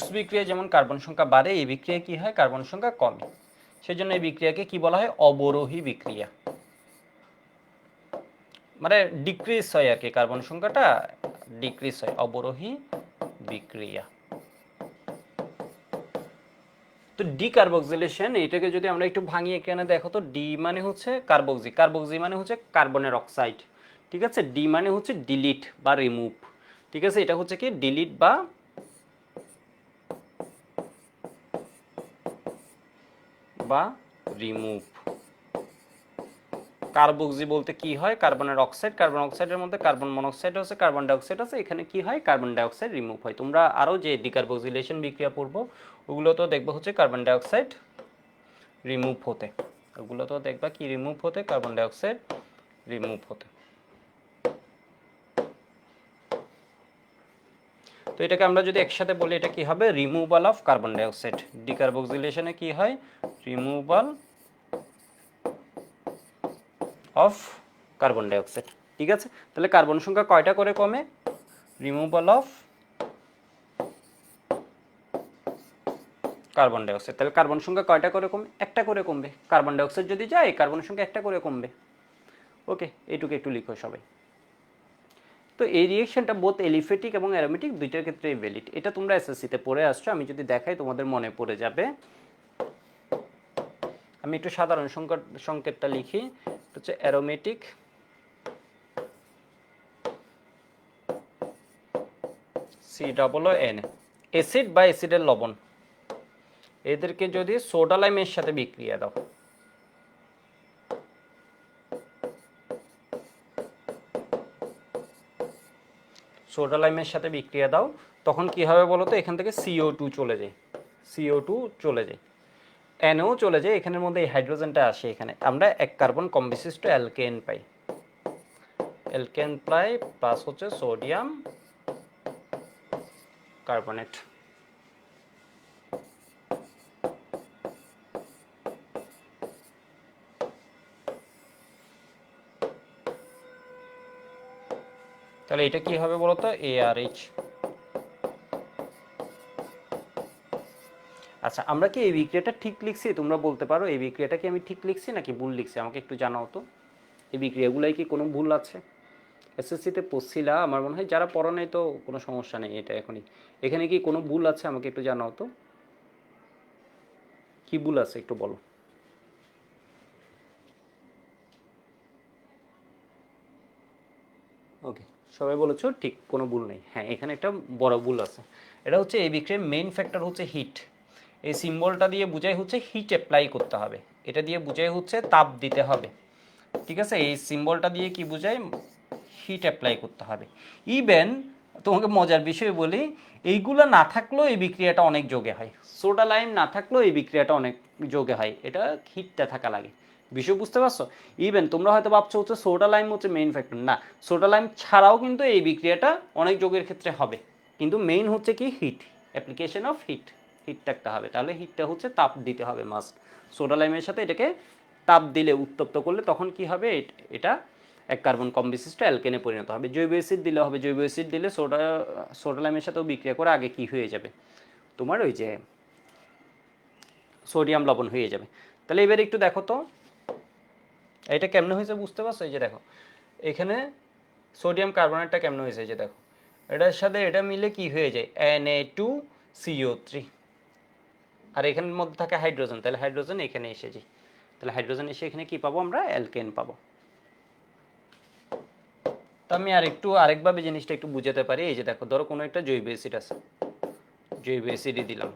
উডস বিক্রিয়া যেমন কার্বন সংখ্যা বাড়ে, এই বিক্রিয়া কি হয়, কার্বন সংখ্যা কমে। সেজন্য এই বিক্রিয়াকে কি বলা হয়, অবরোহী বিক্রিয়া, মানে ডিক্রিজ হয় আর কি, কার্বন সংখ্যাটা ডিক্রিজ হয়, অবরোহী বিক্রিয়া। তো ডিকার্বক্সিলেশন, এটাকে যদি আমরা একটু ভাঙিয়ে এখানে দেখো তো, ডি মানে হচ্ছে কার্বক্সি, কার্বক্সি মানে হচ্ছে কার্বনের অক্সাইড, ঠিক আছে। ডি মানে হচ্ছে ডিলিট বা রিমুভ, ঠিক আছে। এটা হচ্ছে কি ডিলিট বা রিমুভ। কার্বক্সি বলতে কি হয়, কার্বনের অক্সাইড, কার্বন অক্সাইডের মধ্যে কার্বন মনোক্সাইড আছে, কার্বন ডাইঅক্সাইড আছে, এখানে কি হয়, কার্বন ডাইঅক্সাইড রিমুভ হয়। তোমরা আরও যে ডিকার্বক্সিলেশন বিক্রিয়া পড়বো ওগুলো তো দেখবো হচ্ছে কার্বন ডাইঅক্সাইড রিমুভ হতে, ওগুলো তো দেখবা কি রিমুভ হতে, কার্বন ডাইঅক্সাইড রিমুভ হতে। তো এটাকে আমরা যদি একসাথে বলি, এটা কি হবে, রিমুভাল অফ কার্বন ডাইঅক্সাইড। ডিকার্বক্সিলেশনে কি হয়, রিমুভাল অফ কার্বন ডাইঅক্সাইড, ঠিক আছে। তাহলে কার্বন সংখ্যা কয়টা করে কমে, রিমুভাল অফ কার্বন ডাইঅক্সাইড, তাহলে কার্বন সংখ্যা কয়টা করে কমে, একটা করে কমবে। কার্বন ডাইঅক্সাইড যদি যায়, কার্বন সংখ্যা একটা করে কমবে। ওকে, এইটুকু একটু লিখো সবাই। তো এই রিয়েকশনটা বোথ এলিফেটিক এবং অ্যারোমেটিক দুইটার ক্ষেত্রেই ভ্যালিড। এটা তোমরা এসএসসিতে পড়ে আসছো, আমি যদি দেখাই তোমাদের মনে পড়ে যাবে। আমি একটু সাধারণ সংকেতটা লিখি, হচ্ছে অ্যারোমেটিক COON, অ্যাসিড বা অ্যাসিডের লবণ, এদেরকে যদি সোডা লাইমের সাথে বিক্রিয়া দাও, সোডা লাইমের সাথে বিক্রিয়া দাও, তখন কি হবে বলো তো, এখান থেকে CO2 চলে যায়, CO2 চলে যায়, NO চলে যায়, এখানের মধ্যে এই হাইড্রোজেনটা আসে, এখানে আমরা এক কার্বন কম বিশিষ্ট অ্যালকেন পাই, অ্যালকেন পাই প্লাস হচ্ছে সোডিয়াম কার্বনেট। তাহলে এটা কি হবে বলতো, ARH। আচ্ছা, আমরা কি এই বিক্রিয়াটা ঠিক লিখছি, তোমরা বলতে পারো এই বিক্রিয়াটা কি আমি ঠিক লিখছি নাকি ভুল লিখছি, আমাকে একটু জানাও তো। এই বিক্রিয়াগুলাই কি কোনো ভুল আছে, এসএসসিতে পড়ছিলা আমার মনে হয়, যারা পড়ো নাই তো কোনো সমস্যা নেই, এটা এখনই, এখানে কি কোনো ভুল আছে, আমাকে একটু জানাও তো, কি ভুল আছে একটু বলো। ওকে, সবাই বলেছো ঠিক, কোনো ভুল নেই। হ্যাঁ, এখানে একটা বড় ভুল আছে, এটা হচ্ছে এই বিক্রিয়ার মেইন ফ্যাক্টর হচ্ছে হিট। এই সিম্বলটা দিয়ে বোঝাই হচ্ছে হিট অ্যাপ্লাই করতে হবে, এটা দিয়ে বোঝাই হচ্ছে তাপ দিতে হবে, ঠিক আছে। এই সিম্বলটা দিয়ে কি বোঝায়, হিট অ্যাপ্লাই করতে হবে। ইভেন তোমাকে মজার বিষয় বলি, এইগুলো না থাকলেও এই বিক্রিয়াটা অনেক যোগে হয়, সোডা লাইম না থাকলেও এই বিক্রিয়াটা অনেক যোগে হয়, এটা হিটটা থাকা লাগে। বিষয় বুঝতে পারছো। ইভেন তোমরা হয়তো ভাবছো হচ্ছে সোডা লাইম হচ্ছে মেইন ফ্যাক্টর, না, সোডা লাইম ছাড়াও কিন্তু এই বিক্রিয়াটা অনেক যোগের ক্ষেত্রে হবে, কিন্তু মেইন হচ্ছে কি heat, application of heat, heat থাকতে হবে। তাহলে হিটটা হচ্ছে তাপ দিতে হবে মাস্ট, সোডা লাইমের সাথে এটাকে তাপ দিলে, উত্তপ্ত করলে তখন কি হবে, এটা এক কার্বন কম বিশিষ্ট অ্যালকেনে পরিণত হবে। জৈব অ্যাসিড দিলে হবে, জৈব অ্যাসিড দিলে সোডা লাইমের সাথেও বিক্রিয়া করে আগে কি হয়ে যাবে, তোমার ওই যে সোডিয়াম লবণ হয়ে যাবে। তাহলে এবার একটু দেখো তো এটা কেমনে হয়েছে, বুঝতে পারছো। এই যে দেখো এখানে সোডিয়াম কার্বনেটটা কেমনে হয়েছে, এই যে দেখো এটার সাথে এটা মিলে কি হয়ে যায়, Na2CO3, আর এখানের মধ্যে থাকে হাইড্রোজেন, তাহলে হাইড্রোজেন এখানে এসে যায়, তাহলে হাইড্রোজেন এসে এখানে কি পাবো আমরা, অ্যালকেন পাবো। তো আমি আরেকভাবে জিনিসটা একটু বুঝাতে পারি। এই যে দেখো, ধরো কোনো একটা জৈব অ্যাসিড আছে, জৈব অ্যাসিডই দিলাম,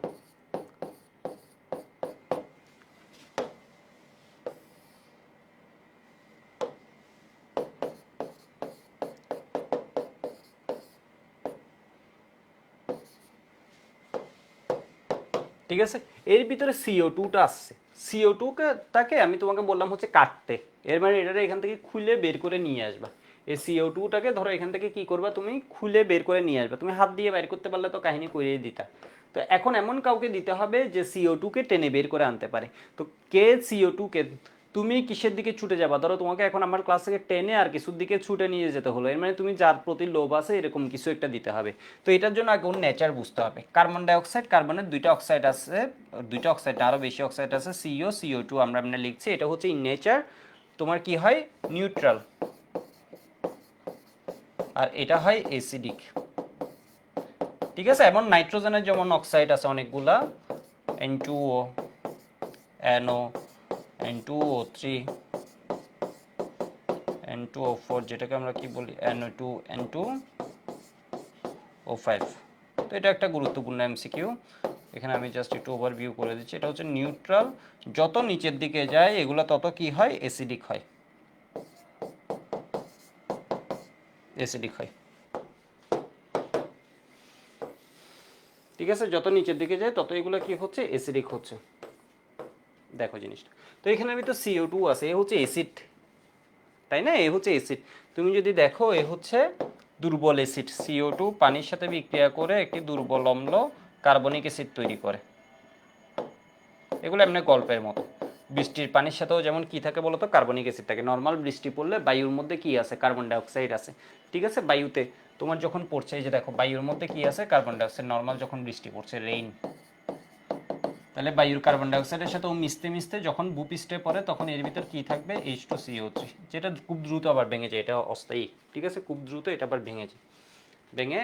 ঠিক আছে। এর ভিতরে CO2টা আসছে, CO2টাকে আমি তোমাকে বললাম হচ্ছে কাটতে, এর মানে এটা এখান থেকে খুলে বের করে নিয়ে আসবা। এই CO2টাকে ধরো এখান থেকে কি করবা, তুমি খুলে বের করে নিয়ে আসবা, তুমি হাত দিয়ে বের করতে পারলে তো কাহিনী করিয়ে দিতা। তো এখন এমন কাউকে দিতে হবে যে CO2কে টেনে বের করে আনতে পারে। তো কে CO2কে তুমি কিসের দিকে ছুটে যাবা, ধরো তোমাকে এখন আমার ক্লাস থেকে টেনে আর কিছুর দিকে ছুটে নিয়ে যেতে হলো, এর মানে তুমি যার প্রতি লোভ আছে এরকম কিছু একটা দিতে হবে। তো এটার জন্য আগে ওর নেচার বুঝতে হবে। কার্বন ডাইঅক্সাইড, কার্বনের দুইটা অক্সাইড আছে, দুইটা অক্সাইড আরও বেশি অক্সাইড আছে, সিও সিও টু আমরা এমনি লিখছি, এটা হচ্ছে ইন নেচার তোমার কি হয় নিউট্রাল, আর এটা হয় অ্যাসিডিক। ঠিক আছে, এমন নাইট্রোজেনের যেমন অক্সাইড আছে অনেকগুলা, N2O, NO, N2O3, N2O4, যেটাকে আমরা কি বলি NO2, N2O5। তো এটা একটা গুরুত্বপূর্ণ এমসিকিউ, এখানে আমি জাস্ট একটু ওভারভিউ করে দিচ্ছি। এটা হচ্ছে নিউট্রাল, যত নিচের দিকে যায় এগুলো তত কি হয় অ্যাসিডিক হয়, অ্যাসিডিক হয়। ঠিক আছে, যত নিচের দিকে যায় তত এগুলো কি হচ্ছে অ্যাসিডিক হচ্ছে। দেখো জিনিসটা, তো এখানে আমি তো CO2 আছে, এ হচ্ছে অ্যাসিড, তাই না, এ হচ্ছে অ্যাসিড। তুমি যদি দেখো এ হচ্ছে দুর্বল অ্যাসিড, CO2 পানির সাথে বিক্রিয়া করে একটি দুর্বল অম্ল কার্বনিক অ্যাসিড তৈরি করে। এগুলো এমনি গল্পের মতো। বৃষ্টির পানির সাথেও যেমন কি থাকে বলতো, কার্বনিক অ্যাসিড থাকে। নর্মাল বৃষ্টি পড়লে বায়ুর মধ্যে কি আছে, কার্বন ডাইঅক্সাইড আছে। ঠিক আছে, বায়ুতে তোমার যখন পড়ছে, এই যে দেখো বায়ুর মধ্যে কি আছে, কার্বন ডাইঅক্সাইড। নর্মাল যখন বৃষ্টি পড়ছে, রেইন, তাহলে বায়ুর কার্বন ডাইঅক্সাইডের সাথে ও মিশতে মিশতে যখন ভূপৃষ্ঠে পড়ে তখন এর ভিতর কি থাকবে, H2CO3, যেটা খুব দ্রুত আবার ভেঙে যায়, এটা অস্থায়ী। ঠিক আছে, খুব দ্রুত এটা আবার ভেঙে যায়, ভেঙে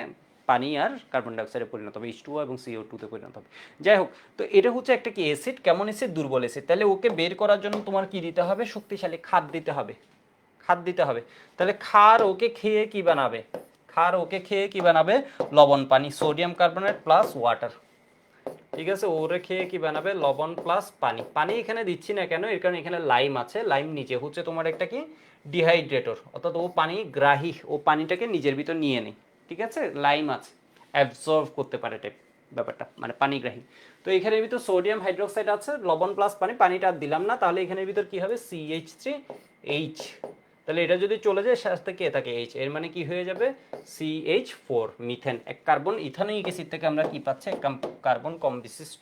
পানি আর কার্বন ডাইঅক্সাইডে পরিণত হবে, H2O এবং CO2 তে পরিণত হবে। যাই হোক, তো এটা হচ্ছে একটা কি অ্যাসিড, কেমন অ্যাসিড, দুর্বল অ্যাসিড। তাহলে ওকে বের করার জন্য তোমার কি দিতে হবে, শক্তিশালী খাদ দিতে হবে, খাদ দিতে হবে। তাহলে ক্ষার ওকে খেয়ে কি বানাবে, ক্ষার ওকে খেয়ে কি বানাবে, লবণ পানি, সোডিয়াম কার্বনেট প্লাস ওয়াটার। ঠিক আছে, ওরে খেয়ে কি বানাবে, লবণ প্লাস পানি। পানি এখানে দিচ্ছি না কেন, এর কারণে এখানে লাইম আছে, লাইম নিচে হচ্ছে তোমার একটা কি ডিহাইড্রেটর, অর্থাৎ ও পানি গ্রাহী, ও পানিটাকে নিজের ভিতর নিয়ে নেয়। ঠিক আছে, লাইম আছে, অ্যাবজর্ব করতে পারে টাইপ ব্যাপারটা, মানে পানিগ্রাহী। তো এখানের ভিতর সোডিয়াম হাইড্রোক্সাইড আছে, লবণ প্লাস পানি, পানিটা আর দিলাম না, তাহলে এখানের ভিতর কি হবে, CH3H। তাহলে এটা যদি চলে যায় সাথে কে থাকে H, এর মানে কি হয়ে যাবে CH4, মিথেন। এক কার্বন ইথানোয়িক অ্যাসিড থেকে আমরা কি পাচ্ছি, এক কার্বন কম বিশিষ্ট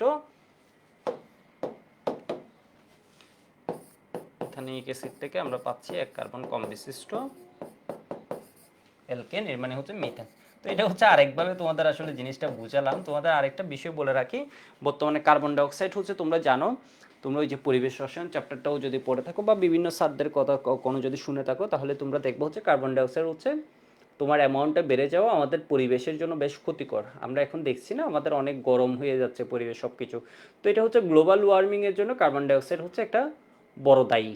ইথানোয়িক অ্যাসিড থেকে আমরা পাচ্ছি এক কার্বন কম বিশিষ্ট অ্যালকেন, এর মানে হচ্ছে মিথেন। তো এটা হচ্ছে আরেকভাবে তোমাদের আসলে জিনিসটা বুঝালাম। তোমাদের আরেকটা বিষয় বলে রাখি, বর্তমানে কার্বন ডাইঅক্সাইড হচ্ছে, তোমরা জানো, তোমরা ওই যে পরিবেশ রসায়ন চ্যাপ্টারটাও যদি পড়ে থাকো বা বিভিন্ন স্যারদের কথা কোনো যদি শুনে থাকো, তাহলে তোমরা দেখবো হচ্ছে কার্বন ডাইঅক্সাইড হচ্ছে তোমার অ্যামাউন্টটা বেড়ে যাওয়া আমাদের পরিবেশের জন্য বেশ ক্ষতিকর। আমরা এখন দেখছি না, আমাদের অনেক গরম হয়ে যাচ্ছে পরিবেশ সব কিছু। তো এটা হচ্ছে গ্লোবাল ওয়ার্মিংয়ের জন্য কার্বন ডাইঅক্সাইড হচ্ছে একটা বড় দায়ী।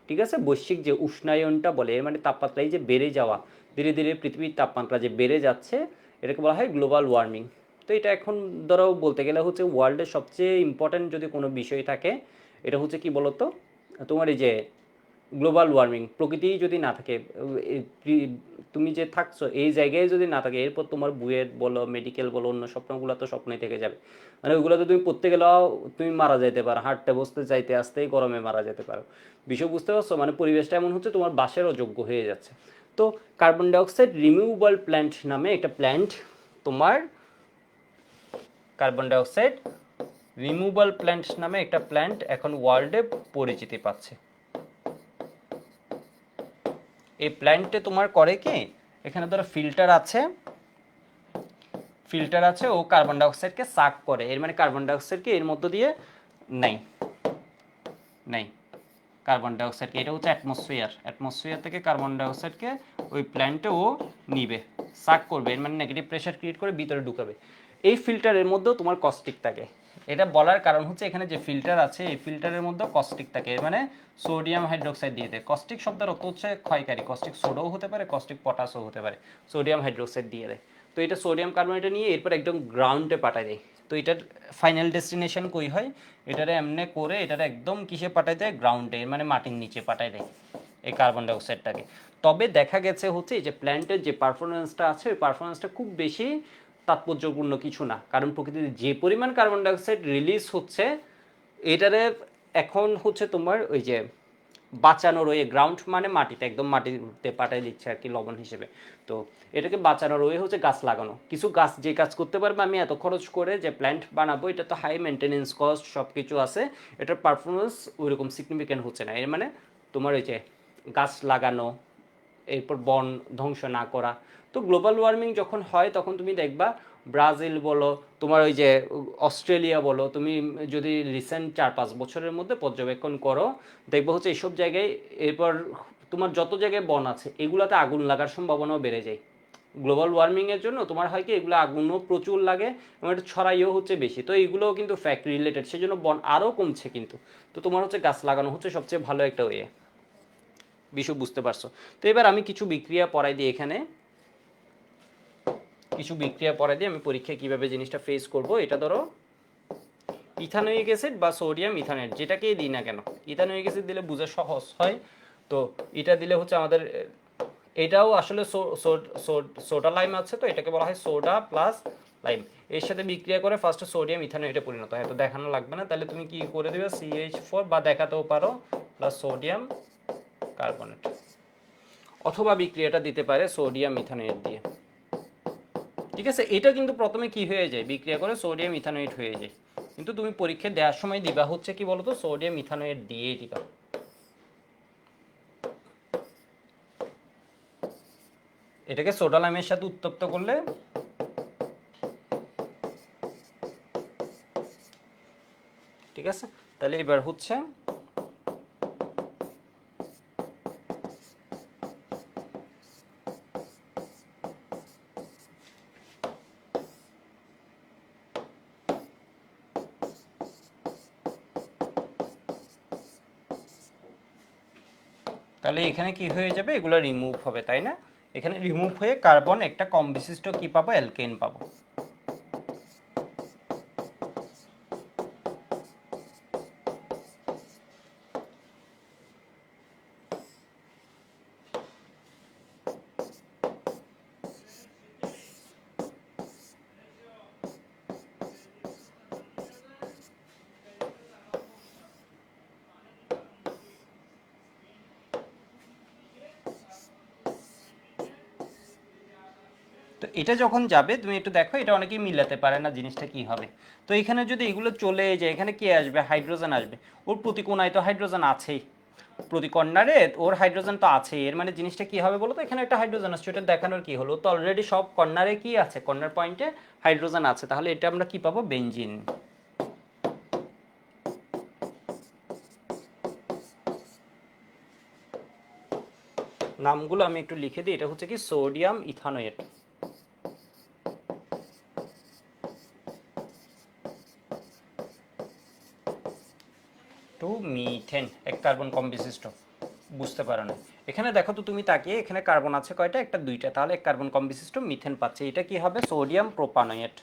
ঠিক আছে, বৈশ্বিক যে উষ্ণায়নটা বলে, এর মানে তাপমাত্রায় যে বেড়ে যাওয়া, ধীরে ধীরে পৃথিবীর তাপমাত্রা যে বেড়ে যাচ্ছে, এটাকে বলা হয় গ্লোবাল ওয়ার্মিং। তো এটা এখন ধরো বলতে গেলে হচ্ছে ওয়ার্ল্ডের সবচেয়ে ইম্পর্ট্যান্ট যদি কোনো বিষয় থাকে, এটা হচ্ছে কি বলতো, তোমার এই যে গ্লোবাল ওয়ার্মিং। প্রকৃতি যদি না থাকে, তুমি যে থাকছো এই জায়গায় যদি না থাকে, এরপর তোমার বুয়েট বলো, মেডিকেল বলো, অন্য স্বপ্নগুলো তো স্বপ্নই থেকে যাবে। মানে ওইগুলো তো তুমি পড়তে গেলেও তুমি মারা যেতে পারো, হাঁটতে বসতে চাইতে আসতেই গরমে মারা যেতে পারো। বিষয় বুঝতে পারছো, মানে পরিবেশটা এমন হচ্ছে তোমার বাসের অযোগ্য হয়ে যাচ্ছে। তো কার্বন ডাইঅক্সাইড রিমুভাল প্ল্যান্ট নামে একটা প্ল্যান্ট তোমার, কার্বন ডাইঅক্সাইড রিমুভাল প্ল্যান্ট নামে একটা প্ল্যান্ট এখন ওয়ার্ল্ডে পরিচিতি পাচ্ছে। এই প্ল্যান্টে তোমার করে কি, এখানে ধরো ফিল্টার আছে, ফিল্টার আছে, ও কার্বন ডাইঅক্সাইডকে সাক করে, এর মানে কার্বন ডাইঅক্সাইডকে এর মধ্য দিয়ে নেই, নেই কার্বন ডাইঅক্সাইডকে, এটা হচ্ছে অ্যাটমসফিয়ার, অ্যাটমসফিয়ার থেকে কার্বন ডাইঅক্সাইডকে ওই প্ল্যান্টে ও নিবে, সাক করবে, এর মানে নেগেটিভ প্রেশার ক্রিয়েট করে ভিতরে ঢুকাবে। এই ফিল্টারের মধ্যেও তোমার কস্টিক থাকে। এটা বলার কারণ হচ্ছে এখানে যে ফিল্টার আছে, এই ফিল্টারের মধ্যে কস্টিক থাকে, এর মানে সোডিয়াম হাইড্রোক্সাইড দিয়ে দেয়। কস্টিক শব্দের অর্থ হচ্ছে ক্ষয়কারী, কস্টিক সোডাও হতে পারে, কস্টিক পটাশও হতে পারে, সোডিয়াম হাইড্রোক্সাইড দিয়ে দেয়। তো এটা সোডিয়াম কার্বনেটে নিয়ে এরপর একদম গ্রাউন্ডে পাঠায় দেয়। তো এটার ফাইনাল ডেস্টিনেশন কই হয়, এটারে এমনি করে এটারে একদম কিসে পাঠায় দেয়, গ্রাউন্ডে, মানে মাটির নিচে পাঠায় দেয় এই কার্বন ডাইঅক্সাইডটাকে। তবে দেখা গেছে হচ্ছে যে প্ল্যান্টের যে পারফরমেন্সটা আছে, ওই পারফরমেন্সটা খুব বেশি তাৎপর্যপূর্ণ কিছু না, কারণ প্রকৃতিতে যে পরিমাণ কার্বন ডাইঅক্সাইড রিলিজ হচ্ছে, এটারে এখন হচ্ছে তোমার ওই যে বাঁচানোর ওয়ে, গ্রাউন্ড মানে মাটিতে, একদম মাটিতে পাঠাই দিচ্ছে আর কি লবণ হিসেবে। তো এটাকে বাঁচানোর ওয়ে হচ্ছে গাছ লাগানো। কিছু গাছ যে কাজ করতে পারবে আমি এত খরচ করে যে প্ল্যান্ট বানাবো, এটা তো হাই মেনটেনেন্স কস্ট সব কিছু আছে, এটার পারফরমেন্স ওইরকম সিগনিফিক্যান্ট হচ্ছে না। এর মানে তোমার ওই যে গাছ লাগানো, এরপর বন ধ্বংস না করা। তো গ্লোবাল ওয়ার্মিং যখন হয় তখন তুমি দেখবা ব্রাজিল বলো, তোমার ওই যে অস্ট্রেলিয়া বলো, তুমি যদি রিসেন্ট 4-5 বছরের মধ্যে পর্যবেক্ষণ করো, দেখবো হচ্ছে এইসব জায়গায় এরপর তোমার যত জায়গায় বন আছে এগুলাতে আগুন লাগার সম্ভাবনাও বেড়ে যায়। গ্লোবাল ওয়ার্মিংয়ের জন্য তোমার হয় কি এগুলো আগুনও প্রচুর লাগে এবং এটা ছড়াইও হচ্ছে বেশি। তো এইগুলোও কিন্তু ফ্যাক্ট রিলেটেড, সেই জন্য বন আরও কমছে কিন্তু। তো তোমার হচ্ছে গাছ লাগানো হচ্ছে সবচেয়ে ভালো একটা ওয়ে। বিষয় বুঝতে পারছো? তো এবার আমি কিছু বিক্রিয়া পড়াই দিই এখানে, কিছু বিক্রিয়া পড়াই দিই আমি পরীক্ষায় কিভাবে জিনিসটা ফেস করব। এটা ধরো ইথানোয়িক অ্যাসিড বা সোডিয়াম ইথানেট, যেটাকেই দিই না কেন, ইথানোয়িক অ্যাসিড দিলে বোঝা সহজ হয়। তো এটা দিলে হচ্ছে আমাদের, এটাও আসলে সোডা লাইম আছে, তো এটাকে বলা হয় সোডা প্লাস লাইম। এর সাথে বিক্রিয়া করে ফার্স্টে সোডিয়াম ইথানোয়েটে পরিণত হয়। তো দেখানো লাগবে না, তাহলে তুমি কি করে দেবে, CH4 বা দেখাতেও পারো প্লাস সোডিয়াম কার্বনেট, অথবা বিক্রিয়াটা দিতে পারে সোডিয়াম ইথানোয়েট দিয়ে। ঠিক আছে, এটা কিন্তু প্রথমে কি হয়ে যায়, বিক্রিয়া করে সোডিয়াম ইথানোয়েট হয়ে যায়, কিন্তু তুমি পরীক্ষা দেওয়ার সময় দিবা হচ্ছে কি বলতো, সোডিয়াম ইথানোয়েট দিয়েই দিবা। এটাকে সোডা লাইমের সাথে উত্তপ্ত করলে, ঠিক আছে, তাহলে এবার হচ্ছে তাহলে এখানে কি হয়ে যাবে, এগুলো রিমুভ হবে তাই না, এখানে রিমুভ হয়ে কার্বন একটা কম বিশিষ্ট কি পাবো, অ্যালকেন পাবো। তো এটা যখন যাবে তুমি একটু দেখো, এটা অনেকেই মিলাতে পারে না জিনিসটা কি হবে। তো এখানে যদি এগুলো চলে যায়, এখানে কি আসবে, হাইড্রোজেন আসবে। ওর প্রতি কোণায় তো হাইড্রোজেন আছেই, প্রতি কর্নারে ওর হাইড্রোজেন তো আছেই। এর মানে জিনিসটা কি হবে বলো তো, এখানে একটা হাইড্রোজেন আসছে, এটা দেখানোর কি হলো, তো অলরেডি সব কর্নারে কি আছে, কর্নার পয়েন্টে হাইড্রোজেন আছে, তাহলে এটা আমরা কি পাবো, বেনজিন। নামগুলো আমি একটু লিখে দিই, এটা হচ্ছে কি সোডিয়াম ইথানোয়েট, টু মিথেন, এক কার্বন কম বিশিষ্ট। বুঝতে পারো না, এখানে দেখো তো তুমি তাকিয়ে, এখানে কার্বন আছে কয়টা, একটা দুইটা, তাহলে এক কার্বন কম বিশিষ্ট মিথেন পাচ্ছে, এটা কি হবে, সোডিয়াম প্রোপানয়েট।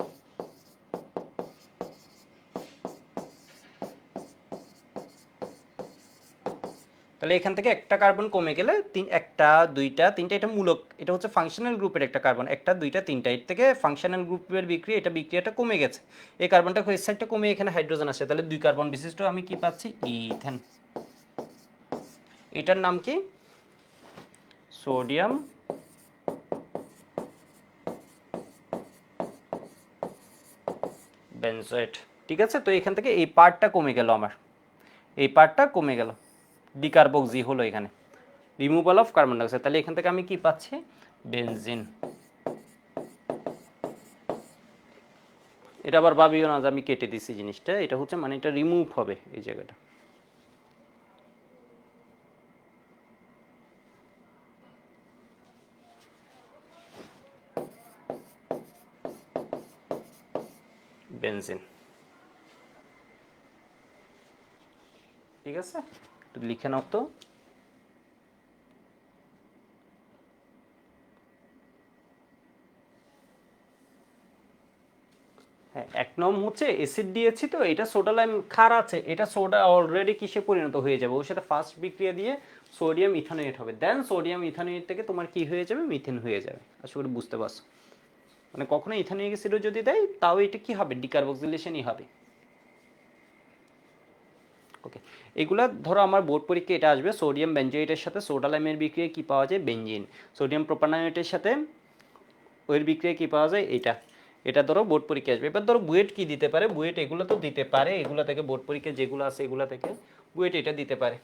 তাহলে এখান থেকে একটা কার্বন কমে গেলে একটা দুইটা তিনটা, এটা মূলক, এটা হচ্ছে ফাংশনাল গ্রুপের একটা কার্বন, একটা দুইটা তিনটা, এর থেকে ফাংশনাল গ্রুপের বিক্রিয়া, এটা বিক্রিয়াটা কমে গেছে, এই কার্বনটা এই সাইডটা কমে এখানে হাইড্রোজেন আসে, তাহলে দুই কার্বন বিশিষ্ট আমি কি পাচ্ছি, ইথেন। এটার নাম কি, সোডিয়াম বেনজয়েট। ঠিক আছে, তো এখান থেকে এই পার্টটা কমে গেল আমার, এই পার্টটা কমে গেল, ডিকার্বক্সি হলো এখানে, রিমুভাল অফ কার্বন ডাইঅক্সাইড, তাহলে এখান থেকে আমি কি পাচ্ছি, বেনজিন। এটা আবার ভাবিও না যে আমি কেটে দিছি জিনিসটা, এটা হচ্ছে মানে এটা রিমুভ হবে এই জায়গাটা। বেনজিন, ঠিক আছে, একটু লিখে নাও তো। হ্যাঁ, এক নম হচ্ছে অ্যাসিড দিয়েছি, তো এটা সোডা লাইম ক্ষার আছে, এটা সোডা অলরেডি কিসে পরিণত হয়ে যাবে, ওর সাথে ফার্স্ট বিক্রিয়া দিয়ে সোডিয়াম ইথানোয়েট হবে, দেন সোডিয়াম ইথানোয়েট থেকে তোমার কি হয়ে যাবে, মিথেন হয়ে যাবে। আশা করি বুঝতে পারছো, মানে কখনো ইথানোয়িক অ্যাসিডও যদি দেয় তাও এটা কি হবে, ডিকার্বক্সিলেশনই হবে। ওকে, এগুলা ধরো আমার বোর্ড পরীক্ষা এটা আসবে, সোডিয়াম বেঞ্জয়েটের সাথে সোডা লাইমের বিক্রিয়ায় কি পাওয়া যায়, বেঞ্জিন। সোডিয়াম প্রোপানয়েটের সাথে ওই বিক্রিয়ায় কি পাওয়া যায়, এটা। এটা ধরো বোর্ড পরীক্ষা আসবে। এবার ধরো বুয়েট কি দিতে পারে, বুয়েট এগুলো তো দিতে পারে, এগুলো থেকে বোর্ড পরীক্ষা যেগুলো আছে এগুলো থেকে বুয়েট এটা দিতে পারে।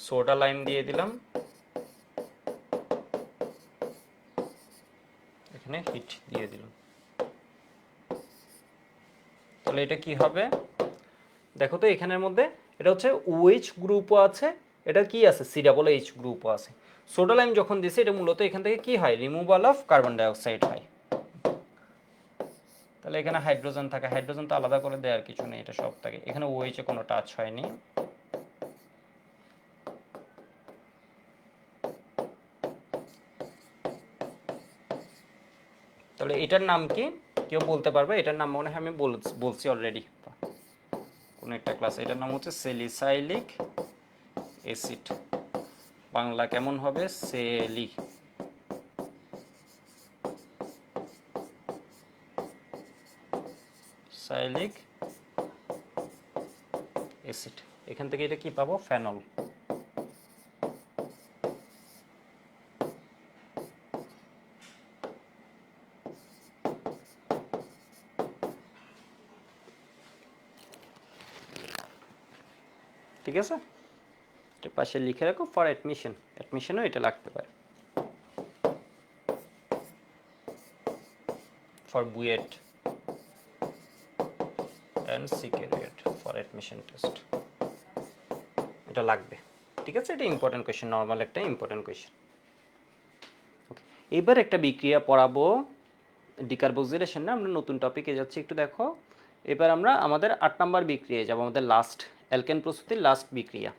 সোডা লাইম দিয়ে দিলাম, এখানে হিট দিয়ে দিলাম, তাহলে এটা কি হবে দেখো তো, এখানের মধ্যে এটা হচ্ছে OH গ্রুপও আছে, এটা কি আছে সি ডাবল এইচ গ্রুপও আছে। সোডা লাইম যখন দিছে এটা মূলত এখান থেকে কি হয়, রিমুভাল অফ কার্বন ডাইঅক্সাইড হয়। তাহলে এখানে হাইড্রোজেন থাকে, হাইড্রোজেন তো আলাদা করে দেওয়ার কিছু নেই, এটা সব থাকে। এখানে OH এ কোনো টাচ হয়নি। তাহলে এটার নাম কি কেউ বলতে পারবে, এটার নাম মনে হয় আমি বলছি অলরেডি কোন একটা ক্লাসে। এটার নাম হচ্ছে স্যালিসাইলিক অ্যাসিড, বাংলা কেমন হবে, সাইলিক অ্যাসিড। এখান থেকে এটা কি পাবো, ফেনল। ঠিক আছে, এটা পাশে লিখে রাখো ফর অ্যাডমিশন, অ্যাডমিশনও এটা লাগতে পারে for BUET and CKRUET for admission test, এটা লাগবে। ঠিক আছে, এটা ইম্পর্টেন্ট কোয়েশ্চেন, নর্মাল একটা ইম্পর্টেন্ট কোয়েশ্চেন। এবার একটা বিক্রিয়া পড়াবো, ডিকার্বোক্সিলেশন না, আমরা নতুন টপিকে যাচ্ছি, একটু দেখো। এবার আমরা আমাদের 8 নাম্বার বিক্রিয়ায় যাব, আমাদের লাস্ট অ্যালকেন প্রস্তুতির লাস্ট বিক্রিয়া।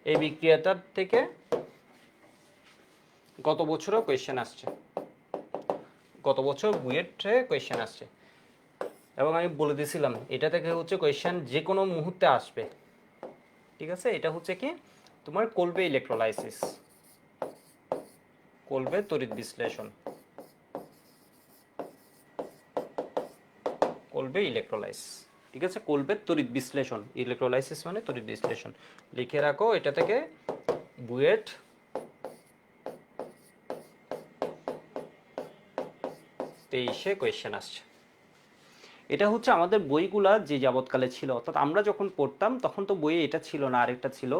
এই বিক্রিয়াটার থেকে গত বছরও কোয়েশ্চেন আসছে, গত বছর বুয়েটে কোয়েশ্চেন আসছে, এবং আমি বলে দিয়েছিলাম এটা থেকে হচ্ছে কোয়েশ্চেন যে কোনো মুহূর্তে আসবে। ঠিক আছে, এটা হচ্ছে কি তোমার কোলবে ইলেকট্রোলাইসিস, কোলবে তড়িৎ বিশ্লেষণ, কোলবে ইলেকট্রোলাইস। ঠিক আছে, কোলবে তড়িৎ বিশ্লেষণ, ইলেকট্রোলাইসিস মানে তড়িৎ বিশ্লেষণ, লিখে রাখো। এটা থেকে বুয়েট 23-এ কোয়েশ্চেন আসছে। এটা হচ্ছে আমাদের বইগুলা যে যাবৎকালে ছিল, অর্থাৎ আমরা যখন পড়তাম তখন তো বইয়ে এটা ছিল না, আরেকটা ছিল,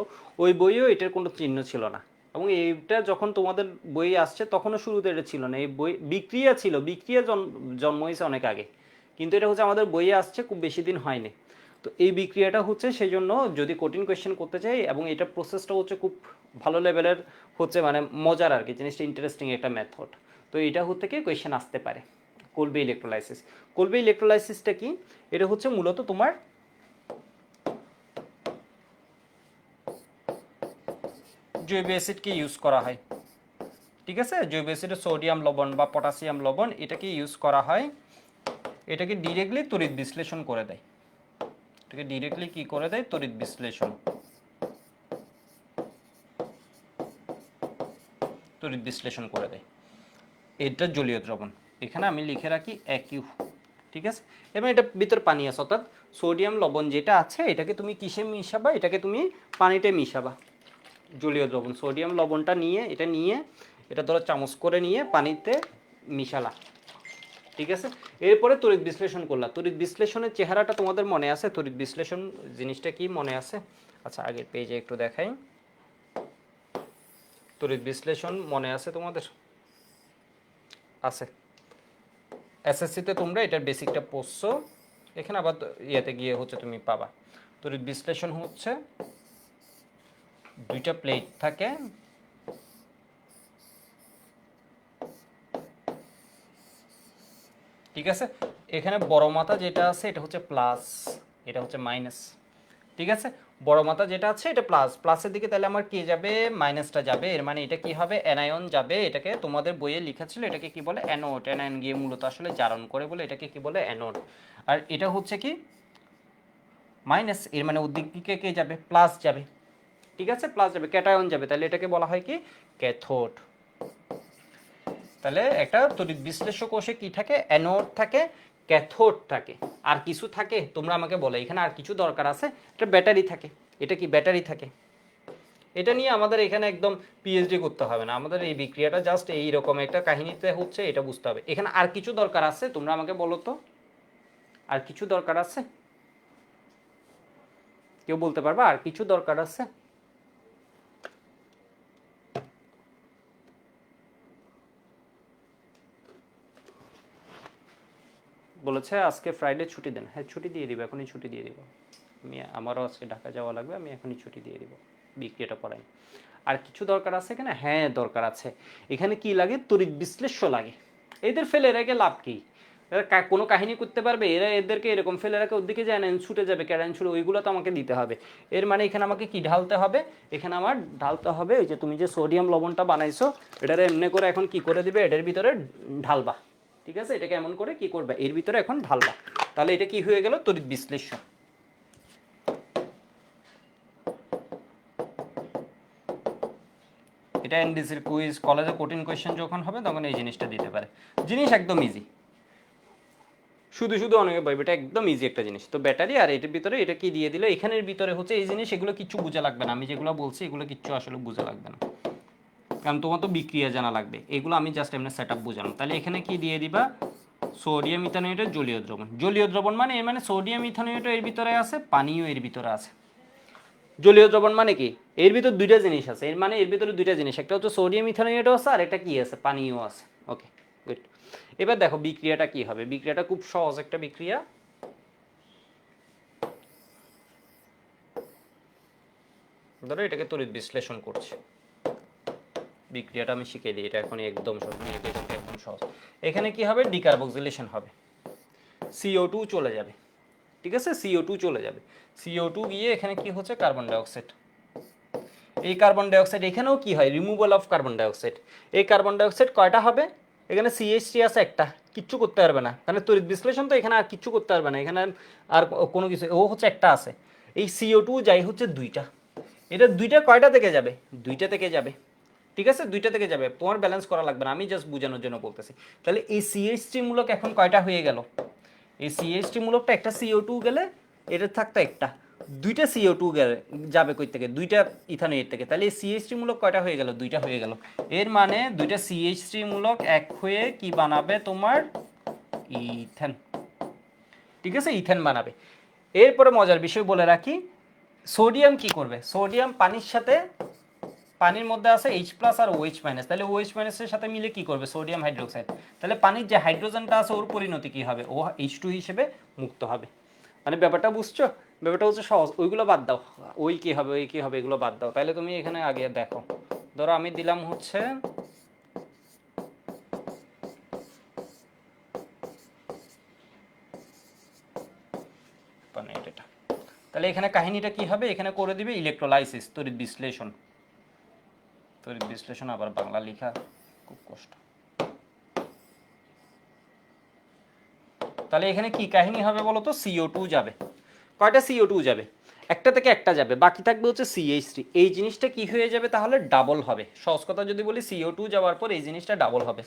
ওই বইয়েও এটার কোনো চিহ্ন ছিল না, এবং এইটা যখন তোমাদের বই আসছে তখনও শুরুতে এটা ছিল না। এই বই বিক্রিয়া ছিল, বিক্রিয়া জন্ম হয়েছে অনেক আগে, কিন্তু এটা হচ্ছে আমাদের বইয়ে আসছে খুব বেশি দিন হয়নি। তো এই বিক্রিয়াটা হচ্ছে সেই জন্য যদি কঠিন কোয়েশ্চেন করতে চাই, এবং এটা প্রসেসটা হচ্ছে খুব ভালো লেভেলের, হচ্ছে মানে মজার আর কি, জিনিসটা ইন্টারেস্টিং একটা মেথড। তো এটা হচ্ছে কি কোয়েশ্চেন আসতে পারে কোলবে ইলেকট্রোলাইসিস। কোলবে ইলেকট্রোলাইসিসটা কি, এটা হচ্ছে মূলত তোমার জৈব অ্যাসিডকে ইউজ করা হয়। ঠিক আছে, জৈব অ্যাসিডে সোডিয়াম লবণ বা পটাশিয়াম লবণ এটাকে ইউজ করা হয়, এটাকে ডিরেক্টলি তড়িৎ বিশ্লেষণ করে দেয়, এটাকে ডিরেক্টলি কি করে দেয়, তড়িৎ বিশ্লেষণ, তড়িৎ বিশ্লেষণ করে দেয়। এটা জলীয় দ্রবণ, এখানে আমি লিখে রাখি AQ। ঠিক আছে, এবং এটা ভিতর পানি আছে, অর্থাৎ সোডিয়াম লবণ যেটা আছে এটাকে তুমি কিসে মিশাবা, এটাকে তুমি পানিতে মিশাবা, জলীয় দ্রবণ। সোডিয়াম লবণটা নিয়ে এটা নিয়ে এটা ধরো চামচ করে নিয়ে পানিতে মিশালা। ঠিক আছে, এরপরে তড়িৎ বিশ্লেষণ করলা। তড়িৎ বিশ্লেষণের চেহারাটা তোমাদের মনে আছে, তড়িৎ বিশ্লেষণ জিনিসটা কি মনে আছে? আচ্ছা, আগের পেজে একটু দেখাই। তড়িৎ বিশ্লেষণ মনে আছে তোমাদের? আছে, এসএসসিতে তোমরা এটার বেসিকটা পড়ছো, এখানে আবার ইয়েতে গিয়ে হচ্ছে তুমি পাবা। তড়িৎ বিশ্লেষণ হচ্ছে দুইটা প্লেট থাকে, ঠিক আছে, এখানে বড় মাথা যেটা আছে এটা হচ্ছে প্লাস, এটা হচ্ছে মাইনাস। ঠিক আছে, বড় মাথা যেটা আছে এটা প্লাস, প্লাসের দিকে তাহলে আমার কি যাবে, মাইনাসটা যাবে। এর মানে এটা কি হবে, অ্যানায়ন যাবে। এটাকে তোমাদের বইয়ে লেখা ছিল এটাকে কি বলে, অ্যানোড। অ্যানায়ন গিয়ে মূলত আসলে জারণ করে বলে এটাকে কি বলে, অ্যানোড। আর এটা হচ্ছে কি মাইনাস, এর মানে ওর দিকে কে যাবে, প্লাস যাবে। ঠিক আছে, প্লাস যাবে, ক্যাটায়ন যাবে, তাহলে এটাকে বলা হয় কি, ক্যাথোড। তাহলে একটা তড়িৎ বিশ্লেষ্য কোষে কি থাকে, অ্যানোড থাকে, ক্যাথোড থাকে, আর কিছু থাকে তোমরা আমাকে বলো, এখানে আর কিছু দরকার আছে, এটা ব্যাটারি থাকে। এটা কি ব্যাটারি থাকে। এটা নিয়ে আমাদের এখানে একদম পিএইচডি করতে হবে না, আমাদের এই বিক্রিয়াটা জাস্ট এইরকম একটা কাহিনীতে হচ্ছে, এটা বুঝতে হবে। এখানে আর কিছু দরকার আছে, তোমরা আমাকে বলো তো, আর কিছু দরকার আছে, কেউ বলতে পারবা আর কিছু দরকার আছে। বলেছে আজকে ফ্রাইডে ছুটি দেন, হ্যাঁ ছুটি দিয়ে দিব, এখনই ছুটি দিয়ে দিব। আমি, আমারও আজকে ঢাকা যাওয়া লাগবে, আমি এখনই ছুটি দিয়ে দিব, বিক্রিয়াটা পড়াই। আর কিছু দরকার আছে কিনা, হ্যাঁ দরকার আছে। এখানে কি লাগে, তড়িৎ বিশ্লেষ্য লাগে। এদের ফেলে রেখে লাভ কি, এরা কোনো কাহিনী করতে পারবে, এরা এদেরকে এরকম ফেলে রাখে ওদিকে যায় না, ছুটে যাবে, ক্যারাইন ছুটে, ওইগুলো তো আমাকে দিতে হবে। এর মানে এখানে আমাকে কি ঢালতে হবে, এখানে আমার ঢালতে হবে ওই যে তুমি যে সোডিয়াম লবণটা বানাইছো, এটারে এমনি করে এখন কি করে দিবে, এটার ভিতরে ঢালবা। ঠিক আছে, এটাকে এমন করে কি করবে, এর ভিতরে এখন ঢালবা। তাহলে এটা কি হয়ে গেল, তড়িৎ বিশ্লেষ্য। এটা এনডিসির কুইজ, কলেজে কঠিন কোয়েশ্চেন যখন হবে তখন এই জিনিসটা দিতে পারে। জিনিস একদম ইজি, শুধু শুধু অনেকে পাইবে, এটা একদম ইজি একটা জিনিস। তো ব্যাটারি আর এটার ভিতরে এটা কি দিয়ে দিল, এখানের ভিতরে হচ্ছে এই জিনিস, এগুলো কিচ্ছু বুঝে লাগবে না, আমি যেগুলো বলছি এগুলো কিচ্ছু আসলে বুঝে লাগবে না, কারণ তোমার তো বিক্রিয়া জানা লাগবে, এগুলো আমি জাস্ট এমনি সেট আপ বুঝালাম। তাহলে এখানে কি দিয়ে দিবা, সোডিয়াম ইথানোয়েটের জলীয় দ্রবণ। জলীয় দ্রবণ মানে এর মানে সোডিয়াম ইথানোয়েট এর ভিতরে আছে, পানিও এর ভিতরে আছে। জলীয় দ্রবণ মানে কি, এর ভিতর দুইটা জিনিস আছে, এর মানে এর ভিতরে দুইটা জিনিস, একটা হচ্ছে সোডিয়াম ইথানোয়েটও আছে, আর একটা কি আছে, পানিও আছে। Okay good. এবার দেখো বিক্রিয়াটা কি হবে, বিক্রিয়াটা খুব সহজ একটা বিক্রিয়া। ধরো এটাকে তড়িৎ বিশ্লেষণ করছে, বিক্রিয়াটা আমি শিখিয়ে দিই, এটা এখন একদম একদম সহজ। এখানে কি হবে, ডিকার্বক্সিলেশন হবে, CO2 চলে যাবে। ঠিক আছে, CO2 চলে যাবে, CO2 গিয়ে এখানে কি হচ্ছে, কার্বন ডাইঅক্সাইড। এই কার্বন ডাইঅক্সাইড এখানেও কি হয়, রিমুভাল অফ কার্বন ডাইঅক্সাইড। এই কার্বন ডাইঅক্সাইড কয়টা হবে, এখানে CH3 আছে একটা, কিচ্ছু করতে পারবে না, কারণ তড়িৎ বিশ্লেষণ তো, এখানে আর কিচ্ছু করতে পারবে না, এখানে আর কোনো কিছু, ও হচ্ছে একটা আছে। এই CO2 যাই হচ্ছে দুইটা, এটা দুইটা কয়টা থেকে যাবে, দুইটা থেকে যাবে। ঠিক আছে, দুইটা থেকে যাবে, তোমার ব্যালেন্স করা লাগবে না, আমি জাস্ট বোঝানোর জন্য বলতেছি। তাহলে এই CH3 মূলক এখন কয়টা হয়ে গেল, এই CH3 মূলকটা একটা CO2 গেলে এটা থাকতো একটা, দুইটা CO2 গেলে যাবে কই থেকে, দুইটা ইথানোয়েট থেকে, তাহলে এই CH3 মূলক কয়টা হয়ে গেল, দুইটা হয়ে গেল। এর মানে দুইটা CH3 মূলক এক হয়ে কি বানাবে তোমার, ইথেন। ঠিক আছে, ইথেন বানাবে। এরপরে মজার বিষয় বলে রাখি, সোডিয়াম কি করবে, সোডিয়াম পানির সাথে, পানির মধ্যে আছে H+ আর OH-, তাহলে OH- এর সাথে মিলে কি করবে, সোডিয়াম হাইড্রোক্সাইড। তাহলে পানির যে হাইড্রোজেনটা আছে ওর পরিণতি কি হবে, ও H2 হিসেবে মুক্ত হবে। মানে ব্যাপারটা বুঝছো, ব্যাপারটা হচ্ছে সহজ, ওইগুলো বাদ দাও, ওই কি হবে, ওই কি হবে, এগুলো বাদ দাও। তাহলে তুমি এখানে আগে দেখো, ধরো আমি দিলাম হচ্ছে এটা, তাহলে এখানে কাহিনীটা কি হবে, এখানে করে দিবে ইলেকট্রোলাইসিস, তড়িৎ বিশ্লেষণ। তড়িৎ বিশ্লেষণ আবার বাংলা লেখা খুব কষ্ট। তাহলে এখানে কি কাহিনী হবে বলো তো, CO2 যাবে, কয়টা CO2 যাবে, একটা থেকে একটা যাবে, বাকি থাকবে হচ্ছে CH3। এই জিনিসটা কি হয়ে যাবে তাহলে, ডাবল হবে। সহজ কথা যদি বলি, CO2 যাওয়ার পর এই জিনিসটা ডাবল হবে।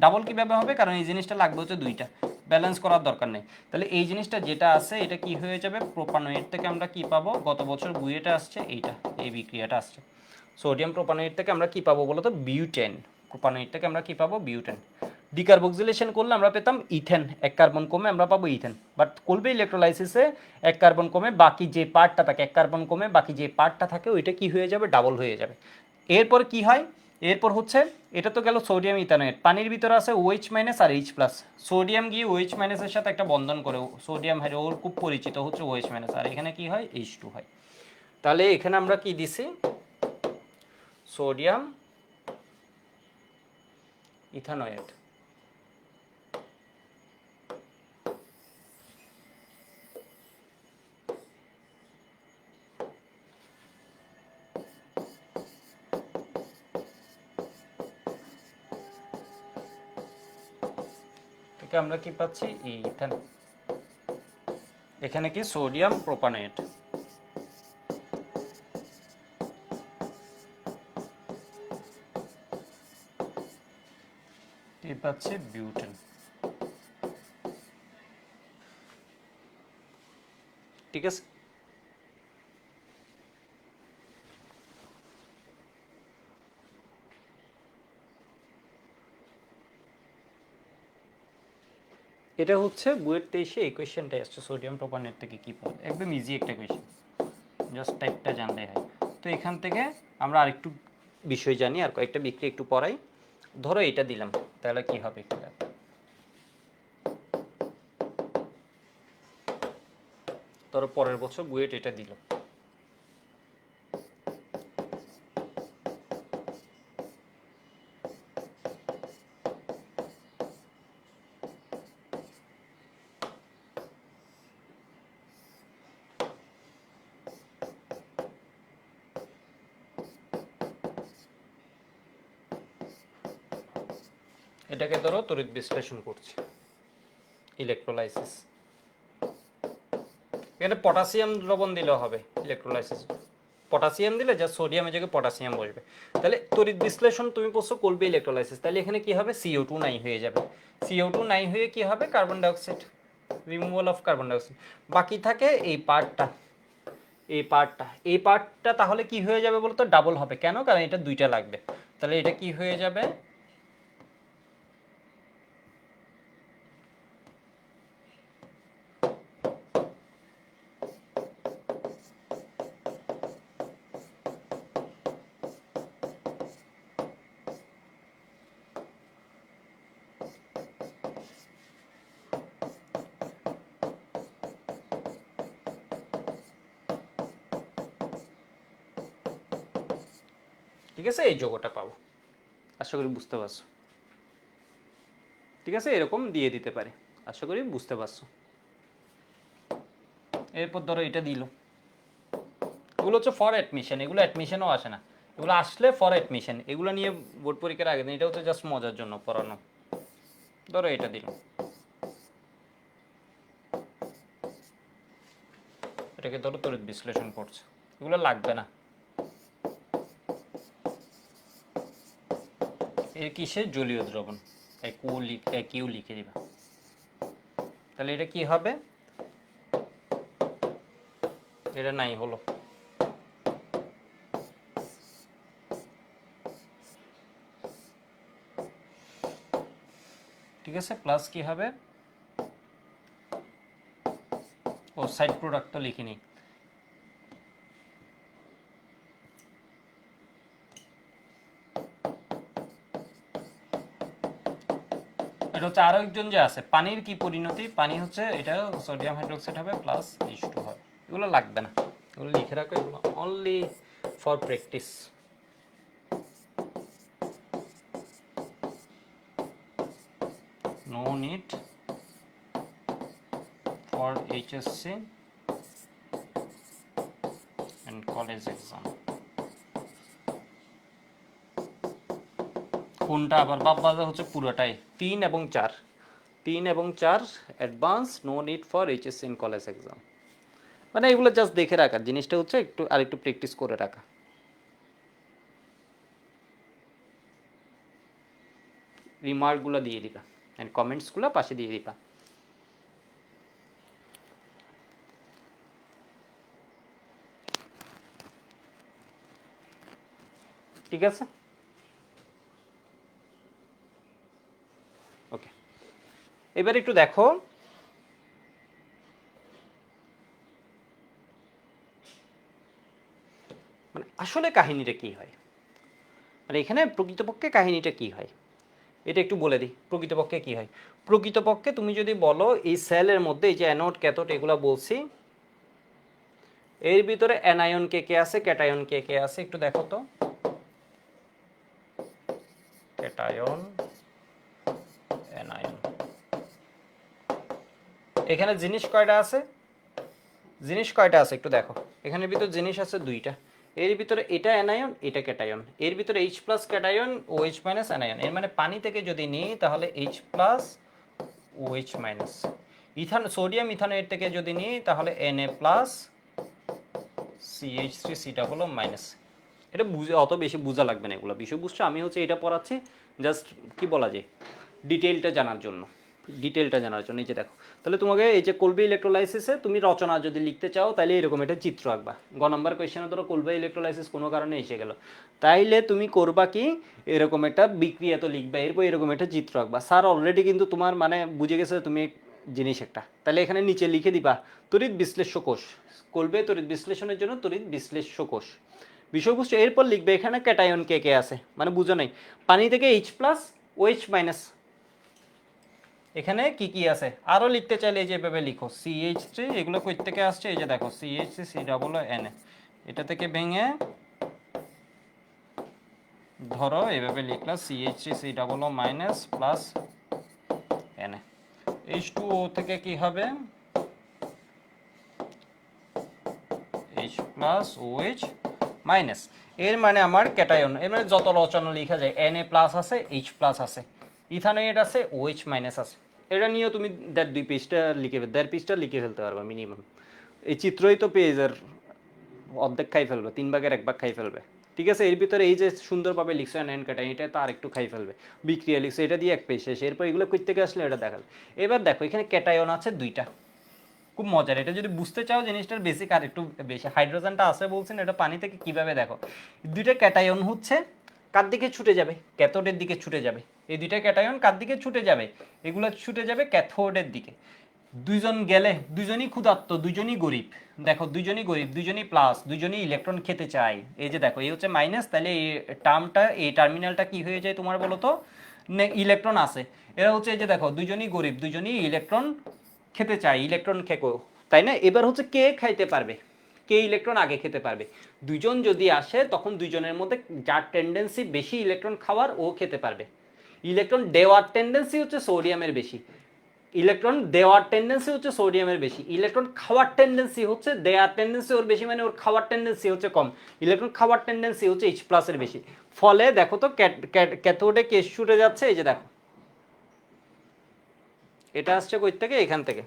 ডাবল কিভাবে হবে, কারণ এই জিনিসটা লাগবে হচ্ছে দুইটা, ব্যালেন্স করার দরকার নেই। তাহলে এই জিনিসটা যেটা আছে এটা কি হয়ে যাবে, প্রোপানয়েড থেকে আমরা কি পাবো, গত বছর বুয়েটে আসছে এইটা, এই বিক্রিয়াটা আসছে, সোডিয়াম প্রোপানয়েড থেকে আমরা কি পাবো বলো তো, বিউটেন। প্রোপানয়েড থেকে আমরা কি পাবো, বিউটেন। ডিকার্বক্সিলেশন করলে আমরা পেতাম ইথেন, এক কার্বন কমে আমরা পাবো ইথেন। বাট করবে ইলেকট্রোলাইসিসে, এক কার্বন কমে বাকি যে পার্টটা থাকে, এক কার্বন কমে বাকি যে পার্টটা থাকে ওইটা কি হয়ে যাবে, ডাবল হয়ে যাবে। এরপর কি হয়, এরপর হচ্ছে, এটা তো গেল সোডিয়াম ইথানোয়েট, পানির ভিতরে আছে OH- আর H+, সোডিয়াম গিয়ে OH- এর সাথে একটা বন্ধন করে, সোডিয়াম হাইড্রো, ওর খুব পরিচিত হচ্ছে OH-, আর এখানে কি হয়, H2 হয়। তাহলে এখানে আমরা কি দিছি, সোডিয়াম ইথানোয়েট, থেকে আমরা কি পাচ্ছি ইথেন, এখানে কি সোডিয়াম প্রোপানেট, কি পাচ্ছি বিউটেন। ঠিক আছে, এটা হচ্ছে বুয়েট 23-এ এই কোয়েশ্চেনটাই আসছে, সোডিয়াম প্রোপানেট থেকে কি পাবো, একদম ইজি একটা কোয়েশ্চেন, জাস্ট টাইপটা জানলে হয়। তো এখান থেকে আমরা আরেকটু বিষয় জানি, আর কয়েকটা বিক্রিয়া একটু পড়াই। ধরো এটা দিলাম, তাহলে কি হবে একটু দেখো। ধরো পরের বছর বুয়েট এটা দিল, এটাকে ধরো তড়িৎ বিশ্লেষণ করছে, ইলেকট্রোলাইসিস। এখানে পটাশিয়াম দ্রবণ দিলেও হবে ইলেকট্রোলাইসিস, পটাশিয়াম দিলে যা সোডিয়ামের জায়গায় পটাশিয়াম বসবে। তাহলে তড়িৎ বিশ্লেষণ তুমি পড়ছো করবে ইলেকট্রোলাইসিস, তাহলে এখানে কি হবে CO2 নাই হয়ে যাবে, CO2 নাই হয়ে কি হবে carbon dioxide, removal of carbon dioxide. বাকি থাকে এই পার্টটা, এই পার্টটা তাহলে কি হয়ে যাবে বলতো, ডাবল হবে। কেন? কারণ এটা দুইটা লাগবে, তাহলে এটা কি হয়ে যাবে, ঠিক আছে, এই যোগটা পাবো। আশা করি বুঝতে পারছো। ঠিক আছে, এরকম দিয়ে দিতে পারে, আশা করি বুঝতে পারছো। এরপর ধরো এটা দিল, এগুলো হচ্ছে ফর অ্যাডমিশন, এগুলো অ্যাডমিশনও আসে না, এগুলো আসলে ফর অ্যাডমিশন, এগুলো নিয়ে বোর্ড পরীক্ষার আগে দিন, এটা হচ্ছে জাস্ট মজার জন্য পড়ানো। ধরো এটা দিল, এটাকে ধরো তড়িৎ বিশ্লেষণ করছে, এগুলো লাগবে না। এর কিসে জলীয় দ্রবণ, কিউ লিখে দিবা। তাহলে এটা কি হবে, এটা নাই হলো। ঠিক আছে, প্লাস কি হবে, ও সাইড প্রোডাক্ট তো লিখিনি, এটা হচ্ছে আরো একজন যে আছে, পানির কি পরিণতি, পানি হচ্ছে এটা সোডিয়াম হাইড্রোক্সাইড হবে প্লাস H2 হবে। এগুলো লাগবে না, এগুলো লিখে রাখো, এগুলো only for practice. No need for HSC and college exam. কোনটা আবার বাবা হচ্ছে পুরোটাই 3 এবং 4, 3 এবং 4 advance, no need for HSC in college exam. মানে এগুলো জাস্ট দেখে রাখার জিনিসটা হচ্ছে একটু আর একটু প্র্যাকটিস করে রাখা। রিমার্কগুলো দিয়ে দিবা অ্যান্ড কমেন্টসগুলো পাশে দিয়ে দিবা। ঠিক আছে, ওকে। এবার একটু দেখো, মানে আসলে কাহিনীটা কি হয়, মানে এখানে প্রকৃতপক্ষে কাহিনীটা কি হয় এটা একটু বলে দিই। প্রকৃতপক্ষে কি হয়, প্রকৃতপক্ষে তুমি যদি বলো এই সেলের মধ্যে এই যে অ্যানোড ক্যাথোড এগুলো বলছি, এর ভিতরে অ্যানায়ন কে কে আছে, ক্যাটায়ন কে কে আছে, একটু দেখো তো। ক্যাটায়ন, অ্যানায়ন, এখানে জিনিস কয়টা আছে, জিনিস কয়টা আছে একটু দেখো। এখানের ভিতর জিনিস আছে দুইটা, এর ভিতরে এটা অ্যানায়ন এটা ক্যাটায়ন, এর ভিতরে H+ ক্যাটায়ন, OH- অ্যানায়ন। এর মানে পানি থেকে যদি নিই তাহলে H+ OH মাইনাস। সোডিয়াম ইথানয়েড থেকে যদি নিই তাহলে Na plus CH3 C double minus. এটা বুঝে অত বেশি বোঝা লাগবে না, এগুলো বিষয় বুঝছো। আমি হচ্ছে এটা পড়াচ্ছি জাস্ট কি বলা যায় ডিটেইলটা জানার জন্য, এই যে দেখো। তাহলে তোমাকে এই যে কোলবে ইলেকট্রোলাইসিসে তুমি রচনা যদি লিখতে চাও তাহলে এরকম একটা চিত্র আঁকবা। গ নম্বর কোয়েশ্চেনে ধরো কোলবে ইলেকট্রোলাইসিস কোনো কারণে এসে গেল, তাইলে তুমি করবা কি এরকম একটা বিক্রিয়া তো লিখবা, এরপর এরকম একটা চিত্র আঁকবা। স্যার অলরেডি কিন্তু তোমার মানে বুঝে গেছে তুমি জিনিস একটা, তাহলে এখানে নিচে লিখে দিবা তড়িৎ বিশ্লেষ্য কোষ, কোলবে তড়িৎ বিশ্লেষণের জন্য তড়িৎ বিশ্লেষ্য কোষ বিষয়বস্তু। এরপর লিখবে এখানে ক্যাটায়ন কে কে আছে, মানে বুঝো নাই পানি থেকে H প্লাস OH মাইনাস, এখানে কি কি আছে আরও লিখতে চাইলে এই যে এভাবে লিখো CH3, এগুলো কই থেকে আসছে এই যে দেখো CH3 C ডাবল Na, এটা থেকে ভেঙে ধরো এভাবে লিখলাম CH3 C double minus plus Na। H2O থেকে কি হবে H প্লাস OH মাইনাস। এর মানে আমার ক্যাটায়ন, এর মানে যত রচনা লেখা যায় Na প্লাস আছে H প্লাস আছে, ইথানয়েড আছে OH মাইনাস আছে। এটা নিয়েও তুমি 1.5-2 পেজটা লিখে 1.5 পেজটা লিখে ফেলতে পারবে মিনিমাম। এই চিত্রই তো পেজের অর্ধেক খাই ফেলবে, 3 ভাগের 1 ভাগ খাই ফেলবে। ঠিক আছে, এর ভিতরে এই যে সুন্দরভাবে লিখছো অ্যানায়ন ক্যাটায়ন, এটা তো আর একটু খাই ফেলবে। বিক্রিয়া লিখছো, এটা দিয়ে 1 পেজ শেষ। এরপর এগুলো কই থেকে আসলে এটা দেখাল। এবার দেখো এখানে ক্যাটায়ন আছে 2টা, খুব মজার। এটা যদি বুঝতে চাও জিনিসটার বেসিক আর একটু বেশি। হাইড্রোজেনটা আছে বলছেন, এটা পানি থেকে কিভাবে দেখো, 2টা ক্যাটায়ন হচ্ছে কার দিকে ছুটে যাবে, ক্যাথোডের দিকে ছুটে যাবে। এই 2টা ক্যাটায়ন কার দিকে ছুটে যাবে, এগুলো ছুটে যাবে ক্যাথোডের দিকে। দুইজন গেলে দুইজনই ক্ষুধার্ত, দুইজনই গরিব। দেখো দুইজনই গরিব, দুইজনই প্লাস, দুইজনই ইলেকট্রন খেতে চায়। এই যে দেখো এই হচ্ছে মাইনাস, তাহলে এই টার্মটা এই টার্মিনালটা কি হয়ে যায় তোমার বলো তো, ইলেকট্রন আছে। এরা হচ্ছে এই যে দেখো দুইজনই গরিব, দুইজনই ইলেকট্রন খেতে চায়, ইলেকট্রন খেকো, তাই না? এবার হচ্ছে কে খাইতে পারবে, কে ইলেকট্রন আগে খেতে পারবে। দুইজন যদি আসে তখন দুইজনের মধ্যে যার টেন্ডেন্সি বেশি ইলেকট্রন খাওয়ার ও খেতে পারবে। ইলেকট্রন দেওয়ার টেন্ডেন্সি হচ্ছে সোডিয়ামের বেশি, ইলেকট্রন দেওয়ার টেন্ডেন্সি হচ্ছে সোডিয়ামের বেশি। ইলেকট্রন খাওয়ার টেন্ডেন্সি হচ্ছে, দেওয়ার টেন্ডেন্সি ওর বেশি মানে ওর খাওয়ার টেন্ডেন্সি হচ্ছে কম। ইলেকট্রন খাওয়ার টেন্ডেন্সি হচ্ছে H প্লাসের বেশি। ফলে দেখো তো ক্যাথোডে কে ছুটে যাচ্ছে, এই যে দেখো এটা আসছে কই থেকে, এখান থেকে।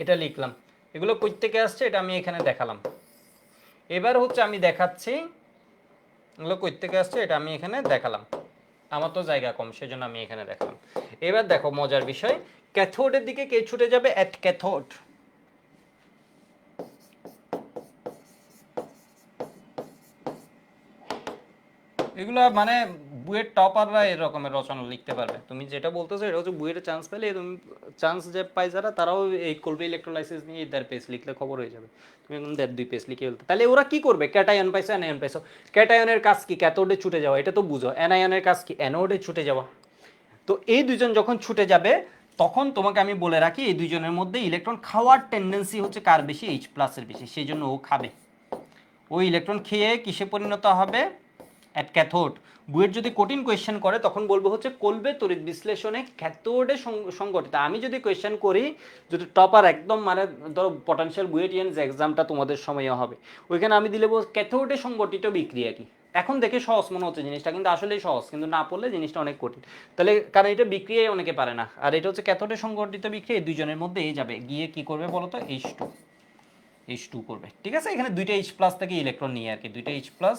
এটা লিখলাম, এগুলো কই থেকে আসছে এটা আমি এখানে দেখালাম। এবার হচ্ছে আমি দেখাচ্ছি এগুলো কই থেকে আসছে, এটা আমি এখানে দেখালাম। আমার তো জায়গা কম সেজন্য আমি এখানে দেখালাম। এবার দেখো মজার বিষয়, ক্যাথোডের দিকে কে ছুটে যাবে, অ্যাট ক্যাথোড। এগুলো মানে বুয়েট টপাররা এই রকমের রচনা লিখতে পারবে। তুমি যেটা বলতেছো এটা হচ্ছে বুয়েটে চান্স পেলে, তুমি চান্স যে পাই যারা তারাও এই কোলবে ইলেকট্রোলাইসিস নিয়ে 1.5 পেজ লিখলে খবর হয়ে যাবে। তুমি এখন 1.5-2 পেজ লিখে ফেলতে। তাহলে ওরা কি করবে, ক্যাটায়ন পাইছো অ্যানায়ন পাইছো, ক্যাটায়নের কাজ কি ক্যাথোডে ছুটে যাওয়া, এটা তো বুঝো। অ্যানায়নের কাজ কি অ্যানোডে ছুটে যাওয়া। তো এই দুজন যখন ছুটে যাবে তখন তোমাকে আমি বলে রাখি এই দুজনের মধ্যে ইলেকট্রন খাওয়ার টেন্ডেন্সি হচ্ছে কার বেশি, H প্লাসের বেশি, সেই জন্য ও খাবে। ওই ইলেকট্রন খেয়ে কিসে পরিণত হবে, অ্যাট ক্যাথোড। বুয়েট যদি কঠিন কোয়েশ্চেন করে তখন বলবো হচ্ছে কোলবে তড়িৎ বিশ্লেষণে ক্যাথোডে সংগঠিত। আমি যদি কোয়েশ্চেন করি, যদি টপার একদম মানে ধরো পটেনশিয়াল বুয়েটিয়ানস এক্সামটা তোমাদের সময় হবে, ওইখানে আমি দিলে ক্যাথোডে সংগঠিত বিক্রিয়া কি। এখন দেখে সহজ মনে হচ্ছে জিনিসটা, কিন্তু আসলেই সহজ, কিন্তু না পড়লে জিনিসটা অনেক কঠিন। তাহলে কারণ এটা বিক্রিয়ায় অনেকে পারে না, আর এটা হচ্ছে ক্যাথোডে সংগঠিত বিক্রিয়া। এই দুজনের মধ্যে এই যাবে গিয়ে কি করবে বলো তো, H2 করবে। ঠিক আছে, এখানে 2টা H প্লাস থেকে ইলেকট্রন নিয়ে আর কি, 2টা H প্লাস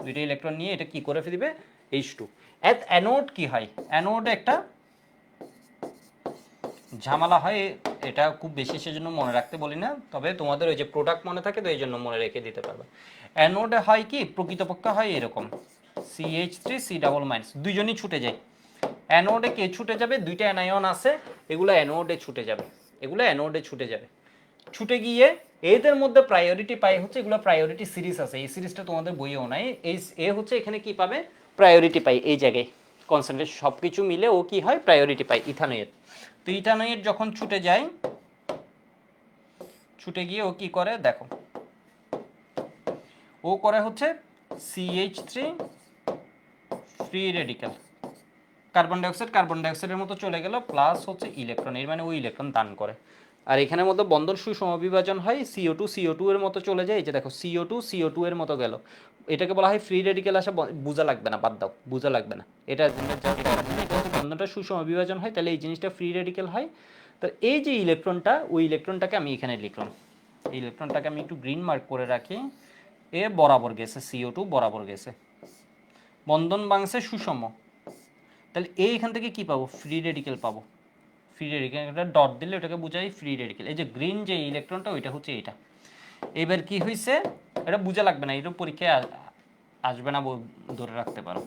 2টা ইলেকট্রন নিয়ে এটা কি করে দিবে, H2। অ্যানোড কি হয়, অ্যানোড একটা ঝামেলা হয়, এটা খুব বেশি সেজন্য মনে রাখতে বলি না, তবে তোমাদের ওই যে প্রোডাক্ট মনে থাকে তো এই জন্য মনে রেখে দিতে পারবে। অ্যানোডে হয় কি প্রকৃতপক্ষে হয় এরকম CH3 C ডাবল মাইনাস, দুইজনই ছুটে যায়। অ্যানোডে কে ছুটে যাবে, 2টা অ্যানায়ন আছে, এগুলো অ্যানোডে ছুটে যাবে, এগুলো অ্যানোডে ছুটে যাবে। ছুটে গিয়ে এদের মধ্যে প্রায়োরিটি পাই হচ্ছে, এগুলো প্রায়োরিটি সিরিজ আছে, এই সিরিজটা তোমাদের বইয়েও নাই। এই এ হচ্ছে এখানে কি পাবে, প্রায়োরিটি পাই এই জায়গায়, কনসেন্ট্রেশন সব কিছু মিলে ও কি হয় প্রায়োরিটি পাই ইথানয়েড। তো ইথানয়েড যখন ছুটে যায়, ছুটে গিয়ে ও কি করে দেখো, ও করে হচ্ছে CH3 ফ্রি রেডিক্যাল, কার্বন ডাইঅক্সাইডের মতো চলে গেল, প্লাস হচ্ছে ইলেকট্রন, এর মানে ওই ইলেকট্রন দান করে। আর এখানের মধ্যে বন্ধন সুষমবিভাজন হয়, CO2 এর মতো চলে যায়, এই যে দেখো CO2 এর মতো গেল, এটাকে বলা হয় ফ্রি রেডিকেল আসা, বোঝা লাগবে না, বাদ দাও, বোঝা লাগবে না, এটা বন্ধনটা সুষমবিভাজন হয়, তাহলে এই জিনিসটা ফ্রি রেডিকেল হয়। তো এই যে ইলেকট্রনটা, ওই ইলেকট্রনটাকে আমি এখানে লিখলাম, এই ইলেকট্রনটাকে আমি একটু গ্রিন মার্ক করে রাখি, এ বরাবর গেছে, CO2 বরাবর গেছে, বন্ধন ভাঙছে সুষম, তাহলে এইখান থেকে কি পাবো, ফ্রি রেডিকেল পাবো। ফ্রি রেডিকেল, এটা ডট দিলে ওটাকে বোঝাই ফ্রি রেডিকেল। এই যে গ্রিন যে ইলেকট্রনটা, ওইটা হচ্ছে এইটা। এবার কি হয়েছে, এটা বোঝা লাগবে না, এটা পরীক্ষায় আসবে না, ধরে রাখতে পারো,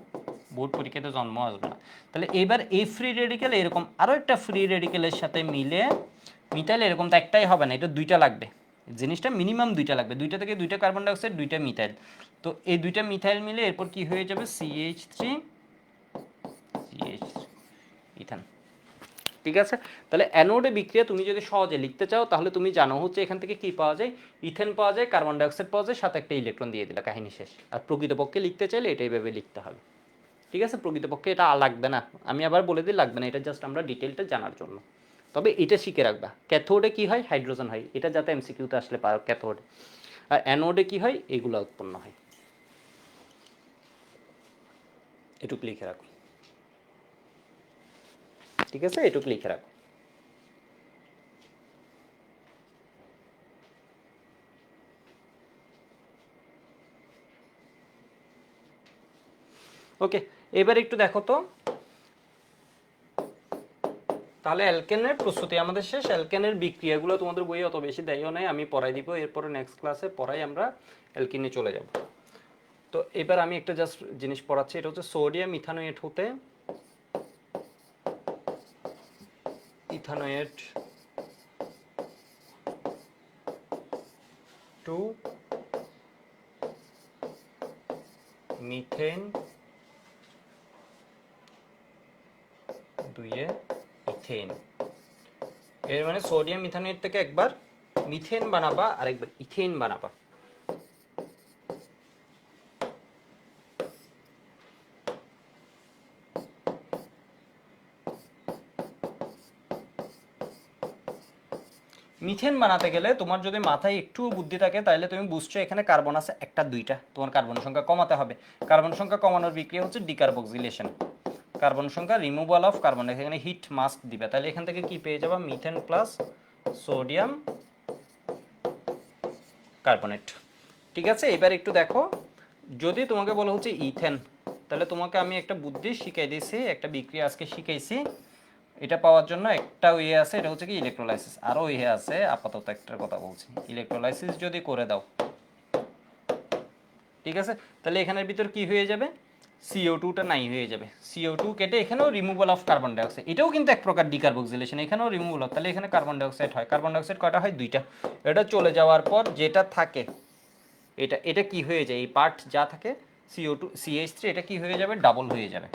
বোর্ড পরীক্ষাতে জন্ম আসবে না। তাহলে এবার এই ফ্রি রেডিকেল এরকম আরও একটা ফ্রি রেডিকেলের সাথে মিলে মিথাইল, এরকম তো একটাই হবে না, এটা দুইটা লাগবে, জিনিসটা মিনিমাম দুইটা লাগবে, দুইটা থেকে দুইটা কার্বন ডাইঅক্সাইড, দুইটা মিথাইল। তো এই দুইটা মিথাইল মিলে এরপর কি হয়ে যাবে, CH3 ইথান। ঠিক আছে, তাহলে অ্যানোডে বিক্রিয়া তুমি যদি সহজে লিখতে চাও, তাহলে তুমি জানো হচ্ছে এখান থেকে কি পাওয়া যায়, ইথেন পাওয়া যায়, কার্বন ডাইঅক্সাইড পাওয়া যায়, সাথে একটা ইলেকট্রন দিয়ে দিলা, কাহিনী শেষ। আর প্রকৃতপক্ষে লিখতে চাইলে এটাই ভেবে লিখতে হবে। ঠিক আছে, প্রকৃতপক্ষে এটা লাগবে না, আমি আবার বলে দিই লাগবে না, এটা জাস্ট আমরা ডিটেলটা জানার জন্য। তবে এটা শিখে রাখবা, ক্যাথোডে কি হয়, হাইড্রোজেন হয়, এটা যাতে MCQতে আসলে পারো, ক্যাথোডে। আর অ্যানোডে কি হয়, এগুলো উৎপন্ন হয়। এটুকু লিখে রাখো, ঠিক আছে, এটুকু লিখে রাখো। ওকে, এবার একটু দেখো তো, তাহলে অ্যালকেনের প্রস্তুতি আমাদের শেষ। অ্যালকেনের বিক্রিয়াগুলো তোমাদের বইয়ে অত বেশি দেয়ও নাই, আমি পড়াই দিব, এরপরে নেক্সট ক্লাসে পড়াই আমরা অ্যালকিনে চলে যাব। তো এবার আমি একটা জাস্ট জিনিস পড়াচ্ছি, এটা হচ্ছে সোডিয়াম ইথানোয়েট হতে ইথানোয়েট টু মিথেন দুইয়ে ইথেন। এর মানে সোডিয়াম ইথানোয়েট থেকে একবার মিথেন বানাবা আর একবার ইথেন বানাবা। মিথেন বানাতে গেলে তোমার যদি মাথায় একটু বুদ্ধি থাকে, তাহলে তুমি বুঝছো এখানে কার্বন আছে একটা দুইটা, তোমার কার্বন সংখ্যা কমাতে হবে। কার্বন সংখ্যা কমানোর বিক্রিয়া হচ্ছে ডিকার্বক্সিলেশন, কার্বন সংখ্যা রিমুভাল অফ কার্বন, এখানে হিট মাস্ক দিবে, তাহলে এখান থেকে কি পেয়ে যাবা, মিথেন প্লাস সোডিয়াম কার্বনেট। ঠিক আছে, এবার একটু দেখো, যদি তোমাকে বলা হচ্ছে ইথেন, তাহলে তোমাকে আমি একটা বুদ্ধি শিখাই দিয়েছি, একটা বিক্রিয়া আজকে শিখাইছি, এটা পাওয়ার জন্য একটা ওয়ে আছে, এটা হচ্ছে কি ইলেকট্রোলাইসিস, আরও ওয়ে আছে, আপাতত একটার কথা বলছি, ইলেকট্রোলাইসিস যদি করে দাও, ঠিক আছে, তাহলে এখানের ভিতর কি হয়ে যাবে, CO2টা নাই হয়ে যাবে, CO2 কেটে এখানেও রিমুভাল অফ কার্বন ডাইঅক্সাইড, এটাও কিন্তু এক প্রকার ডিকার্বক্সিলেশন, এখানেও রিমুভাল অফ, তাহলে এখানে কার্বন ডাইঅক্সাইড হয়, কার্বন ডাইঅক্সাইড কয়টা হয়, দুইটা। এটা চলে যাওয়ার পর যেটা থাকে, এটা এটা কি হয়ে যায়, এই পার্ট যা থাকে CO2 CH3, এটা কি হয়ে যাবে, ডাবল হয়ে যাবে,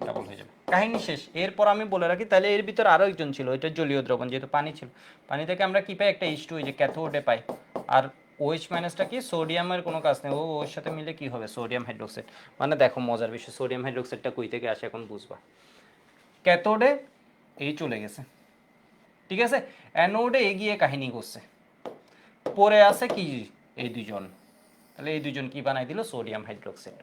ডাবল হয়ে যাবে, কাহিনী শেষ। এরপর আমি বলে রাখি, তাহলে এর ভিতর আরও একজন ছিল, এটা জলীয় দ্রবণ, যেহেতু পানি ছিল, পানি থেকে আমরা কি পাই, একটা H2, যে ক্যাথোডে পাই, আর OH মাইনাসটা কি, সোডিয়ামের কোনো কাজ নেই, ওর সাথে মিলে কি হবে, সোডিয়াম হাইড্রোক্সাইড। মানে দেখো মজার বিষয়, সোডিয়াম হাইড্রোক্সাইডটা কই থেকে আসে এখন বুঝবা। ক্যাথোডে এই চলে গেছে, ঠিক আছে, অ্যানোডে এগিয়ে কাহিনী করছে, পরে আছে কি এই দুজন, তাহলে এই দুজন কি বানাই দিল, সোডিয়াম হাইড্রোক্সাইড।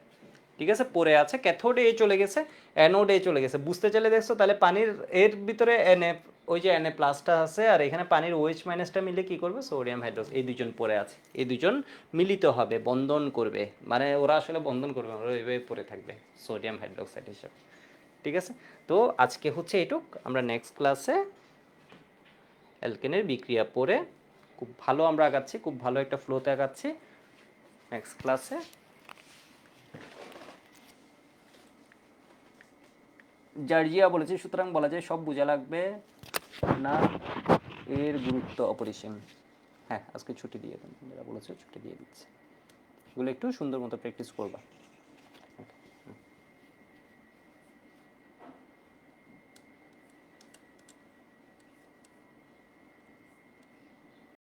ঠিক আছে, পরে আছে ক্যাথোডে এ চলে গেছে, অ্যানোডে চলে গেছে, বুঝতে চাইলে দেখছো, তাহলে পানির এর ভিতরে Na, ওই যে Na প্লাসটা আছে, আর এখানে পানির OH মাইনাসটা মিলে কি করবে, সোডিয়াম হাইড্রোক্সাইড, এই দুজন পরে আছে, এই দুজন মিলিত হবে, বন্ধন করবে, মানে ওরা আসলে বন্ধন করবে, ওরা এইভাবে পরে থাকবে সোডিয়াম হাইড্রোক্সাইড হিসেবে। ঠিক আছে, তো আজকে হচ্ছে এইটুক, আমরা নেক্সট ক্লাসে অ্যালকেনের বিক্রিয়া পড়ে খুব ভালো আমরা আগাচ্ছি, খুব ভালো একটা ফ্লোতে আগাচ্ছি। নেক্সট ক্লাসে জার্জিয়া বলেছি, সুতরাং বলা যায় সব বোঝা লাগবে না, এর গুরুত্ব অপরিসীম। হ্যাঁ, আজকে ছুটি দিয়ে দেন, যারা বলেছে ছুটি দিয়ে দিচ্ছে, এগুলো একটু সুন্দর মতো প্র্যাকটিস করবা।